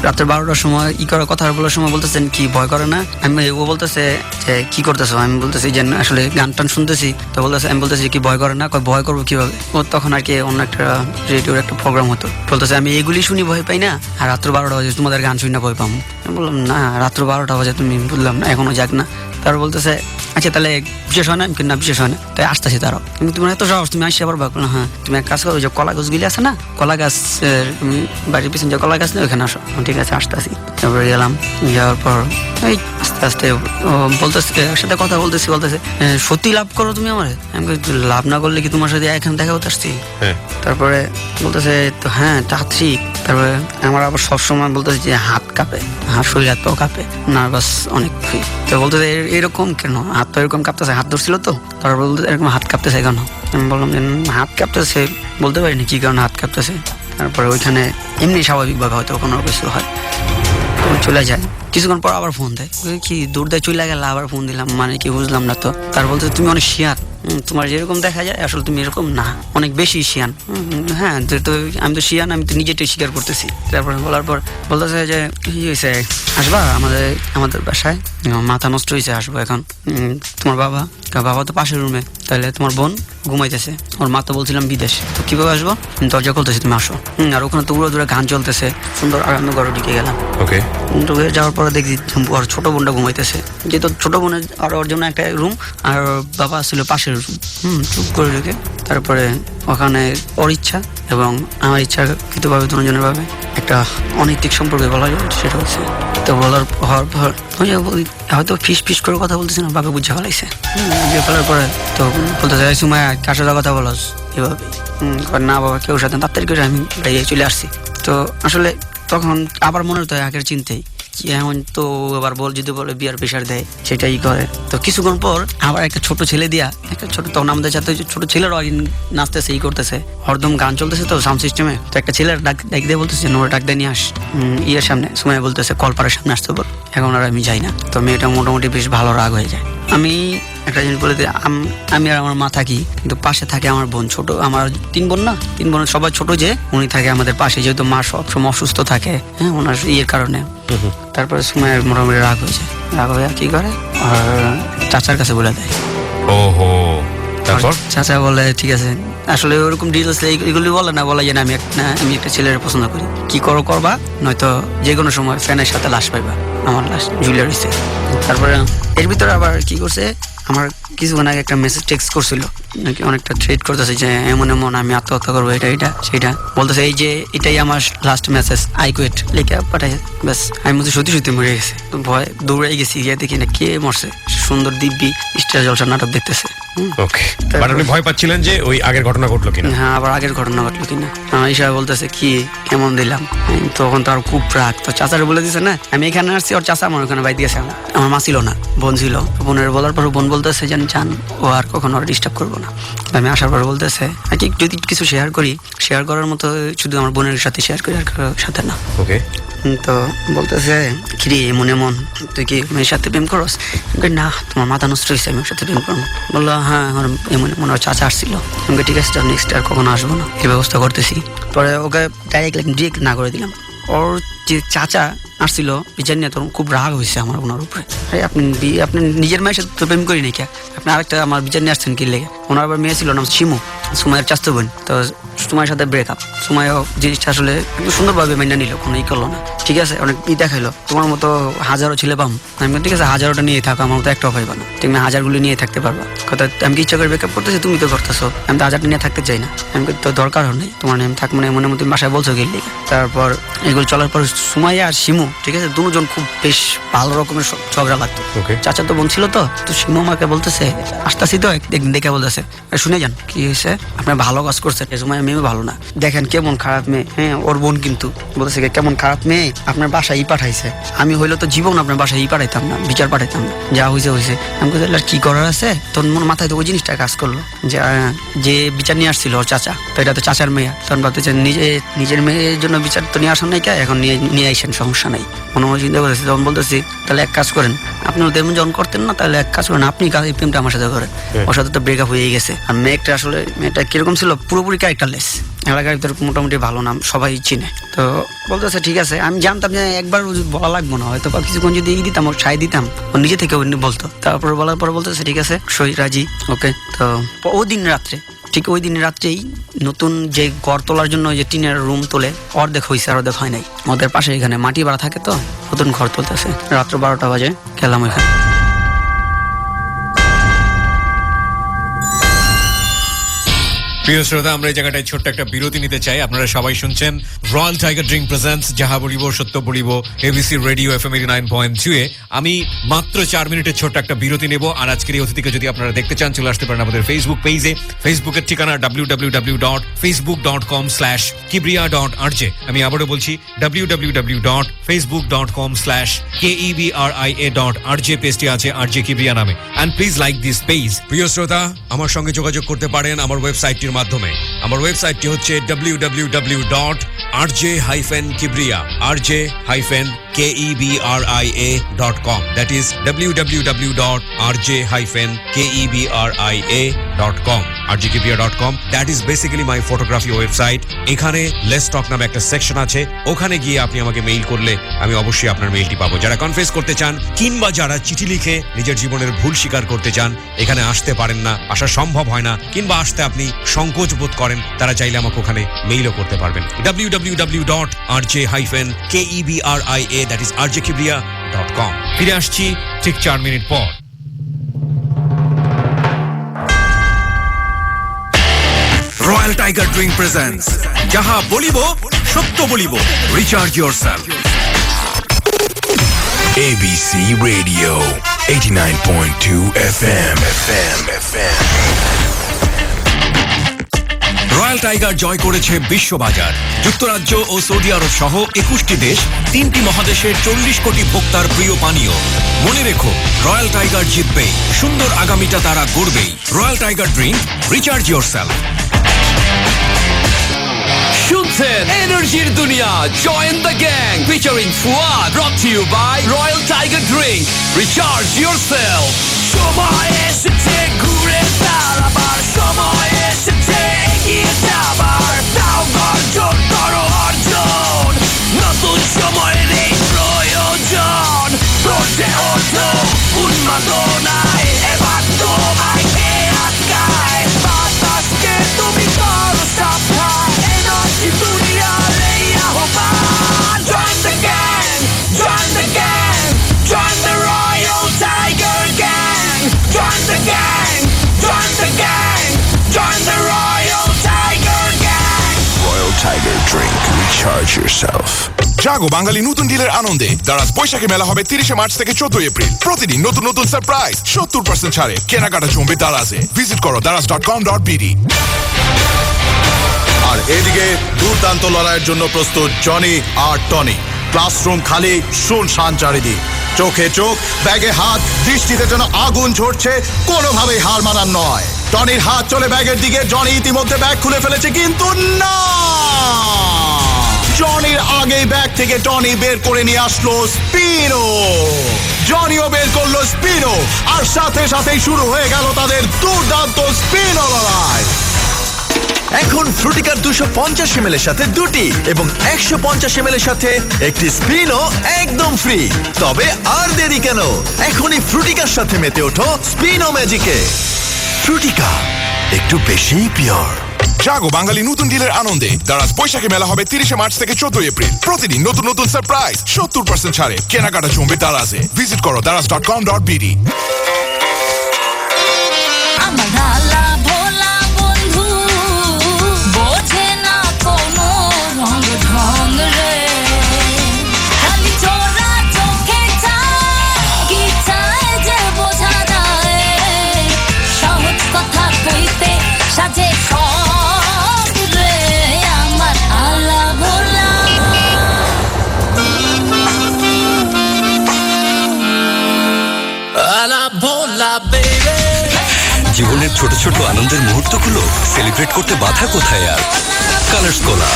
F: রাত্র 12টার সময় কথা বলার সময় বলতেছেন কি ভয় করে না? ও বলতেছে যে কি করতেছো? আমি বলতেছি যে আসলে গান টান শুনতেছি। তো বলতেছে, আমি বলতেছি কি ভয় করে না? ভয় করবো কিভাবে? ও তখন আর কি অন্য একটা রেডিওর একটা প্রোগ্রাম হতো, বলতেছে আমি এগুলি শুনি ভয় পাই না, আর রাত্র 12টা বাজে তোমাদের গান শুনি না ভয় পাবো। আমি বললাম না, রাত্র 12টা বাজে তুমি, বুঝলাম না, এখনো যাক না। তারপর বলতেছে আচ্ছা তাহলে বিশেষ হয় না? কিন্তু না বিশেষ হয় না, তাই আসতেছি। তারাও কিন্তু তোমার এত সাহস, তুমি আসি আবার ভাবলাম হ্যাঁ তুমি এক কাজ করো, যে কলা গাছগুলি আছে না, কলা গাছ বাড়ির পিছনে যে কলা গাছ নেই ওখানে আসো। ঠিক আছে আসতেছি। তারপরে গেলাম, যাওয়ার পর এই আস্তে আস্তে বলতেছে, সাথে কথা বলতেছি, সত্যি লাভ করো তুমি আমার? আমি লাভ না করলে কি তোমার সাথে এখানে দেখা হতে আসছি? তারপরে বলতেছে তো হ্যাঁ তাড়াতাড়ি। তারপরে আমার আবার সবসময় বলতেছে যে হাত কাঁপে, শরীর হাত পাও কাঁপে, নার্ভাস অনেক। তো বলতেছে এরকম কেন? হাত তো এরকম কাঁপতেছে, হাত ধরছিল তো। তারপর বলতে এরকম হাত কাঁপতেছে কেন? আমি বললাম যে হাত কাঁপতেছে, বলতে পারিনি কি কারণে হাত কাঁপতেছে। তারপরে ওইখানে এমনি স্বাভাবিকভাবে হয়তো কোনো কিছু হয়, চলে যায়। কিছুক্ষণ পর আবার ফোন দেয়, কি দূর দেয় চলে গেল, আবার ফোন দিলাম, মানে কি বুঝলাম না। তো তার বলতে তুমি অনেক শিয়ান, তোমার যেরকম দেখা যায় আসলে তুমি এরকম না, অনেক বেশি শিয়ান। হ্যাঁ তো আমি তো শিয়ান, আমি তো নিজেটাই স্বীকার করতেছি। তারপরে বলার পর বলতেছে যে কি হয়েছে, আসবা আমাদের বাসায়, মাথা নষ্ট হয়েছে, আসবো এখন। তোমার বাবা তো পাশের রুমে, তাহলে তোমার বোন ঘুমাইতেছে, ওর মা তো বলছিলাম বিদেশ, তো কিভাবে আসবো? দরজা খুলতেছি, তুমি আসো। আর ওখানে তো উড়ো দূরে গান চলতেছে সুন্দর, আর আমি ঘরে ঢুকে গেলাম।
B: ওকে।
F: যাওয়ার পরে দেখছি ওর ছোট বোনটা ঘুমাইতেছে, যেহেতু ছোট বোনের আর ওর জন্য একটা রুম, আর বাবা ছিল পাশের রুম। চুপ করে ঢুকে তারপরে ওখানে ওর ইচ্ছা এবং আমার ইচ্ছা কৃতভাবে দুজনের ভাবে একটা অনৈতিক সম্পর্কে বলা যায়, সেটা হচ্ছে। তো হওয়ার পর হয়তো ফিস করে কথা বলতেছে না, বাবা বুঝে ফেলাইছে। বুঝে ফেলার পরে তো বলতেছে সুমায়া কার সাথে কথা বলস এভাবে? না বাবা কেউ সাথে, তাড়াতাড়ি করে আমি বাইরে চলে আসছি। তো আসলে তখন আবার মনে হতো আগের চিন্তাই এমন, তো এবার যদি বলে বিয়ার প্রেশার দেয় সেটাই করে। তো কিছুক্ষণ পর আবার একটা ছোট ছেলে দিয়া, একটা ছোট, তখন আমাদের সাথে ছোট ছেলেরাও নাচতেছে, করতেছে, হরদম গান চলতেছে তো সাউন্ড সিস্টেমে। তো একটা ছেলের ডাক দিয়ে বলতেছে নোরা ডাক দিয়ে নিয়ে আস ইয়ের সামনে। সময় বলতেছে কলপাড়ের সামনে আসতে বল। এখন আর আমি যাই না। তো মেয়েটা মোটামুটি বেশ ভালো রাগ হয়ে যায়। আমি একটা জিনিস বলে দিই, আমি আর আমার মা থাকি, কিন্তু পাশে থাকে আমার বোন। ছোট, আমার 3 বোন না, 3 বোনের সবাই ছোট, যে উনি থাকে আমাদের পাশে, যেহেতু মা সবসময় অসুস্থ থাকে, হ্যাঁ ওনার ইয়ের কারণে। তারপরে সময়ের মোটামুটি রাগ হয়েছে, রাগ হয়ে কি করে আর চাচার কাছে বলে দেয়।
B: ওহো। তারপর
F: চাচা বলে ঠিক আছে, আসলে ওরকম ডিটেলস এগুলি বলে না, বলা যায় না আমি একটা ছেলের পছন্দ করি, কি করবা, নয়তো যে কোনো সময় ফ্যানের সাথে লাশ পাইবা, আমার লাশ ঝুলে রয়েছে। তারপরে এর ভিতরে আবার কি করছে, আমার কিছুক্ষণ আগে একটা মেসেজ টেক্সট করছিল, নাকি অনেকটা থ্রেট করতেছে যে এমন আমি আত্মহত্যা করবো, এটা সেটা বলতেছে। এই যে এটাই আমার লাস্ট মেসেজ, আই কুইট লিখে পাঠাইছে। ব্যাস আমি বলছি সত্যি মরে গেছে। তো ভয় দৌড়ে গেছি, গিয়ে দেখি না কে মরছে, সুন্দর দিব্যি স্টার জলসা নাটক দেখতেছে।
B: ওকে। বাট আপনি ভয় পাচ্ছিলেন যে ওই আগের ঘটনা ঘটলো কিনা?
F: হ্যাঁ, আবার আগের ঘটনা ঘটলো কিনা। আমার হিসাবে বলতেছে কি কেমন দিলাম, তখন তো আর খুব রাগ। তো চাচারে বলে দিছে না আমি এখানে আসছি, ওর চাচা আমার ওখানে বাইরে গেছে। আমার মা ছিল না, বোন ছিল। বোনের বলার পর বোন বলতেছে যে জান ও আর কখনো ওর ডিস্টার্ব করবো না। আমি আসার পর বলতেছে আর কি যদি কিছু শেয়ার করার মতো শুধু আমার বোনের সাথে শেয়ার করি, আর কারোর সাথে না।
B: ওকে।
F: তো বলতেছে কিরে এমন এমন তুই কি মেয়ের সাথে প্রেম করস? আমি কই, না তোমার মাথা নষ্ট হয়েছে, আমি ওর সাথে প্রেম করবো। বললো হ্যাঁ আমার এমন এমন ওর চাচা আসছিল। আমি কই, ঠিক আছে নেক্সট আর কখনো আসবো না, এই ব্যবস্থা করতেছি। পরে ওকে ডিরেক্ট না করে দিলাম। ওর যে চাচা আসছিল বিচার নিয়ে, তখন খুব রাগ হয়েছে আমার ওনার উপরে। আপনি নিজের মেয়ের সাথে তো প্রেম করি নাকি, আপনি আরেকটা আমার বিচার নিয়ে আসছেন কি লেগে? ওনার আবার মেয়ে ছিল নাম শিমু, সুমাইয়ের চাস্তো বোন। তো সুমাইয়ের সাথে ব্রেকআপ। সুমাইও জিনিসটা আসলে একটু সুন্দরভাবে মেনে নিল, কোনো করলো না। ঠিক আছে অনেক দেখাইলো, তোমার মতো হাজারো ছেলে পাম। আমি ঠিক আছে হাজারোটা নিয়ে থাকো, আমার মতো একটাও পাইবা না, তুমি হাজারগুলো নিয়ে থাকতে পারবা। কথা আমি কি ইচ্ছা করে ব্রেকআপ করতেছি, তুমি তো করতেছো, আমি তো হাজারটা নিয়ে থাকতে চাই না। আমি তো দরকার নেই তোমার নেই থাক, মানে মনে মতো তুমি বাসায় বলছো গেলে। তারপর এগুলো চলার পর সুমাইয়া আর শিমু, ঠিক আছে দুজন খুব বেশ ভালো রকমের ঝগড়া লাগতো। চাচা তো বোন ছিল তো শিমু আমাকে বলতেছে আসতেছি তো একদিন দেখে বলতেছে, শুনে যান কি হয়েছে, আপনার ভালো কাজ করছে, সময় মেয়ে ভালো না, দেখেন কেমন খারাপ মেয়ে। হ্যাঁ ওর বোন কিন্তু বলতেছে কেমন খারাপ মেয়ে, আপনার বাসায় পাঠাইছে। আমি হইলো তো জীবন আপনার বাসায় পাঠাইতাম না, বিচার পাঠাইতাম না, যা হয়েছে হয়েছে। আমি বলতে কি করার আছে, তোর মন মাথায় তো ওই জিনিসটা কাজ করলো যে বিচার নিয়ে আসছিল ওর চাচা, তো এটা তো চাচার মেয়ে। তখন ভাবতেছে নিজের মেয়ের জন্য বিচার তো নিয়ে আসেন নাই, এখন নিয়ে আসেন, সমস্যা নাই, মনে মনে চিন্তা করতেছি। তখন বলতেছি তাহলে এক কাজ করেন, আপনি তেমন যখন করতেন না, তাহলে এক কাজ করেন আপনি এই প্রেমটা আমার সাথে করেন। ওর সাথে তো ব্রেকআপ হয়ে গেছে। আর মেয়েটা কিরকম ছিল, পুরোপুরি ক্যারেক্টারলেস, এলাকার ভিতরে মোটামুটি ভালো নাম, সবাই চিনে। তো বলতেছে ঠিক আছে, আমি জানতাম যে একবার বলা লাগবো না, হয়তো বা কিছুক্ষণ যদি দিতাম ওর ছাই দিতাম, ও নিজে থেকে বলতো। তারপর বলার পর বলতেছে ঠিক আছে সই রাজি, ওকে। তো ঠিক ওই দিন রাত্রেই নতুন যে ঘর তোলার জন্য যে টিনের রুম তোলে, অর্ধেক হয়েছে আর অর্ধেক হয় নাই। আমাদের পাশে এখানে মাটি ভাড়া থাকে, তো নতুন ঘর তুলতেছে। রাত্র 12টা বাজে গেলাম এখানে।
B: প্রিয় শ্রোতা, আমরা এই জায়গাটায় ছোট্ট একটা বিরতি নিতে চাই। আপনারা সবাই শুনছেন রয়্যাল টাইগার ড্রিঙ্ক প্রেজেন্টস যাহা বলিব সত্য বলিব এবিসি রেডিও FM 89.2 আমি মাত্র 4 মিনিটের ছোট্ট একটা বিরতি নেব। আর আজকের এই অতিথিকে যদি আপনারা দেখতে চান, চলে আসতে পারেন আমাদের ফেসবুক পেজে। ফেসবুকের ঠিকানা www.facebook.com/kibria.rj। আমি আবারও বলছি www.facebook.com/kebria.rj পেজটি আছে RJ কিবরিয়া নামে। And please like this page. প্রিয় শ্রোতা, আমার সঙ্গে যোগাযোগ করতে পারেন আমার ওয়েবসাইটটির মাধ্যমে। আমার ওয়েবসাইটটি হচ্ছে www.rj-kebria.com। That is www.rj-kebria.com, rjkibria.com। That is basically my photography website. এখানে লেটস টক নামে একটা সেকশন আছে, ওখানে গিয়ে আপনি আমাকে মেইল করলে আমি অবশ্যই আপনার মেইলটি পাবো। যারা কনফেস করতে চান কিংবা যারা চিঠি লিখে নিজের জীবনের ভুল স্বীকার করতে চান, এখানে আসতে পারেন না, আসা সম্ভব হয় না, কিংবা আসতে আপনি সংকোচ বোধ করেন, তারা চাইলে আমাকে ওখানে মেইলও করতে পারবেন। www.rj-kebria, that is rjkibria.com। ফিরে আসছি ঠিক 4 মিনিট পর।
H: রয়্যাল টাইগার ড্রিঙ্ক প্রেজেন্টস যাহা বলিব সত্য বলিব, recharge yourself.
K: ABC Radio 89.2 FM.
H: Royal Tiger জয় করেছে বিশ্ববাজার। যুক্তরাজ্য ও সৌদি আরব সহ 21টি দেশ, 3টি মহাদেশের 40 কোটি ভোক্তার প্রিয় পানীয়। মনে রেখো, রয়্যাল টাইগার জিতবে, সুন্দর আগামীটা তারা গড়বেই। Royal tiger drink, recharge yourself.
J: শুনছেন এনার্জির দুনিয়া, join the gang featuring Fuad, brought to you by Royal tiger drink, recharge yourself. সময় এসেছে ঘুরে দাঁড়াবার, সময় এসেছে এগিয়ে যাবার, তাও গর্জন করো অর্জন, নতুন সময়ের এই প্রয়োজন। তোরতে ওঠো উন্মাদনায়, এবার তোমায় কে আটকায়, বাতাসকে তুমি করো সাবধান, এনার্জি দুনিয়ার এই আহ্বান। Join the gang, join the gang, join the Royal Tiger Gang. Join the gang, join the gang, join the Royal Tiger Gang.
K: Royal Tiger Drink, recharge yourself. জাগো বাঙালি নতুন ডিলের আনন্দে দারাজ বৈশাখী মেলা হবে 30 মার্চ থেকে 14 এপ্রিল। প্রতিদিন নতুন নতুন সারপ্রাইজ, 70% ছাড়ে, কেনাকাটা জমবে দারাজে। ভিজিট করো daraz.com.bd।
O: আর এদিকে দুর্দান্ত লড়াইয়ের জন্য প্রস্তুত জনি আর টনি। ক্লাসরুম খালি, শুনশান চারিদিক, চোখে চোখ, ব্যাগে হাত, দৃষ্টিতে যেন আগুন ঝরছে, কোনোভাবেই হার মানার নয়। টনির হাত চলে ব্যাগের দিকে, জনি ইতিমধ্যে ব্যাগ খুলে ফেলেছে, কিন্তু না, জনির আগেই ব্যাগ থেকে টনি বের করে নিয়ে আসলো স্পিনো। জনিও বের করলো স্পিনো, আর সাথে সাথেই শুরু হয়ে গেল তাদের দুর্দান্ত স্পিনো লড়াই। এখন ফ্রুটিকার 250 ml এর সাথে দুটি এবং 150 ml এর সাথে একটি স্পিনো একদম ফ্রি। তবে আর দেরি কেন, এখনই ফ্রুটিকার সাথে মেতে ওঠো স্পিনো ম্যাজিকে। ফ্রুটিকা, একটু বেশি পিওর।
K: জাগো বাঙালি নতুন ডিলের আনন্দে দারাজ বৈশাখী মেলা হবে 30 মার্চ থেকে 14 এপ্রিল। প্রতিদিন নতুন নতুন সারপ্রাইজ, 70% ছাড়ে কেনাকাটা জমবে দারাজে। ভিজিট করো daraz.com.bd।
M: আমার আলা ভোলা বন্ধু বোঝে না কোনো রঙ ঢং রে, খালি চোরা চোখে চায় কি চায় যে বোঝা যায়, সহজ কথা কইতে সাজে সব রে আমার আলা ভোলা।
J: আলা ভোলা বেবে।
H: জীবনের ছোট ছোট আনন্দের মুহূর্তগুলো সেলিব্রেট করতে বাধা কোথায় আর? Colors Cola,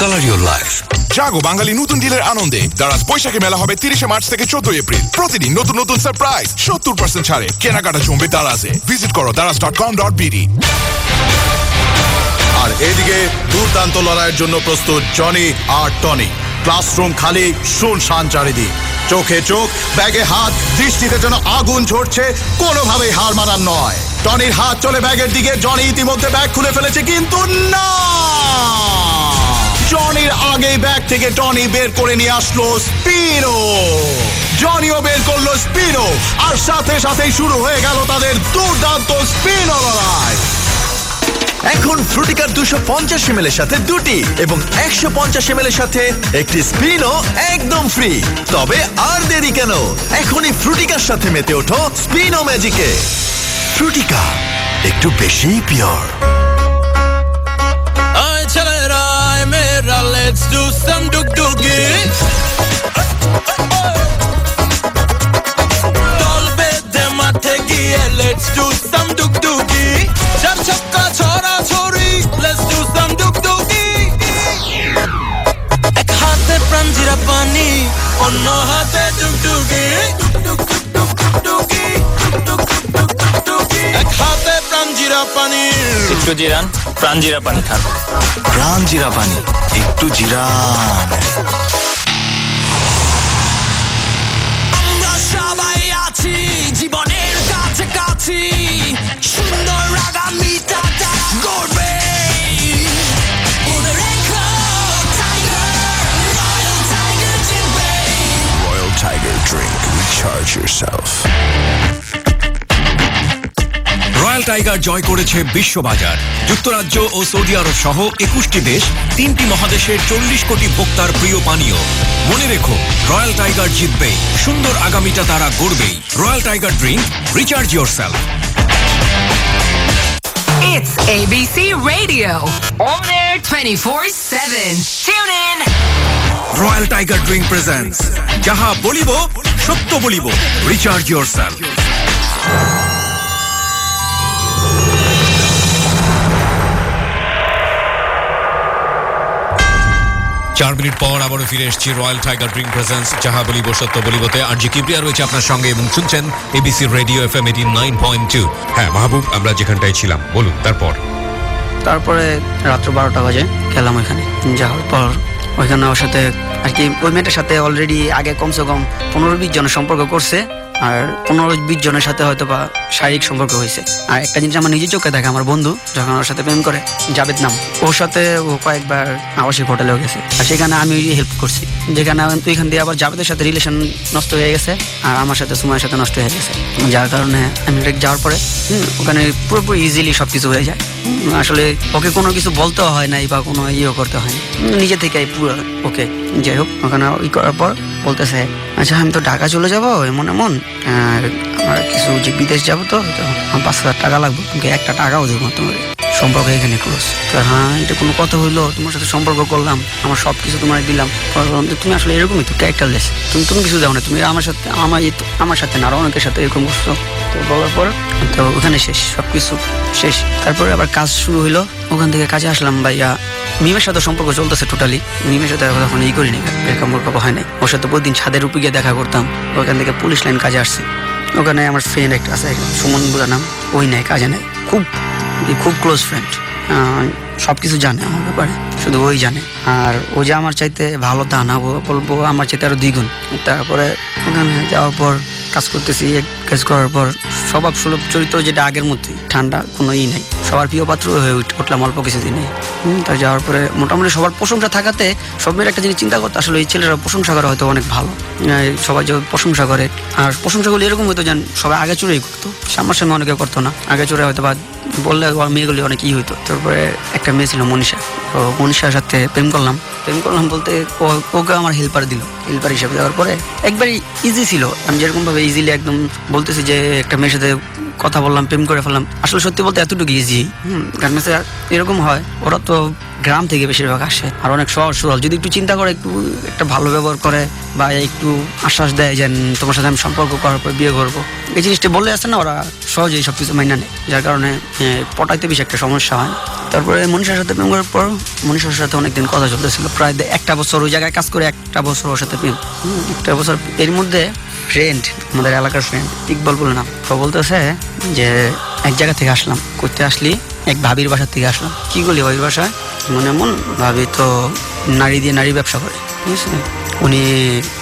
H: colour your life.
K: জাগো বাঙালি নতুন ডিলের আনন্দে দারাজ বৈশাখী মেলা হবে 30 মার্চ থেকে 14 এপ্রিল। প্রতিদিন নতুন নতুন সারপ্রাইজ, 70% ছাড়ে কেনাকাটা জমবে দারাজে। ভিজিট করো daraz.com.bd।
O: আর এদিকে দুর্দান্ত লড়াইয়ের জন্য প্রস্তুত জনি আর টনি। ক্লাসরুম খালি, শুনশান চারিদিক। চোখে চোখ, ব্যাগে হাত, দৃষ্টিতে যেন আগুন ঝরছে, কোনোভাবেই হার মানার নয়। টনির হাত চলে ব্যাগের দিকে, জনি ইতিমধ্যে ব্যাগ খুলে ফেলেছে, কিন্তু না, জনির আগেই ব্যাগ থেকে টনি বের করে নিয়ে আসলো স্পিনো। জনিও বের করলো স্পিনো, আর সাথে সাথেই শুরু হয়ে গেল তাদের দুর্দান্ত স্পিনো লড়াই। এখন ফ্রুটিকার 250 ml এর সাথে দুটি এবং 150 ml এর সাথে একটি স্পিনো একদম ফ্রি। তবে আর দেরি কেন, এখনই ফ্রুটিকার সাথে মেতে ওঠো স্পিনো ম্যাজিকে। ফ্রুটিকা, একটু বেশি পিওর।
J: আয় ছেলেরা আয় মেয়েরা, let's do some ডুগডুগি। দল বেঁধে মাঠে গিয়ে let's do some ডুগডুগি। চার ছক্কা ছড়াছড়ি, let's do some ডুগডুগি। এক হাতে প্রাঞ্জিরা পানি, অন্য হাতে ডুগডুগি। এক হাতে প্রাঞ্জিরা পানি,
L: একটু জিরান, প্রাঞ্জিরা পানি খান।
O: প্রাণ জিরা পানি, একটু জিরান।
J: আমরা সবাই আছি জীবনের কাছাকাছি, সুন্দর আগামীটা দেখা করবে। মনে রেখো, Tiger, Royal Tiger জিতবে।
K: Royal Tiger Drink, recharge yourself.
H: Royal Tiger জয় করেছে বিশ্ববাজার। যুক্তরাজ্য ও সৌদি আরব সহ 21টি দেশ, 3টি মহাদেশের 40 কোটি ভোক্তার প্রিয় পানীয়। মনে রেখো, রয়্যাল টাইগার জিতবে, সুন্দর আগামীটা তারা গড়বেই। Royal tiger drink, recharge yourself.
G: It's ABC Radio. On air 24/7. Tune in.
H: Royal tiger drink presents যাহা বলিব সত্য বলিব, রিচার্জ ইয়োরসেলফ। 4 মিনিট পর আবারও ফিরে এসেছি রয়্যাল টাইগার ড্রিঙ্ক প্রেজেন্টস যাহা বলিব সত্য বলিবতে। আর জি কিবরিয়া রয়েছে আপনার সঙ্গে এবং শুনছেন এবিসি রেডিও FM 89.2। হ্যাঁ মাহবুব, আমরা যেখানটায় ছিলাম, বলুন তারপর।
F: তারপরে রাত্র 12টা বাজে গেলাম ওইখানে। যাওয়ার পর ওইখানে ওর সাথে আর কি, ওই মেয়েটার সাথে অলরেডি আগে কমসে কম 15-20 জনের সম্পর্ক করছে, আর 15-20 জনের সাথে হয়তো বা শারীরিক সম্পর্ক হয়েছে। আর একটা জিনিস আমার নিজের চোখে দেখে, আমার বন্ধু যখন ওর সাথে প্রেম করে, জাবেদ নাম, ওর সাথে ও কয়েকবার আবাসিক হোটেলেও গেছে, আর সেখানে আমি হেল্প করছি। যেখানে ওইখান দিয়ে আবার জাবেদের সাথে রিলেশন নষ্ট হয়ে গেছে, আর আমার সাথে সুমাইয়ের সাথে নষ্ট হয়ে গেছে, যার কারণে আমি যাওয়ার পরে ওখানে পুরোপুরি ইজিলি সব কিছু হয়ে যায়। আসলে ওকে কোনো কিছু বলতেও হয় নাই বা কোনো ইয়েও করতে হয় না, নিজে থেকে পুরো ওকে। যাই হোক, ওখানে ই করার পর বলতেছে, আচ্ছা আমি তো ঢাকা চলে যাবো এমন এমন, আমার কিছু যে বিদেশ যাবো, তো আমার 5,000 টাকা লাগবে, কিন্তু একটা টাকাও দেবো তোমার। সম্পর্ক এখানে ক্লোজ। তো হ্যাঁ, এটা কোনো কথা হইলো, তোমার সাথে সম্পর্ক করলাম, আমার সব কিছু তোমার দিলাম, তুমি আসলে এরকমই তো ক্যারেক্টারলেস, তুমি কিছু দাও না, তুমি আমার সাথে না আরো অনেকের সাথে এরকম করছো। তো বলার পর তো ওখানে শেষ, সবকিছু শেষ। তারপরে আবার কাজ শুরু হইলো, ওখান থেকে কাজে আসলাম ভাইয়া। মিমের সাথে সম্পর্ক চলতেছে টোটালি, মিমের সাথে এখন ই করিনি, সম্পর্ক হয় নাই। ওর সাথে প্রতিদিন ছাদের উপরে গিয়ে দেখা করতাম। ওখান থেকে পুলিশ লাইন কাজে আসছি, ওখানে আমার ফ্রেন্ড একটা আছে সুমন বলে নাম, ওই নেয় কাজে নেয়, খুব ক্লোজ ফ্রেন্ড, সব কিছু জানে আমার ব্যাপারে, শুধু ওই জানে। আর ও যে আমার চাইতে ভালো তা না, বলবো আমার চাইতে আরো 2 গুণ। তারপরে ওখানে যাওয়ার পর কাজ করতেছি, কাজ করার পর স্বভাব সুলভ চরিত্র যেটা আগের মধ্যে, ঠান্ডা কোনো ই নেই, সবার প্রিয় পাত্র হয়ে উঠলাম অল্প কিছুদিনে। তাই যাওয়ার পরে মোটামুটি সবার প্রশংসা থাকাতে সব মেয়ের একটা জিনিস চিন্তা করতে, আসলে এই ছেলেরা প্রশংসা করা হয়তো অনেক ভালো, সবাই যে প্রশংসা করে। আর প্রশংসাগুলি এরকম হতো যেন সবাই আগে চুরেই করতো, সামনাসামনি অনেকে করতো না, আগে চুরে হয়তো বা বললে মেয়েগুলি অনেক ই হইতো। তারপরে একটা মেয়ে ছিল মনীষা, তো মনীষার সাথে প্রেম করলাম বলতে ওকে আমার হেল্পার হিসেবে দেওয়ার পরে একবারই ইজি ছিল। আমি যেরকম ভাবে ইজিলি একদম বলতেছি যে একটা মেয়ের সাথে কথা বললাম, প্রেম করে ফেললাম, আসলে সত্যি বলতে এতটুকু ইজি। কারণ এরকম হয়, ওরা তো গ্রাম থেকে বেশিরভাগ আসে, আর অনেক সহজ সরল, যদি একটু চিন্তা করে, একটু একটা ভালো ব্যবহার করে বা একটু আশ্বাস দেয় যে তোমার সাথে আমি সম্পর্ক করার পর বিয়ে করবো, এই জিনিসটা বলে আসে না, ওরা সহজেই সবকিছু মাইনা নেয়, যার কারণে পটাইতে বেশি একটা সমস্যা হয়। তারপরে মনীষার সাথে প্রেম করার পর মনীষার সাথে অনেকদিন কথা চলতেছিল, প্রায় 1 বছর ওই জায়গায় কাজ করে 1 বছর ওর সাথে প্রেম, 1 বছর। এর মধ্যে ফ্রেন্ড, আমাদের এলাকার ফ্রেন্ড ইকবাল বলে নাম, তো বলতেছে যে এক জায়গা থেকে আসলাম, করতে আসলি এক ভাবির বাসার থেকে আসলাম। কি বলি ওই বাসায় মনে এমন ভাবি তো নারী ব্যবসা করে, ঠিক আছে, উনি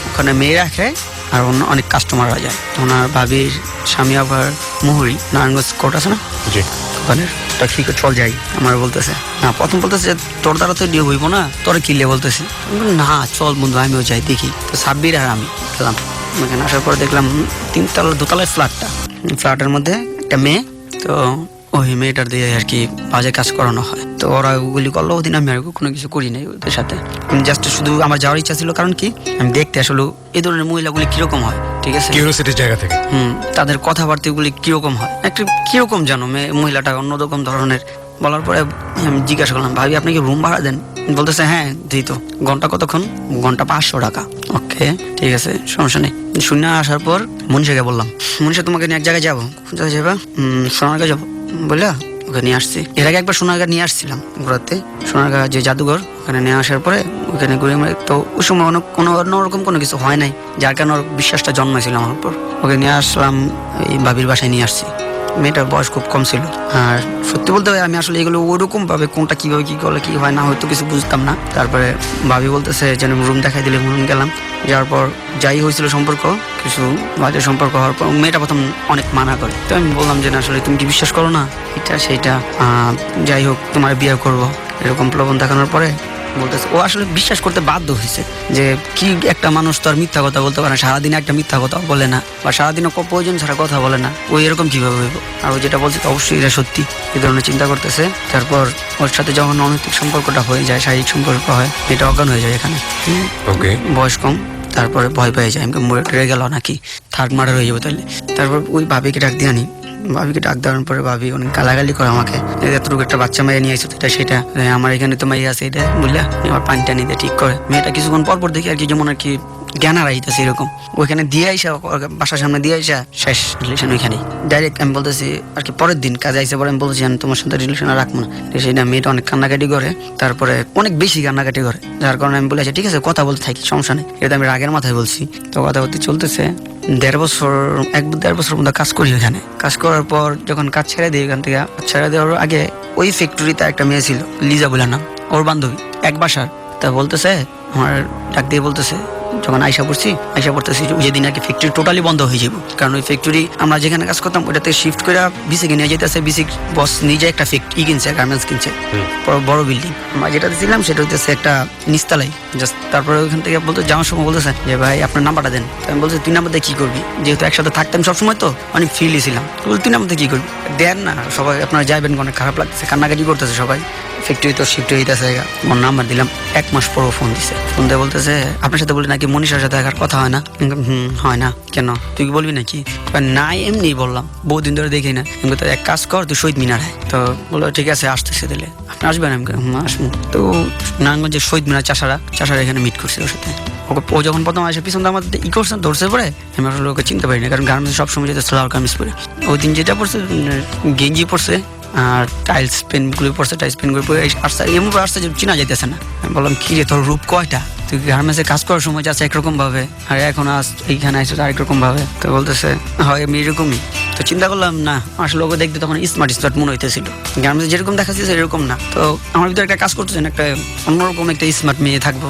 F: ওখানে মেয়ে রাখে আর অন্য অনেক কাস্টমাররা যায়। ওনার ভাবির স্বামী আবার মুহুরি, নারায়ণগঞ্জ কোর্ট আছে না, ওখানে ঠিক চল যাই। আমার বলতেছে না, প্রথম বলতেছে তোর দ্বারা তো ডিউ হইব না, তোরা কিনলে বলতেছি না, চল বন্ধু আমিও যাই দেখি। তো সাব্বির আর আমি গেলাম, এখানে আসার পর দেখলাম 3তলা 2তলায় ফ্ল্যাটের মধ্যে একটা মেয়ে, তো ওই মেয়েটার দিয়ে আর কি বাজে কাজ করানো হয়। তো ওরা ওগুলি করলো, ওদিন আমি আর কোনো কিছু করি নাই ওদের সাথে, জাস্ট শুধু আমার যাওয়ার ইচ্ছা ছিল, কারণ কি আমি দেখতে আসলে এই ধরনের মহিলাগুলি কিরকম হয়, ঠিক আছে,
B: কিউরিওসিটির জায়গা থেকে
F: তাদের কথাবার্তাগুলি কিরকম হয়, একটা কিরকম জানো মহিলাটা অন্যরকম ধরনের। বলার পরে আমি জিজ্ঞাসা করলাম, ভাবি আপনি কি রুম ভাড়া দেন? বলতেছে হ্যাঁ দিই তো। ঘন্টা কতক্ষণ? ঘন্টা 500 টাকা। ওকে ঠিক আছে, সমস্যা নেই। শুনে আসার পর মনীষাকে বললাম, মনীষা তোমাকে নিয়ে এক জায়গায় যাবো। কোথায় যাবা? সোনারগাঁ যাবো বললা, ওকে নিয়ে আসছি। এর আগে একবার সোনারগাঁ নিয়ে আসছিলাম ঘোরাতে, সোনারগাঁ যে জাদুঘর, ওখানে নিয়ে আসার পরে ওখানে ঘুরে তো ওই সময় অন্যরকম কোনো কিছু হয় নাই, যার কারণে ওর বিশ্বাসটা জন্মাইছিল আমার উপর। ওকে নিয়ে আসলাম, এই ভাবির বাসায় নিয়ে আসছি। মেয়েটার বয়স খুব কম ছিল, আর সত্যি বলতে হয় আমি আসলে এগুলো ওরকম ভাবে কোনটা কিভাবে কি করলে কি হয় না হয়তো কিছু বুঝতাম না। তারপরে ভাবি বলতেছে যেন রুম দেখাই দিলে রুম গেলাম, যাওয়ার পর যাই হয়েছিল সম্পর্ক, কিছু বাজে সম্পর্ক হওয়ার পর মেয়েটা প্রথম অনেক মানা করে। তো আমি বললাম যে না আসলে তুমি কি বিশ্বাস করো না এটা সেইটা, যাই হোক তোমার বিয়ে করবো, এরকম প্রলোভন দেখানোর পরে বলতেছে ও আসলে বিশ্বাস করতে বাধ্য হয়েছে যে কি একটা মানুষ তো আর মিথ্যা কথা বলতে পারে না, সারাদিনে একটা মিথ্যা কথা বলে না, বা সারাদিনে প্রয়োজন ছাড়া কথা বলে না, ওই এরকম কিভাবে হইব। আর ও যেটা বলছে তো অবশ্যই এটা সত্যি, এই ধরনের চিন্তা করতেছে। তারপর ওর সাথে যখন অনৈতিক সম্পর্কটা হয়ে যায়, শারীরিক সম্পর্ক হয়, এটা অজ্ঞান হয়ে যায় এখানে, বয়স কম, তারপরে ভয় পেয়ে যায় আমি রেগে গেল নাকি থার্ড মার্ডার হয়ে যাবো তাহলে। তারপর ওই ভাবিকে ডাক দিয়ে আনি, ভাবিকে ডাক দেওয়ার পরে ভাবি অনেক গালাগালি করে আমাকে, এতটুকু একটা বাচ্চা মেয়ে নিয়ে আসছো এটা সেটা, আমার এখানে তো মেয়ে আছে এটা বললে আমার পানি টানি দিয়ে ঠিক করে। মেয়েটা কিছুক্ষণ পরপর দেখি আর কি যেমন আর কি জ্ঞান হারাইতেছে এরকম, ওইখানে দিয়ে আইসা বাসার সামনে দিয়ে আইসা শেষ রিলেশন ওইখানেই ডাইরেক্ট। আমি বলতেছি আর কি পরের দিন কাজে আইসে পরে আমি বলতেছি আমি তোমার সাথে রিলেশন রাখবো না, সেটা মেয়েটা অনেক কান্নাকাটি করে, তারপরে অনেক বেশি কান্নাকাটি করে, যার কারণে আমি বলেছি ঠিক আছে কথা বলতে থাকি সমস্যা নেই, এটা আমি রাগের মাথায় বলছি। তো কথা বলতে চলতেছে 1.5 বছর 1.5 বছর মধ্যে কাজ করি ওখানে। কাজ করার পর যখন কাজ ছেড়ে দিই ওখান থেকে, ছেড়ে দেওয়ার আগে ওই ফ্যাক্টরিতে একটা মেয়ে ছিল লিজা বলে নাম, ওর বান্ধবী এক বাসার। তা বলতেছে আমার ডাক দিয়ে বলতেছে যখন আইসা পড়তেছি যেদিন আর কি ফ্যাক্টরি টোটালি বন্ধ হয়ে যাবো, কারণ ওই ফ্যাক্টরি আমরা যেখানে কাজ করতাম ওটাতে শিফট করে বিসিকে নিয়ে যেতেছে, বিসি বস নিজে একটা ফ্যাক্টরি কিনছে, গার্মেন্টস কিনছে, বড় বিল্ডিং। আমরা যেটাতে ছিলাম সেটা হইতেছে একটা নিচতলাই জাস্ট। তারপরে ওইখান থেকে বলতে যাওয়ার সময় বলতেছে যে ভাই আপনার নাম্বারটা দেন। তো আমি বলছি তুই নাম্বার দিয়ে কি করবি, যেহেতু একসাথে থাকতাম সবসময় তো অনেক ফ্রিলি ছিলাম, তো বলছি তুই নাম্বার দিয়ে কি করবি, দেন না সবাই আপনারা যাইবেন, অনেক খারাপ লাগতেছে, কান্নাকাটি করতেছে সবাই, ফ্যাক্টরি তো শিফট হইতেছে, আমার নাম্বার দিলাম, 1 মাস পরও ফোন দিছে। ফোন দিয়ে বলতেছে আপনার সাথে বলি নাকি মনীষার সাথে দেখার কথা হয় না? হয় না। কেন, তুই কি বলবি নাকি? না এমনি বললাম, বহুদিন ধরে দেখি না। কিন্তু এক কাজ কর, তুই শহীদ মিনার আয়। তো বললো ঠিক আছে আসতেছে, দিলে আপনি আসবেন? আমি আসবো। তো নারায়ণগঞ্জের শহীদ মিনার চাষারা এখানে মিট করছে ওর সাথে। ও যখন প্রথম আসে পিছন আমার করছে, ধরছে পরে আমি আসলে ওকে চিনতে পারি না, কারণ গার্মেন্টস সবসময় যেতে সালোয়ার কামিজ পরে। ওই দিন যেটা পড়ছে গেঞ্জি পড়ছে আর টাইলস পেনগুলো পড়ছে, টাইলস পেনগুলো পরে আসছে, এমন আসছে যে চিনা যাইতেছে না। আমি বললাম কি রে, তোর রূপ কয়টা? তুই গার্মেন্টসে কাজ করার সময় যাচ্ছে একরকম ভাবে, আর এখন এইখানে আসছে আরেক রকম ভাবে। তো বলতেছে হয় আমি এরকমই। তো চিন্তা করলাম না, আসলে ওকে দেখতে তখন স্মার্ট মনে হইতেছিল, গার্মেন্টসে যেরকম দেখাচ্ছে এরকম না। তো আমার ভিতরে একটা কাজ করতেছেন, একটা অন্যরকম একটা স্মার্ট মেয়ে থাকবো।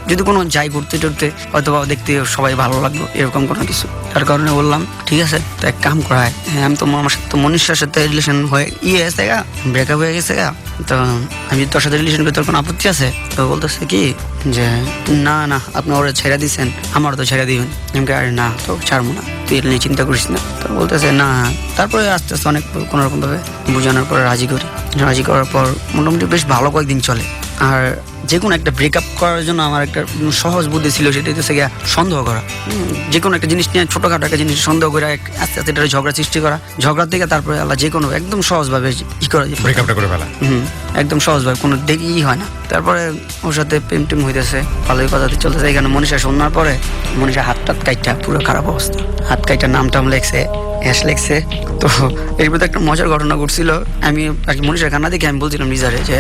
F: যদি কোনো যাই ঘুরতে টুরতে হয়তো বা দেখতে সবাই ভালো লাগলো, এরকম কোনো কিছু। তার কারণে বললাম ঠিক আছে, তো এক কাম করায়, আমি তো আমার সাথে মনীষার সাথে রিলেশন হয়ে গেছে গা, ব্রেকআপ হয়ে গেছে গা, তো আমি তোর সাথে রিলেশন করতে কোনো আপত্তি আছে? তো বলতেছে কি যে না আপনি ওরা ছেড়ে দিচ্ছেন, আমারও তো ছেড়ে দিবেন। আমি আরে না, তো ছাড়বো না, তুই এটা নিয়ে চিন্তা করিস না। তো বলতেছে না। তারপরে আস্তে আস্তে অনেক কোনোরকম ভাবে বোঝানোর পরে রাজি করার পর মোটামুটি বেশ ভালো কয়েকদিন চলে। আর যে কোনো একটা ব্রেকআপ করার জন্য আমার একটা সহজ বুদ্ধি ছিল, সেটা হচ্ছে গিয়ে সন্দেহ করা। যে কোনো একটা জিনিস নিয়ে, ছোটখাটো একটা জিনিস সন্দেহ করে আস্তে আস্তে এটা ঝগড়া সৃষ্টি করা, ঝগড়া থেকে তারপরে আল্লাহ যে কোনো একদম সহজভাবে করা যায়,
B: ব্রেকআপটা করে ফেলা।
F: একদম সহজভাবে, কোনো দেরিই হয় না। তারপরে ওর সাথে প্রেম টেম হইতেছে, ভালোই কথাতে চলতেছে। এখানে মনীষা শোনার পরে মনীষা হাতটাত কাইটা পুরো খারাপ অবস্থা, হাত কাইটা নাম লেখছে, অ্যাশ লেখছে। তো এর ভিতরে একটা মজার ঘটনা ঘটছিল। আমি আর কি মনীষার কান্না দেখে আমি বলছিলাম নিজেরে যে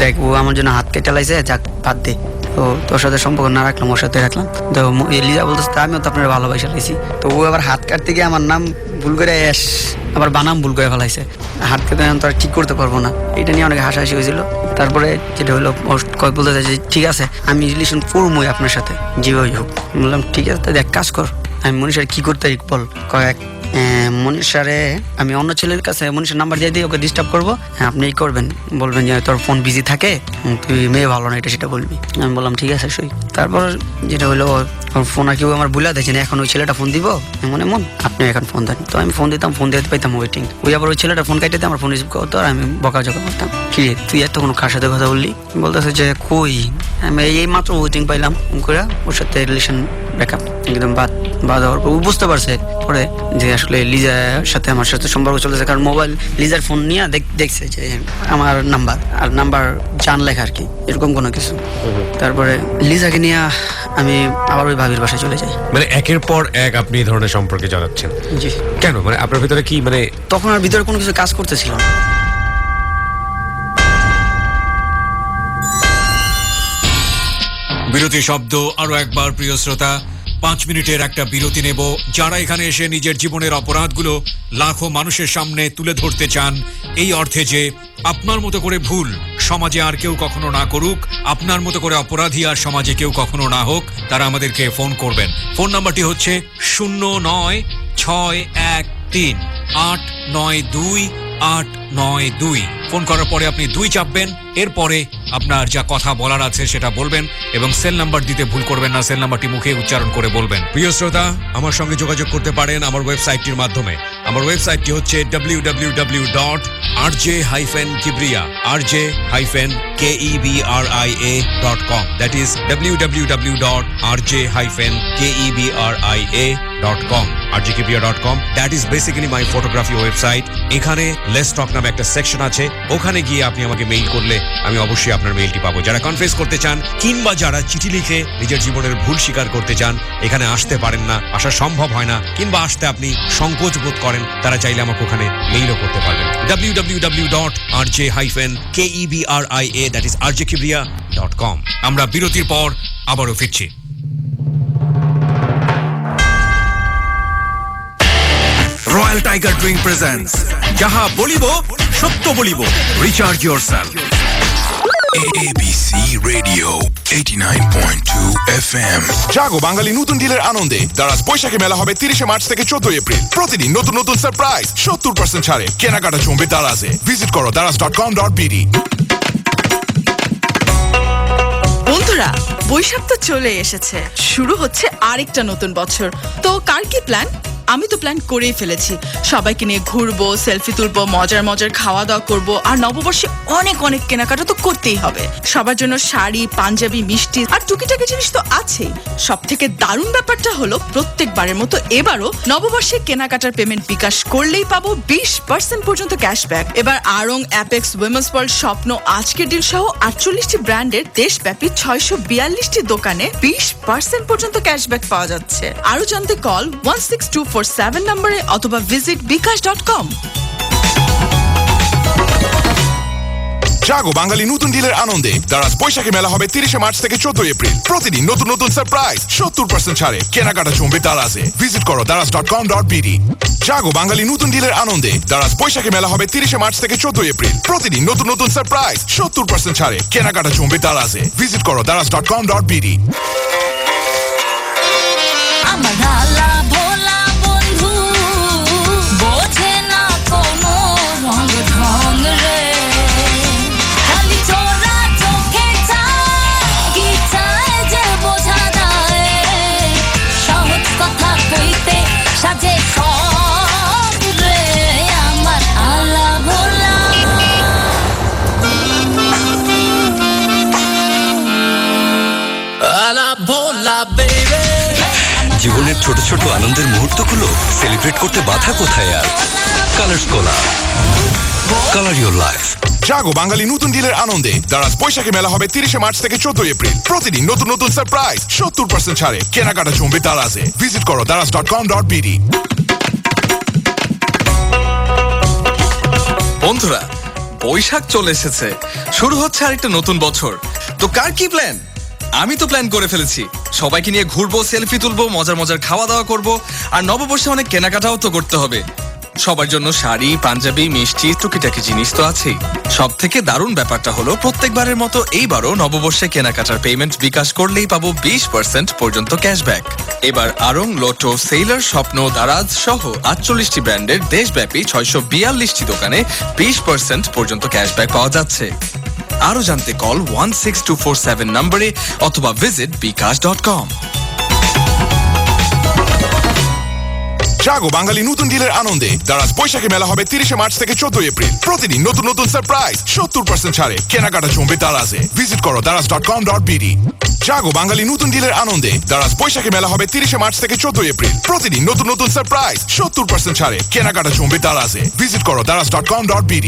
F: দেখ, ও আমার জন্য হাত কেটে লাইছে, যাক বাদ দে, তো তোর সাথে সম্পর্ক না রাখলাম, ওর সাথে রাখলাম। তো লিজা বলতেছে আমিও তো আপনার ভালোবাসা লাইছি। তো ও আবার হাত কাটতে গিয়ে আমার নাম ভুল করে অ্যাশ, আবার বানাম ভুল করে ফেলাইছে। হাত কেটে তো আর ঠিক করতে পারবো না, এটা নিয়ে অনেক হাসাহাসি হয়েছিল। তারপরে যেটা হলো, বলতে চাই যে ঠিক আছে আমি রিলেশন করবোই আপনার সাথে যেভাবে হোক। বললাম ঠিক আছে, তাই এক কাজ কর, আমি মনীষার কি করতে বল। কয়েক মনীষারে আমি অন্য ছেলের কাছে মনীষার নাম্বার দিয়ে দিই, ওকে ডিস্টার্ব করবো। আপনি এই করবেন, বলবেন যে তোর ফোন বিজি থাকে, তুই মেয়ে ভালো না, এটা সেটা বলবি। আমি বললাম ঠিক আছে সই। তারপর যেটা হলো, ওর ফোন আর কেউ আমার বুলা দেখছেন, এখন ওই ছেলেটা ফোন দিব, এমন আপনি এখন ফোন দেন। তো আমি ফোন দিতাম, ফোন দিতে পাইতাম ওয়েটিং। ওই আবার ওই ছেলেটা ফোন কাটতে আমার ফোন রিসিভ করতো, আর আমি বকাঝকা করতাম, কি রে তুই এত কোনো কার সাথে কথা বললি? বলতেছে যে কই, আমি এই মাত্র ওয়েটিং পাইলাম করে, ওর সাথে রিলেশন ব্রেকআপ একদম বাদ হওয়ার পর বুঝতে পারছে পরে যে আসলে লিজার সাথে আমার সাথে সম্পর্ক চলেছে। কারণ মোবাইল লিজার ফোন নিয়ে দেখছে যে আমার নাম্বার জান লেখা আর কি, এরকম কোনো কিছু। তারপরে লিজাকে নিয়ে আমি আবার ওই ভাবির বাসায় চলে যাই।
B: মানে একের পর এক আপনি এই ধরনের সম্পর্কে জানাচ্ছেন?
F: জি।
B: কেন, মানে আপনার ভিতরে কি, মানে
F: তখন আর ভিতরে কোনো কিছু কাজ করতেছিল না।
H: বিরতি শব্দ আরো একবার, প্রিয় শ্রোতা, 5 মিনিটের একটা বিরতি নেব। যারা এখানে এসে নিজের জীবনের অপরাধগুলো লাখো মানুষের সামনে তুলে ধরতে চান, এই অর্থে যে আপনার মতো করে ভুল সমাজে আর কেউ কখনো না করুক, আপনার মতো করে অপরাধী আর সমাজে কেউ কখনো না হোক, তারা আমাদেরকে ফোন করবেন। ফোন নাম্বারটি হচ্ছে 096113892892। ফোন করার পরে আপনি 2 চাপবেন, এরপরে আপনার যা কথা বলার আছে সেটা বলবেন, এবং সেল নাম্বার দিতে ভুল করবেন না, সেল নাম্বারটি মুখে উচ্চারণ করে বলবেন। প্রিয় শ্রোতা, আমার সঙ্গে যোগাযোগ করতে পারেন আমার ওয়েবসাইটটির মাধ্যমে। আমার ওয়েবসাইটটি হচ্ছে www.rj-kebria.com, that is www.rj-kebria.com, rjkebria.com, that is basically my photography website. এখানে লেটস টক নামে একটা সেকশন আছে, ওখানে গিয়ে আপনি আমাকে মেইল করলে আমি অবশ্যই আপনার মেইলটি পাবো। যারা কনফেস করতে চান কিংবা যারা চিঠি লিখে নিজের জীবনের ভুল স্বীকার করতে চান, এখানে আসতে পারেন না, আসা সম্ভব হয় না, কিংবা আসতে আপনি সংকোচ বোধ করেন, তারা চাইলে আমাকে ওখানে মেইলও করতে পারবেন। www.rj-kebria, that is rjkebria.com। আমরা বিরতির পর আবারও ফিরছি। রয়্যাল টাইগার ড্রিঙ্ক প্রেজেন্টস যাহা বলিব সত্য বলিব, recharge yourself.
K: ABC Radio 89.2 FM। জাগো বাঙালি নতুন ডিলের আনন্দে দারাজ বৈশাখী মেলা হবে 30 মার্চ থেকে 14 এপ্রিল। প্রতিদিন নতুন সারপ্রাইজ, 70% ছাড়ে, কেনাকাটা জমবে দারাজে। ভিজিট করো daraz.com.bd।
N: বন্ধুরা, বৈশাখ তো চলে এসেছে, শুরু হচ্ছে আরেকটা নতুন বছর। তো কার কি প্ল্যান? আমি তো প্ল্যান করেই ফেলেছি সবাইকে নিয়ে ঘুরবো সেলফি তুলবো মজার মজার খাওয়া দাওয়া করবো আর নববর্ষে অনেক অনেক কেনাকাটা তো করতেই হবে সবার জন্য শাড়ি পাঞ্জাবি মিষ্টি আর টুকিটাকি জিনিস তো আছেই সব থেকে দারুণ ব্যাপারটা হলো প্রত্যেকবারের মতো এবারও নববর্ষে কেনাকাটার পেমেন্ট বিকাশ করলেই পাবো 20% পর্যন্ত ক্যাশব্যাক এবার আড়ং অ্যাপেক্স উইমেন্স ওয়ার্ল্ড স্বপ্ন আজকের ডিল সহ 48টি ব্র্যান্ডের দেশব্যাপী 642টি দোকানে 20% পর্যন্ত ক্যাশব্যাক পাওয়া যাচ্ছে আরো জানতে কল 16247 নম্বরে অথবা ভিজিট bikash.com
K: জাগো বাঙালি নতুন ডিলের আনন্দে দারাজ বৈশাখী মেলা হবে 30 মার্চ থেকে 14 এপ্রিল প্রতিদিন নতুন নতুন সারপ্রাইজ 70% ছাড়ে কেনাকাটা জমবে দারাজে ভিজিট করো daraz.com.bd জাগো বাঙালি নতুন ডিলের আনন্দে দারাজ বৈশাখী মেলা হবে 30 মার্চ থেকে 14 এপ্রিল প্রতিদিন নতুন নতুন সারপ্রাইজ 70% ছাড়ে কেনাকাটা জমবে দারাজে ভিজিট করো daraz.com.bd
M: আমার ঢালা ভোলা বন্ধু বোঝে না কোনো রঙ ঢং রে খালি চোরা চোখে কি চায় যে বোঝা যায় সহজ কথা কইতে সাজে সব রে আমার আলা ভোলা
J: আলা ভোলা বেবি
H: জীবনের ছোট ছোট আনন্দের মুহূর্তগুলো সেলিব্রেট করতে বাধা কোথায় আর Colors Cola colour your life
K: জাগো বাঙালি নতুন ডিলের আনন্দে দারাজ বৈশাখী মেলা হবে 30 মার্চ থেকে 14 এপ্রিল প্রতিদিন নতুন নতুন সারপ্রাইজ 70% ছাড়ে কেনাকাটা জমবে দারাজে ভিজিট করো daraz.com.bd
I: বন্ধুরা বৈশাখ চলে এসেছে শুরু হচ্ছে আরেকটা নতুন বছর তো কার কি প্ল্যান আমি তো প্ল্যান করে ফেলেছি সবাইকে নিয়ে ঘুরবো সেলফি তুলবো মজার মজার খাওয়া দাওয়া করবো আর নববর্ষে অনেক কেনাকাটাও তো করতে হবে সবার জন্য শাড়ি পাঞ্জাবি মিষ্টি টুকিটাকি জিনিস তো আছেই সব থেকে দারুণ ব্যাপারটা হলো প্রত্যেকবারের মতো এইবারও নববর্ষে কেনাকাটার পেমেন্ট বিকাশ করলেই পাবো 20% পর্যন্ত ক্যাশব্যাক এবার আড়ং লোটো সেইলার স্বপ্ন দারাজ সহ 48টি ব্র্যান্ডের দেশব্যাপী 642টি দোকানে 20% পর্যন্ত ক্যাশব্যাক পাওয়া যাচ্ছে আরো জানতে কল 16247 নম্বরে অথবা ভিজিট bikash.com
K: জাগো বাঙালি নতুন ডিলের আনন্দে দারাজ বৈশাখী মেলা হবে 30 মার্চ থেকে 14 এপ্রিল প্রতিদিন নতুন নতুন সারপ্রাইজ 70% ছাড়ে কেনাকাটা জমবে দারাজে ভিজিট করো daraz.com.bd জাগো বাঙালি নতুন ডিলের আনন্দে দারাজ বৈশাখী মেলা হবে 30 মার্চ থেকে 14 এপ্রিল প্রতিদিন নতুন নতুন সারপ্রাইজ 70% ছাড়ে কেনাকাটা জমবে দারাজে ভিজিট করো daraz.com.bd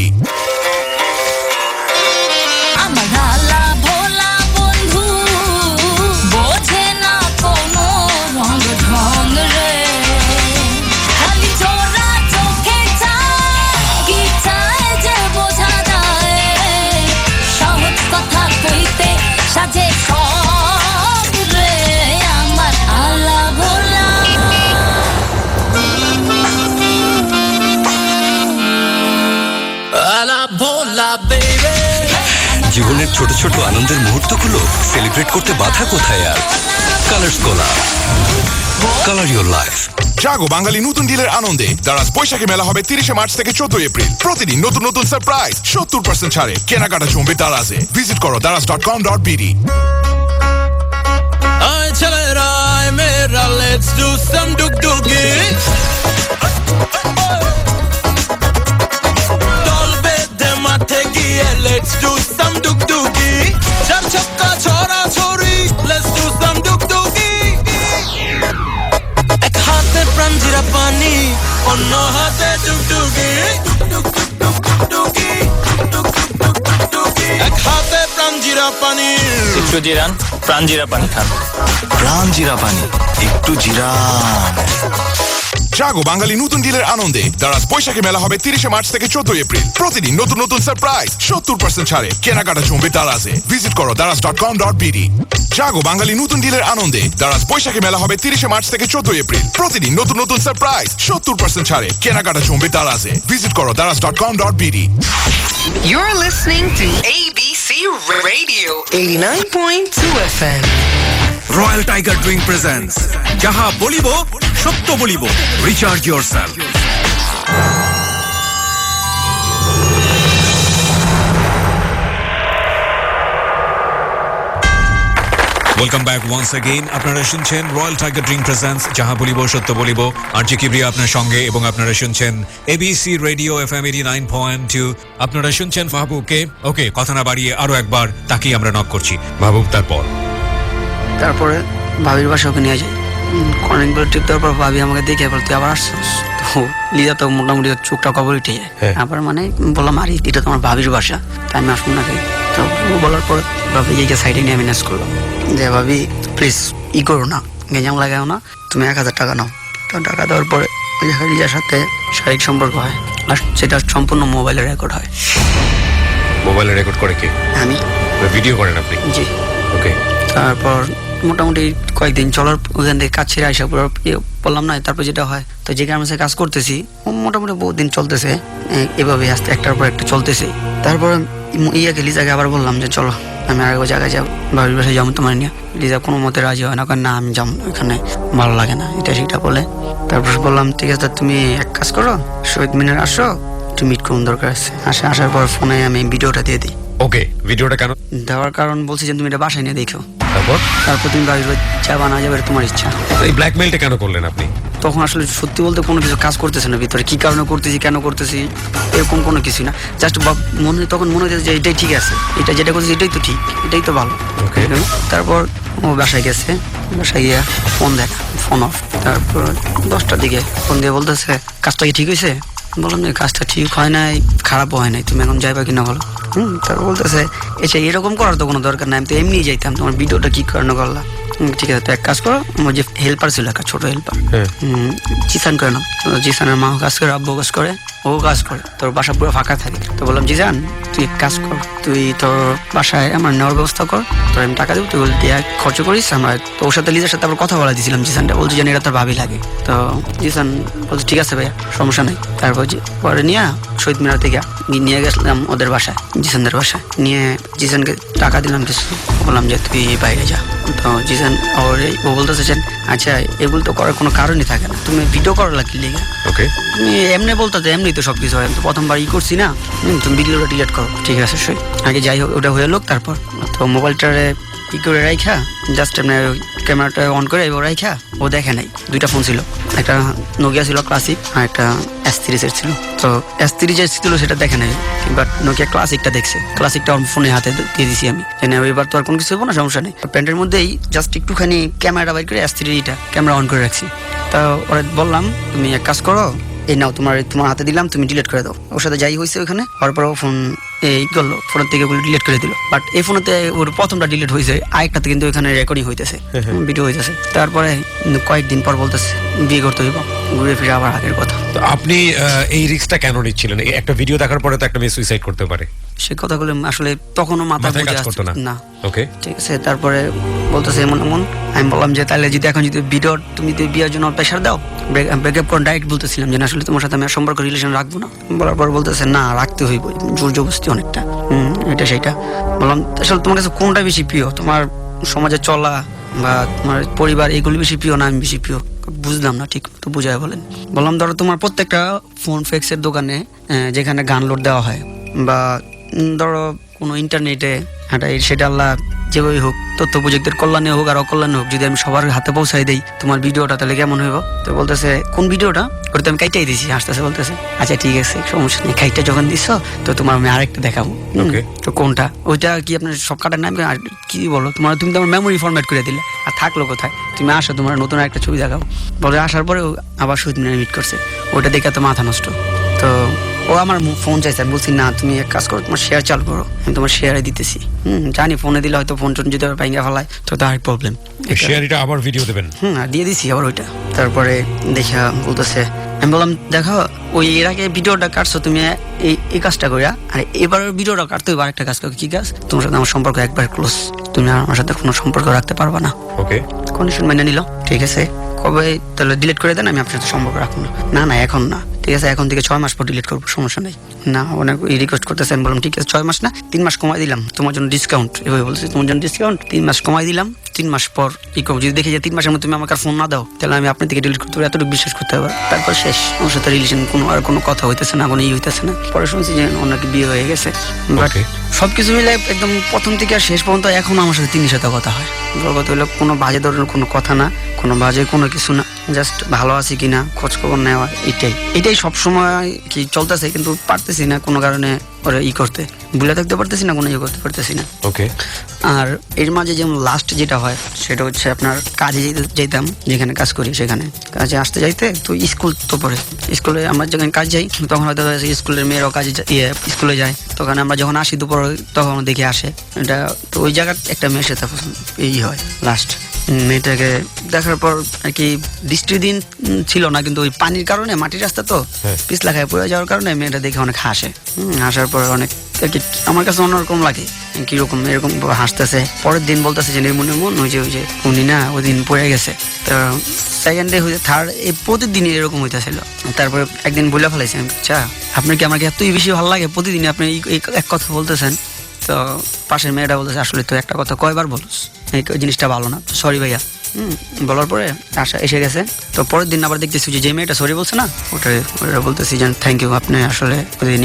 M: আমার ঢালা ভোলা বন্ধু বোঝে না কোনো রঙ ঢং রে খালি চোরা চোখে কি চায় যে বোঝা যায় সহজ কথা কইতে সাজে সব রে আমার আলা ভোলা
J: আলা ভোলা বেবি
H: জীবনের ছোট ছোট আনন্দের মুহূর্তগুলো সেলিব্রেট করতে বাধা কোথায় আর Colors Cola colour your life
K: জাগো বাঙালি নতুন ডিলের আনন্দে দারাজ বৈশাখী মেলা হবে 30 মার্চ থেকে 14 এপ্রিল প্রতিদিন নতুন নতুন সারপ্রাইজ 70% ছাড়ে কেনাকাটা জমবে দারাজে ভিজিট করো daraz.com.bd
J: আয় চলেরা আয় মেরা লেটস ডু সাম ডুগডুগি দল বেঁধে মাঠে গিয়ে লেটস ডু সাম ডুগডুগি চার ছক্কা ছড়া ছড়ি লেটস ডু সাম ডুগডুগি এক হাতে প্রাঞ্জিরা পানি অন্য হাতে ডুগডুগি এক হাতে প্রাঞ্জিরা পানি
L: একটু জিরান প্রাঞ্জিরা পানি খান
O: প্রাণ জিরা পানি একটু জিরান
K: জাগো বাঙালি নতুন ডিলের আনন্দে দারাজ বৈশাখী মেলা হবে 30 মার্চ থেকে 14 এপ্রিল প্রতিদিন নতুন নতুন সারপ্রাইজ 70% ছাড়ে কেনাকাটা জমবে দারাজে ভিজিট করো daraz.com.bd জাগো বাঙালি নতুন ডিলের আনন্দে দারাজ বৈশাখী মেলা হবে 30 মার্চ থেকে 14 এপ্রিল প্রতিদিন নতুন নতুন সারপ্রাইজ 70% ছাড়ে কেনাকাটা জমবে দারাজে ভিজিট করো daraz.com.bd
G: You're listening to ABC Radio 89.2 FM.
H: Royal tiger drink presents যাহা বলিব সত্য বলিব recharge yourself
B: welcome back once again. আপনারা শুনছেন রয়্যাল টাইগার ড্রিঙ্ক প্রেজেন্স যাহা বলিব সত্য বলিব, আরজি কিবরিয়া আপনার সঙ্গে, এবং আপনারা শুনছেন এবিসি রেডিও FM 89.2। আপনারা শুনছেন মাহবুবকে। ওকে, কথা না বাড়িয়ে আরো একবার তাকেই আমরা নক করছি। মাহবুব,
F: তারপরে ভাবির বাসা ওকে নিয়ে যাই। অনেকগুলো ট্রিপ দেওয়ার পর ভাবি আমাকে দেখে বল তুই আবার আসছিস। তো লিজা তো মোটামুটি চোখটা কবর উঠে যায়। আবার মানে বললাম আরে এটা তোমার ভাবির বাসা, তাই আমি আসবো না। তো বলার পর ভাবি এই সাইডে নিয়ে আমি ম্যানেজ করলাম যে ভাবি প্লিজ করো না, গেঞ্জাম লাগাও না, তুমি 1000 টাকা নাও। তো টাকা দেওয়ার পরে লিজার সাথে শারীরিক সম্পর্ক হয়, আর সেটা সম্পূর্ণ মোবাইলে রেকর্ড হয়।
B: মোবাইলে রেকর্ড করে কে?
F: আমি।
B: ভিডিও করেন আপনি?
F: জি।
B: ওকে।
F: তারপর মোটামুটি কয়েকদিন চলার ওখান থেকে কাজ ছেড়ে আসা বললাম না। তারপর যেটা হয়, তো যে গার্মেন্টসে কাজ করতেছি মোটামুটি বহুত দিন চলতেছে, এভাবে আস্তে একটার পর একটা চলতেছে। তারপর ইয়াকে লিজাকে আবার বললাম যে চলো আমি আর এক জায়গায় যাবো, বাড়ির বাসায় যাবো তোমার নিয়ে। লিজা কোনো মতে রাজি হয় না, না আমি যাবো ওখানে, ভালো লাগে না, এটা সেটা বলে। তারপর বললাম ঠিক আছে তুমি এক কাজ করো, শহীদ মিনার আসো, একটু মিট করুন দরকার আছে। আসার পর ফোনে আমি ভিডিওটা দিয়ে দিই।
B: ওকে, ভিডিওটা কেন
F: দেওয়ার কারণ বলছি যে তুমি এটা বাসায় নিয়ে দেখো,
B: তারপর
F: তুমি বাড়ির যাবা না যাবে তোমার ইচ্ছা।
B: এই ব্ল্যাকমেইলটা কেন করলেন আপনি?
F: তখন আসলে সত্যি বলতে কোনো কিছু কাজ করতেছে না ভিতরে, কি কারণে করতেছি কেন করতেছি এরকম কোনো কিছু না। জাস্ট তখন মনে হচ্ছে যে এটাই ঠিক আছে, এটা যেটা করতেছি এটাই তো ঠিক, এটাই তো ভালো। তারপর ও বাসায় গেছে, বাসায় গিয়া ফোন দেয়, ফোন অফ। তারপর 10টার দিকে ফোন দিয়ে বলতেছে কাজটা কি ঠিক হয়েছে? বললাম যে কাজটা ঠিক হয় নাই, খারাপও হয় নাই, তুমি এখন যাইবা কিনা বলো। তারপর বলতেছে এসে এরকম করার তো কোনো দরকার নাই, আমি তো এমনি যাইতাম, তোমার ভিডিওটা কি কারণে করলা? ঠিক আছে, তো এক কাজ করো, আমার যে হেল্পার ছিল একটা ছোট হেল্পার, জিসান করে নাম, জিসানের মা কাজ করে, আব্বু কাজ করে, ও কাজ করে, তোর বাসা পুরো ফাঁকা থাকে। তো বললাম জিসান তুই এক কাজ কর, তুই তোর বাসায় আমার নেওয়ার ব্যবস্থা কর, তোর আমি টাকা দেবো, তুই বল দিয়ে খরচ করিস। আমরা তো ওর সাথে লিজার সাথে আবার কথা বলা দিয়েছিলাম, জিসানটা বলছি জানি এটা তোর ভাবি লাগে। তো জিসান বলছে ঠিক আছে ভাইয়া, সমস্যা নেই। তারপর পরে নিয়ে শহীদ মিনার থেকে নিয়ে গেছিলাম ওদের বাসায়, জিসানদের বাসায় নিয়ে জিসানকে টাকা দিলাম কিছু, বললাম যে তুই বাইরে যা। তো জিসান ও বলতেছেন আচ্ছা এগুলো তো করার কোনো কারণই থাকে না, তুমি ভিডিও করার লাগি লেগে।
B: ওকে,
F: তুমি এমনি বলতে এমনি তো সবকিছু হয়, তো প্রথমবার করছি না, তুমি ভিডিওটা ডিলিট করো। ঠিক আছে সই, আগে যাই হোক ওটা হয়ে লোক। তারপর তো মোবাইলটারে করে রাইখা জাস্ট এমনি ক্যামেরাটা অন করে এবার রাইখা, ও দেখে নাই। দুইটা ফোন ছিল, একটা নোকিয়া ছিল ক্লাসিক, আর একটা S30 ছিল। তো S30 ছিল সেটা দেখে নাই, বাট নোকিয়া ক্লাসিকটা দেখছে। ক্লাসিকটা ফোনে হাতে দিয়ে দিছি আমি, জানি এবার তো আর কোনো কিছু হবো না, সমস্যা নেই। প্যান্টের মধ্যেই জাস্ট একটুখানি ক্যামেরাটা বাইর করে S30টা ক্যামেরা অন করে রাখছি। তা ওরা বললাম তুমি এক কাজ করো, এই নাও তোমার হাতে দিলাম, তুমি ডিলিট করে দাও। ওর সাথে যাই হয়েছে ওখানে হওয়ার পর ফোন এই করলো, ফোনের থেকে ওগুলো ডিলিট করে দিল। বাট এই ফোনেতে ওর প্রথমটা ডিলিট হয়েছে, আরেকটাতে কিন্তু ওখানে রেকর্ডিং হইতেছে, ভিডিও হইতেছে। তারপরে কয়েকদিন পর বলতেছে বিয়ে করতে হইব, ঘুরে ফিরে আবার আগের কথা।
B: তো আপনি এই রিস্কটা কেন নিচ্ছিলেন? একটা ভিডিও দেখার পরে তো একটা মেয়ে সুইসাইড করতে পারে।
F: সে কথাগুলো আসলে তখনও মাথায়
B: কাজ করতো না। ওকে,
F: ঠিক আছে। তারপরে বলতেছে এমন এমন, আমি বললাম যে তাহলে যদি এখন যদি ভিডিও তুমি যদি বিয়ের জন্য প্রেশার দাও, ব্রেকআপ করে ডাইরেক্ট বলতেছিলাম যে আসলে তোমার সাথে আমি সম্পর্ক রিলেশন রাখবো না। বলার পর বলতেছে না রাখতে হইব, জোর জবরদস্তি অনেকটা, এটা সেইটা। বললাম আসলে তোমার কাছে কোনটা বেশি প্রিয়, তোমার সমাজে চলা বা তোমার পরিবার, এগুলি বেশি প্রিয় না আমি বেশি প্রিয়? বুঝলাম না ঠিক তো, বুঝায় বলেন। বললাম ধরো তোমার প্রত্যেকটা ফোন ফেক্সের দোকানে যেখানে গান লোড দেওয়া হয়, বা ধরো কোনো ইন্টারনেটে সেটা আল্লাহ যেভাবে হোক, তথ্য প্রযুক্তির কল্যাণে হোক আর অকল্যাণে হোক, যদি আমি সবার হাতে পৌঁছাই দিই তোমার ভিডিওটা, তাহলে কেমন হইব? তো বলতেছে কোন ভিডিওটা? ওটা তো আমি কাইটাই দিছি। আসতেছে বলতেছে আচ্ছা ঠিক আছে সমস্যা নেই, খাইটা যখন দিচ্ছ তো তোমার আমি আরেকটা দেখাবো। তো কোনটা? ওইটা কি আপনার সব কাটার নাম? আর কি বলো তুমি তো আমার মেমোরি ফরম্যাট করে দিলে, আর থাকলো কোথায়? তুমি আসো, তোমার নতুন একটা ছবি দেখাবো। বলে আসার পরে আবার শহীদ মিনারে মিট করছে, ওইটা দেখে তো মাথা নষ্ট। তো ও আমার ফোন চাইছে, আমি বলছি না তুমি এক কাজ করো, তোমার শেয়ার চালু করো, আমি তোমার শেয়ারে দিতেছি। জানি ফোনে দিলে হয়তো ফোন টোন যদি ভাঙা ফেলায় তো তার প্রবলেম,
B: শেয়ারটা আবার ভিডিও দেবেন।
F: আর দিয়ে দিছি আবার ওইটা। তারপরে দেখা বলতেছে, আমি বললাম দেখো ওই এর আগে ভিডিওটা কাটছো তুমি এই কাজটা করিয়া, আর এবার ভিডিওটা কাটতে হইব আরেকটা কাজ করো। কি কাজ? তোমার সাথে আমার সম্পর্ক একবার ক্লোজ, তুমি আর আমার সাথে কোনো সম্পর্ক রাখতে পারবা না।
B: ওকে,
F: কন্ডিশন মেনে নিল। ঠিক আছে, কবে তাহলে ডিলিট করে দেন, আমি আপনার সাথে সম্পর্ক রাখবো না। না এখন না, ঠিক আছে এখন থেকে 6 মাস পর ডিলিট করবো, সমস্যা নেই। না অনেক রিকোয়েস্ট করতেছে, আমি বললাম ঠিক আছে 6 মাস না 3 মাস কমাই দিলাম তোমার জন্য ডিসকাউন্ট, এভাবে বলছি তোমার জন্য ডিসকাউন্ট 3 মাস কমাই দিলাম, 3 মাস পর ই করবো, যদি দেখি যে 3 মাসের মধ্যে তুমি আমাকে ফোন না দাও তাহলে আমি আপনার থেকে ডিলিট করতে পারি, এতটুকু বিশ্বাস করতে হবে। তারপর শেষ, ওর সাথে রিলেশন কোনো কথা হইতেছে না, কোনো ই হইতেছে না। পরে শুনছি যে অনেকে বিয়ে হয়ে গেছে, বাট সবকিছু মিলে একদম প্রথম থেকে আর শেষ পর্যন্ত এখন আমার সাথে 3 সাথে কথা হয়। কথা হলো কোনো বাজে ধরনের কোনো কথা না, কোনো বাজে কোনো কিছু না, জাস্ট ভালো আছি কিনা খোঁজ খবর নেওয়া, এটাই সবসময় কি চলতেছে, কিন্তু পারতেছি না কোনো কারণে ওরা ই করতে, ভুলে থাকতে পারতেছি না, কোনো ই করতে পারতেছি না।
B: ওকে।
F: আর এর মাঝে যেমন লাস্ট যেটা হয় সেটা হচ্ছে আপনার কাজে যেতাম, যেখানে কাজ করি সেখানে কাজে আসতে যাইতে তো স্কুল তো পড়ে, স্কুলে আমরা যখন কাজ যাই তখন হয়তো স্কুলের মেয়েরাও কাজে স্কুলে যায়, তখন আমরা যখন আসি দুপুর তখন দেখে আসে এটা, তো ওই জায়গার একটা মেয়ের সাথে এই হয় লাস্ট। মেয়েটাকে দেখার পর আর কি বৃষ্টির দিন ছিল না, কিন্তু ওই পানির কারণে মাটির রাস্তা তো পিছলা খায় পড়ে যাওয়ার কারণে মেয়েটা দেখে অনেক হাসে, হাসার পর অনেক আর কি আমার কাছে অন্যরকম লাগে, কিরকম এরকম হাসতেছে। পরের দিন বলতেছে যে মনে মন ওই যে উনি না ওই দিন পড়ে গেছে, তো সেকেন্ড ডে হইতে থার্ড এই প্রতিদিনই এরকম হইতেছিল। তারপরে একদিন বলে ফেলাইছি আচ্ছা আপনার কি আমাকে এতই বেশি ভালো লাগে প্রতিদিন আপনি এই এক কথা বলতেছেন, তো পাশের মেয়েটা বলতেছে আসলে তো একটা কথা কয়বার বলস, এই জিনিসটা ভালো না, সরি ভাইয়া। বলার পরে আশা এসে গেছে, তো পরের দিন আবার দেখতেছি যে মেয়েটা সরি বলছে না ওটা বলতেছি যে থ্যাংক ইউ, আপনি আসলে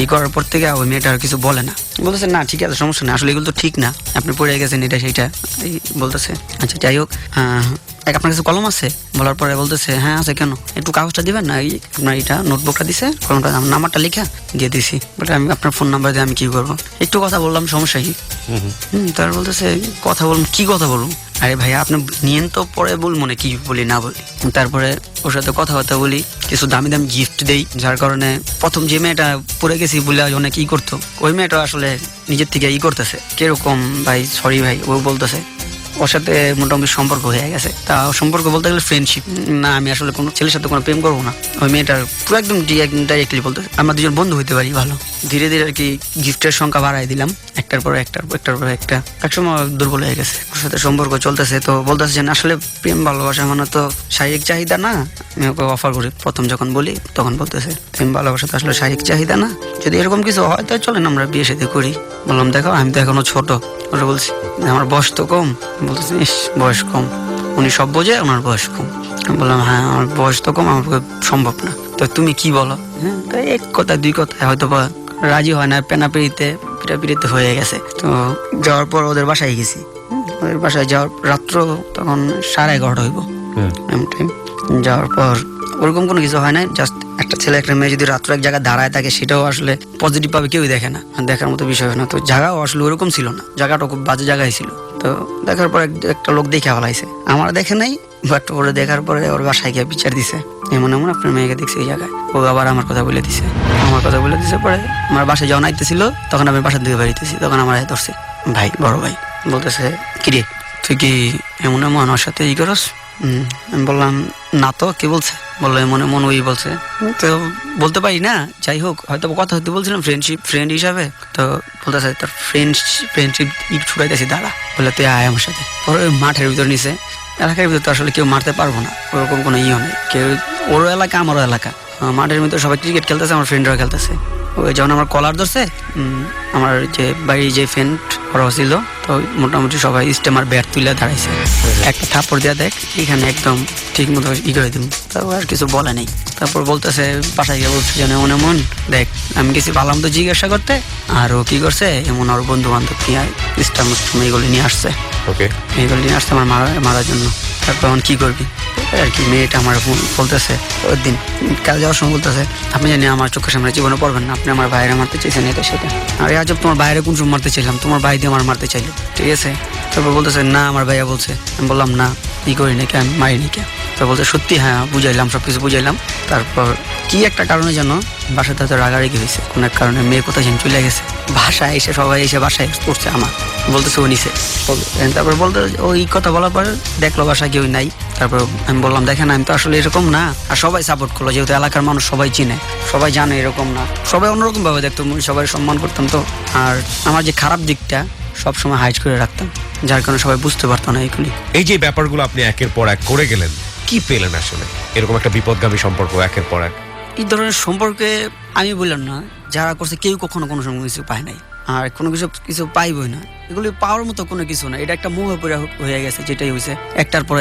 F: ই করার পর থেকে ওই মেয়েটা আর কিছু বলে না, বলতেছে না ঠিক আছে সমস্যা নেই, আসলে এগুলো তো ঠিক না, আপনি পড়ে গেছেন এটা সেইটা বলতেছে। আচ্ছা যাই হোক আপনার কাছে কলম আছে, বলার পরে বলতেছে হ্যাঁ আছে, কেন একটু কাগজটা দিবেন না, আপনার এটা নোটবুকটা দিছে, কলমটা নাম্বারটা লিখা দিয়ে দিছি, বলে আমি আপনার ফোন নাম্বার দিয়ে আমি কি করবো, একটু কথা বললাম সমস্যা কি। তার বলতেছে কথা বলুন, কি কথা বলুন, আরে ভাইয়া আপনি নিয়েন তো পরে বল মনে কি বলি না বলি। তারপরে ওর সাথে কথাবার্তা বলি, কিছু দামি দামি গিফট দেই, যার কারণে প্রথম যে মেয়েটা পড়ে গেছি বলে অনেক ই করতো, ওই মেয়েটা আসলে নিজের থেকে ই করতেছে, কিরকম ভাই সরি ভাই ও বলতেছে, ওর সাথে মোটামুটি সম্পর্ক হয়ে গেছে। তা সম্পর্ক বলতে গেলে ফ্রেন্ডশিপ না, আমি আসলে কোনো ছেলের সাথে কোনো প্রেম করবো না, ওই মেয়েটার পুরো একদম ডাইরেক্টলি বলতে আমরা দুজন বন্ধু হইতে পারি ভালো। ধীরে ধীরে আর কি গিফটের সংখ্যা বাড়াই দিলাম, একটার পর একটা, একসময় দুর্বল হয়ে গেছে, ওর সাথে সম্পর্ক চলতেছে। তো বলতেছে যে আসলে প্রেম ভালোবাসা মানে তো শারীরিক চাহিদা না, আমি ওকে অফার করি প্রথম যখন বলি তখন বলতেছে প্রেম ভালোবাসা তো আসলে শারীরিক চাহিদা না, যদি এরকম কিছু হয় তো চলেন আমরা বিয়ে শাদী করি। বললাম দেখো আমি তো এখনো ছোট, ওরা বলছি আমার বয়স তো কম, বলতেছে বয়স কম, উনি সব বোঝে ওনার বয়স কম। আমি বললাম হ্যাঁ আমার বয়স তো কম, আমার সম্ভব না, তো তুমি কি বলো। হ্যাঁ তাই এক কথা দুই কথা হয়তো বা রাজি হয় না, পিটাপিটিতে হয়ে গেছে। তো যাওয়ার পর ওদের বাসায় গেছি, ওদের বাসায় যাওয়ার রাত্র তখন 11:30 হইব টাইম। যাওয়ার পর ওরকম কোনো কিছু হয় না, জাস্ট একটা ছেলে একটা মেয়ে যদি রাত্র এক জায়গায় দাঁড়ায় থাকে সেটাও আসলে পজিটিভ ভাবে কেউই দেখে না, দেখার মতো বিষয় হয় না। তো জায়গাও আসলে ওরকম ছিল না, জায়গাটা খুব বাজে জায়গায় ছিল। তো দেখার পর একটা লোক দেখে ফেলাইছে, আমার দেখে নাই, বাট ওরা দেখার পরে ওর বাসায় গিয়ে বিচার দিছে এমন আপনার মেয়েকে দেখছে এই জায়গায়, ও আবার আমার কথা বলে দিছে পরে আমার বাসায় যখন আইতেছিল তখন আমি বাসার দিকে বেরিয়েছি, তখন আমার ধরছে ভাই বড় ভাই, বলতেছে কিরে তুই কি এমন ওর সাথে ই করস। আমি বললাম না তো, কি বলছে, বললো মনে মন ওই বলছে, তো বলতে পারি না, যাই হোক হয়তো কথা হতে বলছিলাম ফ্রেন্ড হিসাবে। তো বলতেছে তোর ফ্রেন্ডশিপ ছুটাইতেছি দাঁড়া, বলে তুই আয় আমার সাথে। পরে মাঠের ভিতর নিছে, এলাকার ভিতরে তো আসলে কেউ মারতে পারবো না, ওরকম কোনো ইয়ে নেই, কেউ ওরও এলাকা আমারও এলাকা, মাঠের ভিতরে সবাই ক্রিকেট খেলতেছে, আমার ফ্রেন্ডরা খেলতেছে। ওই যখন আমার কলার ধরছে, আমার যে বাড়ির যে ফ্রেন্ড ওরা ছিল, তো মোটামুটি সবাই স্টেমার ব্যাট তুলে দাঁড়াইছে, একটা থাপ্পড় দিয়া দেখ এখানে একদম ঠিক মতো ই করে দিব, তারপর আর কিছু বলে নেই। তারপর বলতেছে বাসায় গিয়ে বলছে যে মনে মন দেখ আমি কিছু ভালো মতো জিজ্ঞাসা করতে, আর ও কি করছে এমন ওর বন্ধু বান্ধব নিয়ে স্টাম্প এইগুলো নিয়ে আসছে, এইগুলো নিয়ে আসছে আমার মারার জন্য। তারপর এখন কি করবি আর কি, মেয়েটা আমার বলতেছে ওই দিন কাল যাওয়ার সময় বলতেছে আপনি জানি আমার চোখের সামনে জীবনে পড়বেন না, আপনি আমার বাইরে মারতে চাইছেন এটা সেটা। আরে আজব তোমার বাইরে কোন সময় মারতে চাইলাম, তোমার ভাই দিয়ে আমার মারতে চাইলো, ঠিক আছে। তারপর বলতেছে না আমার ভাইয়া বলছে, আমি বললাম না ই করি নাকি আমি মারিনি কে। তো বলছে সত্যি হ্যাঁ বুঝাইলাম, সবকিছু বুঝাইলাম। তারপর কি একটা কারণে যেন বাসাতে হয়তো রাগারাগি হয়েছে, কোনো এক কারণে মেয়ে কোথায় যেন চলে গেছে, বাসায় এসে সবাই এসে বাসায় পড়ছে আমার, বলতেছে ও নিছে। তারপর বলতে ওই কথা বলার পর দেখলো বাসায় কেউ নাই। তারপর আমি বললাম দেখেন আমি তো আসলে এরকম না, আর সবাই সাপোর্ট করলো, যেহেতু এলাকার মানুষ সবাই চিনে, সবাই জানে এরকম না, সবাই অন্যরকম ভাবে দেখতো, সবাই সম্মান করতাম। তো আর আমার যে খারাপ দিকটা সবসময় হাইড করে রাখতাম, যার কারণে সবাই বুঝতে পারতো না এইগুলি।
B: এই যে ব্যাপারগুলো আপনি একের পর এক করে গেলেন, কি পেলেন আসলে? এরকম একটা বিপদগামী সম্পর্ক একের পর এক
F: এই ধরনের সম্পর্কে আমি বললাম না, যারা করছে কেউ কখনো কোনো সময় কিছু পায় নাই, আর কোনো কিছু পাইবই না। এগুলি পাওয়ার মতো কোনো কিছু না, এটা একটা মোহে পড়ে হয়ে গেছে। যেটাই হয়েছে একটার পর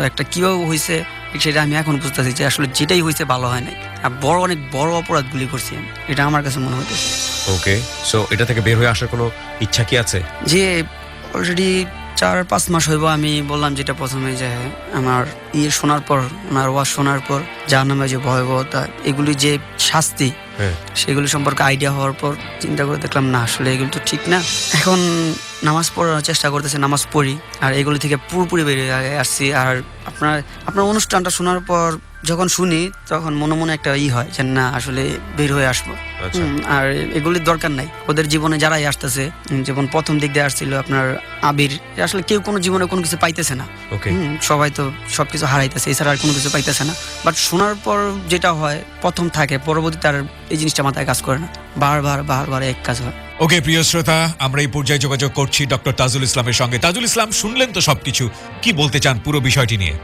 F: একটা কিভাবে হয়েছে সেটা আমি এখন বুঝতেছি যে আসলে যেটাই হয়েছে ভালো হয় নাই, আর অনেক বড় অপরাধগুলি করছি আমি, এটা আমার কাছে মনে হতেছে।
B: ওকে, সো এটা থেকে বের হয়ে আসার কোনো ইচ্ছা কি আছে?
F: যে অলরেডি 4-5 মাস হইব, আমি বললাম যেটা প্রথমে, যে আমার শোনার পর, ওনার ওয়াজ শোনার পর জাহান্নামে যে ভয়াবহতা, এগুলি যে শাস্তি, সেগুলি সম্পর্কে আইডিয়া হওয়ার পর চিন্তা করে দেখলাম না, আসলে এগুলো তো ঠিক না। এখন নামাজ পড়ার চেষ্টা করতেছি, নামাজ পড়ি, আর এগুলি থেকে পুরোপুরি বেরিয়ে আসছি। আর আপনার অনুষ্ঠানটা শোনার পর যখন শুনি, তখন মনে মনে একটা হয় যে না, আসলে বের হয়ে আসবো। আর এগুলির দরকার নাই। ওদের জীবনে যারাই আসতেছে, যেমন প্রথম দিক দিয়ে আসছিল আপনার আবির, আসলে কেউ কোনো জীবনে কোনো কিছু পাইতেছে না, সবাই তো সবকিছু হারাইতেছে, এছাড়া আর কোনো কিছু পাইতেছে না। বাট শোনার পর যেটা হয়, প্রথম থাকে, পরবর্তীতে আর এই জিনিসটা মাথায় কাজ করে না, বারবার এক কাজ হয়।
H: ওকে প্রিয় শ্রোতা, আমরা এই পর্যায়ে যোগাযোগ করছি ডক্টর তাজুল ইসলামের সঙ্গে। তাজুল ইসলাম, শুনলেন তো সবকিছু, কি বলতে চান পুরো বিষয়টি নিয়ে?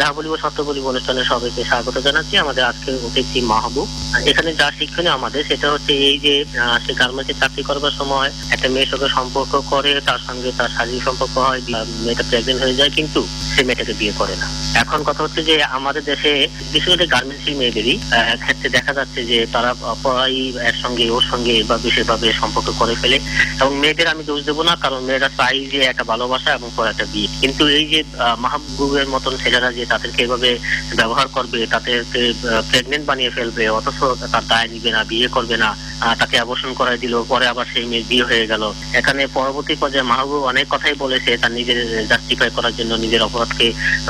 P: যা বলিব সত্য বলিব অনুষ্ঠানে সবাইকে স্বাগত জানাচ্ছি। আমাদের আজকের অতিথি মাহবুব। এখানে যা শিক্ষণীয় আমাদের, সেটা হচ্ছে এই যে সে গার্মেন্টসে চাকরি করবার সময় একটা মেয়ের সঙ্গে সম্পর্ক করে, তার সঙ্গে তার শারীরিক সম্পর্ক হয়, মেয়েটা প্রেগনেন্ট হয়ে যায়, কিন্তু সে মেয়েটাকে বিয়ে করে না। এখন কথা হচ্ছে যে আমাদের দেশে বিশেষ করে গার্মেন্টসের মেয়েদেরই ক্ষেত্রে দেখা যাচ্ছে যে তারা পড়াই এর সঙ্গে ওর সঙ্গে বা বিশেষভাবে সম্পর্ক করে ফেলে, এবং মেয়েদের আমি দোষ দেবো না, কারণ মেয়েরা চাই যে একটা ভালোবাসা এবং পরে একটা বিয়ে। কিন্তু এই যে মাহবুবের মতন ছেলেরা যে তাদেরকে এভাবে ব্যবহার করবে, তাদেরকে প্রেগনেন্ট বানিয়ে ফেলবে, অথচ তার দায় নিবে না, বিয়ে করবে না, তাকে অ্যাবর্শন করাই দিল, পরে আবার সেই মেয়ের বিয়ে হয়ে গেল। এখানে পরবর্তী পর্যায়ে মাহবুব অনেক কথাই বলেছে তার নিজের জাস্টিফাই করার জন্য, নিজের অপরাধকে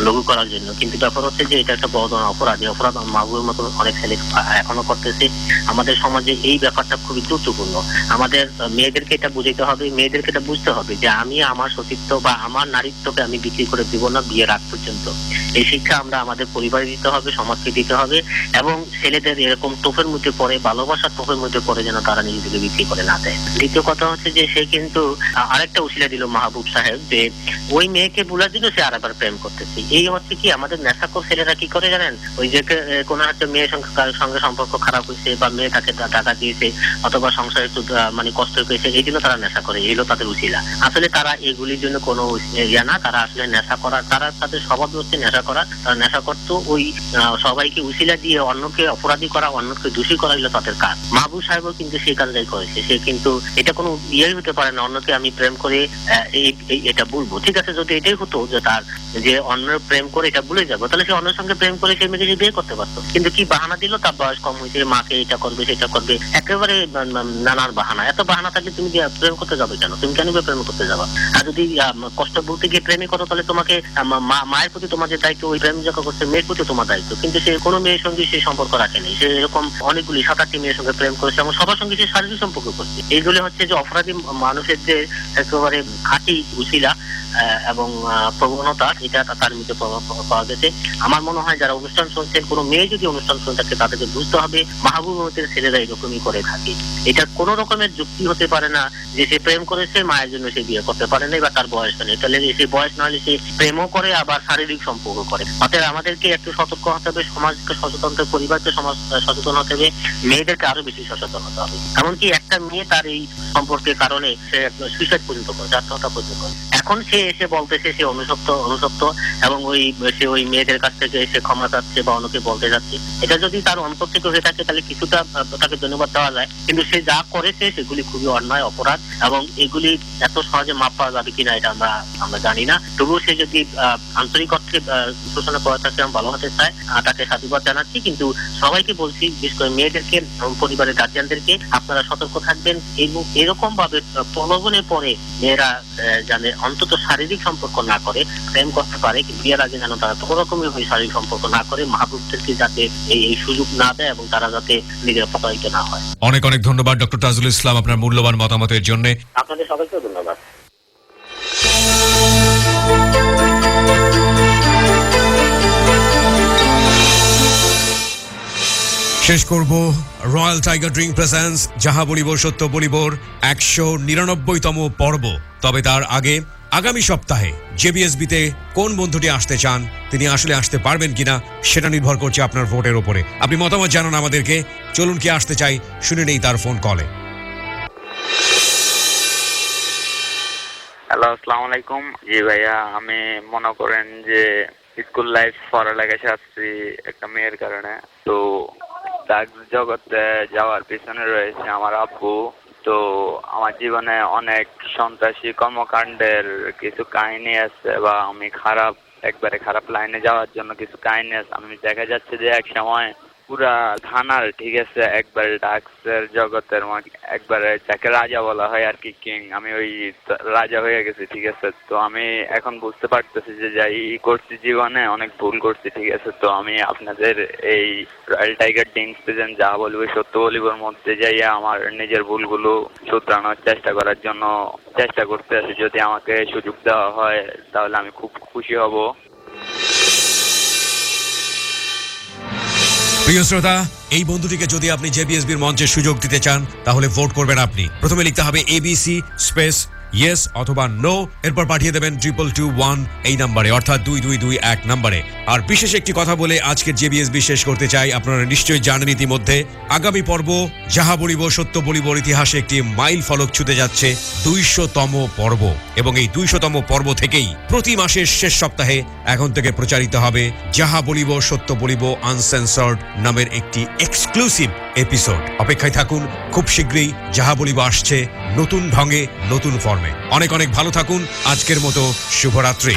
P: লঘু করার জন্য, কিন্তু ব্যাপার হচ্ছে যে এটা একটা বড় ধরনের অপরাধ। এই অপরাধ মাহবুবের মতো অনেক ছেলে এখনো করতেছে। আমাদের সমাজে এই ব্যাপারটা খুবই গুরুত্বপূর্ণ। আমাদের মেয়েদেরকে এটা বুঝাইতে হবে, মেয়েদেরকে এটা বুঝতে হবে যে আমি আমার সতীত্ব বা আমার নারীত্বকে আমি বিক্রি করে দিব না বিয়ের আগ পর্যন্ত। এই শিক্ষা আমরা আমাদের পরিবারে দিতে হবে, সমাজকে দিতে হবে, এবং ছেলেদের এরকম টোপের মধ্যে পড়ে, ভালোবাসার টোপের মধ্যে পড়ে যেন তারা নিজেদেরকে বিক্রি করে না দেয়। দ্বিতীয় কথা হচ্ছে যে সে কিন্তু আরেকটা উশিলা দিল মাহবুব সাহেব, যে ওই মেয়েকে বলে দিল সে আরেকবার প্রেম করতেছে। এই হচ্ছে কি, আমাদের নেশাখোর ছেলেরা কি করে জানেন, ওই যে কোনো হচ্ছে মেয়ের সঙ্গে সম্পর্ক খারাপ হয়েছে, বা মেয়ে তাকে টাকা দিয়েছে, অথবা সংসারে একটু মানে কষ্ট পেয়েছে, এই জন্য তারা নেশা করে, এগুলো তাদের উশিলা। আসলে তারা এগুলির জন্য কোনো ইয়া না, তারা আসলে নেশা করার, তারা তাদের স্বভাব হচ্ছে নেশা করা। তারা নেশা করতো ওই সবাইকে উশিলা দিয়ে অন্যকে অপরাধী করা, অন্যকে দোষী করা, হলো তাদের কাজ। মাহবুব সাহেবও কিন্তু সেই কাজটাই করেছে। সে কিন্তু এটা কোনো ইয়েই হতে পারে না, অন্যকে আমি প্রেম করে এটা বলবো। ঠিক আছে, যদি এটাই হতো যে তার যে অন্য প্রেম করে এটা ভুলে যাবো, তাহলে সে অন্যের সঙ্গে প্রেম করে সেই মেয়েকে বিয়ে করতে পারতো। কিন্তু কি বাহানা দিল, তার বয়স কম হয়েছে, মাকে এটা করবে সেটা করবে, একেবারে নানান বাহানা। এত বাহানা থাকলে তুমি প্রেম করতে যাবে কেন? তুমি কেন প্রেম করতে যাবা? আর যদি কষ্ট বলতে গিয়ে প্রেমে করো, তাহলে তোমাকে মায়ের প্রতি তোমার যে দায়িত্ব, ওই প্রেম যখন করছে মেয়ের প্রতি তোমার দায়িত্ব। কিন্তু সে কোনো মেয়ের সঙ্গে সে সম্পর্ক রাখেনি। সে এরকম অনেকগুলি 7-8টি মেয়ের সঙ্গে প্রেম করেছে, এবং সবার সঙ্গে সে শারীরিক সম্পর্ক করছে। এইগুলো হচ্ছে যে অপরাধী মানুষের যে একেবারে খাঁটি উশিলা এবং প্রবণতা, এটা তার মধ্যে পাওয়া গেছে। আমার মনে হয় যারা অনুষ্ঠান শুনছেন, কোনো মেয়ে যদি অনুষ্ঠান শুনে থাকে, তাদেরকে বুঝতে হবে মাহবুবের ছেলেরা এরকমই করে থাকে। এটা কোনো রকমের যুক্তি হতে পারে না যে সে প্রেম করেছে, মায়ের জন্য সে বিয়ে করতে পারে না, বা তার বয়স নেই। তাহলে সে বয়স না হলে সে প্রেমও করে, আবার শারীরিক সম্পর্ক করে। অতএব আমাদেরকে একটু সতর্ক হতে হবে, সমাজকে সচেতন হতে, পরিবারকে সচেতন হতে হবে, মেয়েদেরকে আরো বেশি সচেতন হতে হবে। এমনকি একটা মেয়ে তার এই সম্পর্কের কারণে সে সুইসাইড পর্যন্ত করে, আত্মহত্যা পর্যন্ত করে। এখন সে এসে বলতেছে সে অনুশপ্ত, এবং সে ওই মেয়েদের কাছ থেকে সে ক্ষমা চাচ্ছে বা অন্যকে বলতে যাচ্ছে। এটা যদি তার অন্তর থেকে হয়ে থাকে, তাহলে কিছুটা তাকে ধন্যবাদ দেওয়া যায়। কিন্তু সে যা করেছে সেগুলি খুবই অন্যায়, অপরাধ, এবং এগুলি এত সহজে মাপ পাওয়া যাবে কিনা এটা আমরা জানি না। তবুও সে যদি আন্তরিক অর্থে শোষণা করা থাকে, ভালো হতে চায়, তাকে সাধুবাদ জানাচ্ছি। কিন্তু সবাইকে বলছি, বিশেষ করে মেয়েদেরকে, পরিবারের গার্জিয়ানদেরকে, আপনারা সতর্ক থাকবেন। এরকম ভাবে প্রলোভনের পরে মেয়েরা জানে অন্তত শারীরিক সম্পর্ক না করে, প্রেম করতে পারে, বিয়ের আগে যেন তারা কোনো রকমের শারীরিক সম্পর্ক না করে, মাহবুবদেরকে যাতে এই সুযোগ না দেয়, এবং তারা যাতে নিজেরা প্রতারিত না হয়।
H: অনেক অনেক ধন্যবাদ ডক্টর তাজুল ইসলাম আপনার মূল্যবান মতামতের জন্য।
P: আপনাদের সবাইকে ধন্যবাদ।
B: শেষ করব রয়্যাল টাইগার ড্রিঙ্ক প্রেজেন্স যাহা বলিব সত্য বলিবর 199তম পর্ব। তবে তার আগে আগামী সপ্তাহে জেবিএসবিতে কোন বন্ধুটি আসতে চান, তিনি আসলে আসতে পারবেন কিনা সেটা নির্ভর করছে আপনার ভোটের উপরে। আপনি মতামত জানান আমাদেরকে। চলুন কি আসতে চাই, শুনে নেই তার ফোন কলে।
Q: হ্যালো, আসসালামু আলাইকুম। জি ভাইয়া, আমি মনে করেন যে স্কুল লাইফ পড়ালেখা আসছি একটা মেয়ের কারণে। তো ডাক জগতে যাওয়ার পিছনে রয়েছে আমার আব্বু। তো আমার জীবনে অনেক সন্ত্রাসী কর্মকাণ্ডের কিছু কাহিনী আছে, বা আমি একবারে খারাপ লাইনে যাওয়ার জন্য কিছু কাহিনী আছে। আমি দেখা যাচ্ছে যে এক সময় পুরা থানার, ঠিক আছে, একবারে ডাক্সের জগতের একবারে যাকে রাজা বলা হয় আর কি, কিং, আমি ওই রাজা হয়ে গেছি, ঠিক আছে। তো আমি এখন বুঝতে পারতেছি যে যাই করছি জীবনে অনেক ভুল করছি, ঠিক আছে। তো আমি আপনাদের এই রয়্যাল টাইগার ড্রিঙ্কস প্রেজেন্ট যা বলবো সত্য বলিবর মধ্যে যাইয়া আমার নিজের ভুলগুলো শুধরানোর চেষ্টা করার জন্য চেষ্টা করতে আছি। যদি আমাকে সুযোগ দেওয়া হয় তাহলে আমি খুব খুশি হব।
B: প্রিয় শ্রোতা, এই বন্ধুটিকে যদি আপনি জেবিএসবির মঞ্চে সুযোগ দিতে চান তাহলে ভোট করবেন আপনি। প্রথমে লিখতে হবে ABC স্পেস ইয়েস অথবা নো, এরপর পাঠিয়ে দেবেন 2221 এই নম্বরে, অর্থাৎ 2221 নম্বরে। আর বিশেষ একটি কথা বলে আজকের জেবিএসবি শেষ করতে চাই। আপনারা নিশ্চয়ই জানেন ইতিমধ্যে আগামী পর্ব যাহা বলিব সত্য বলিবর ইতিহাসে একটি মাইল ফলক ছুঁতে যাচ্ছে 200তম পর্ব, এবং এই 200তম পর্ব থেকেই প্রতি মাসের শেষ সপ্তাহে এখন থেকে প্রচারিত হবে যাহা বলিব সত্য বলিব আনসেন্সর্ড নামের একটি এক্সক্লুসিভ এপিসোড। অপেক্ষায় থাকুন, খুব শীঘ্রই যাহা বলিব আসছে নতুন ঢঙে, নতুন ফর্মে। অনেক অনেক ভালো থাকুন। আজকের মতো শুভরাত্রি।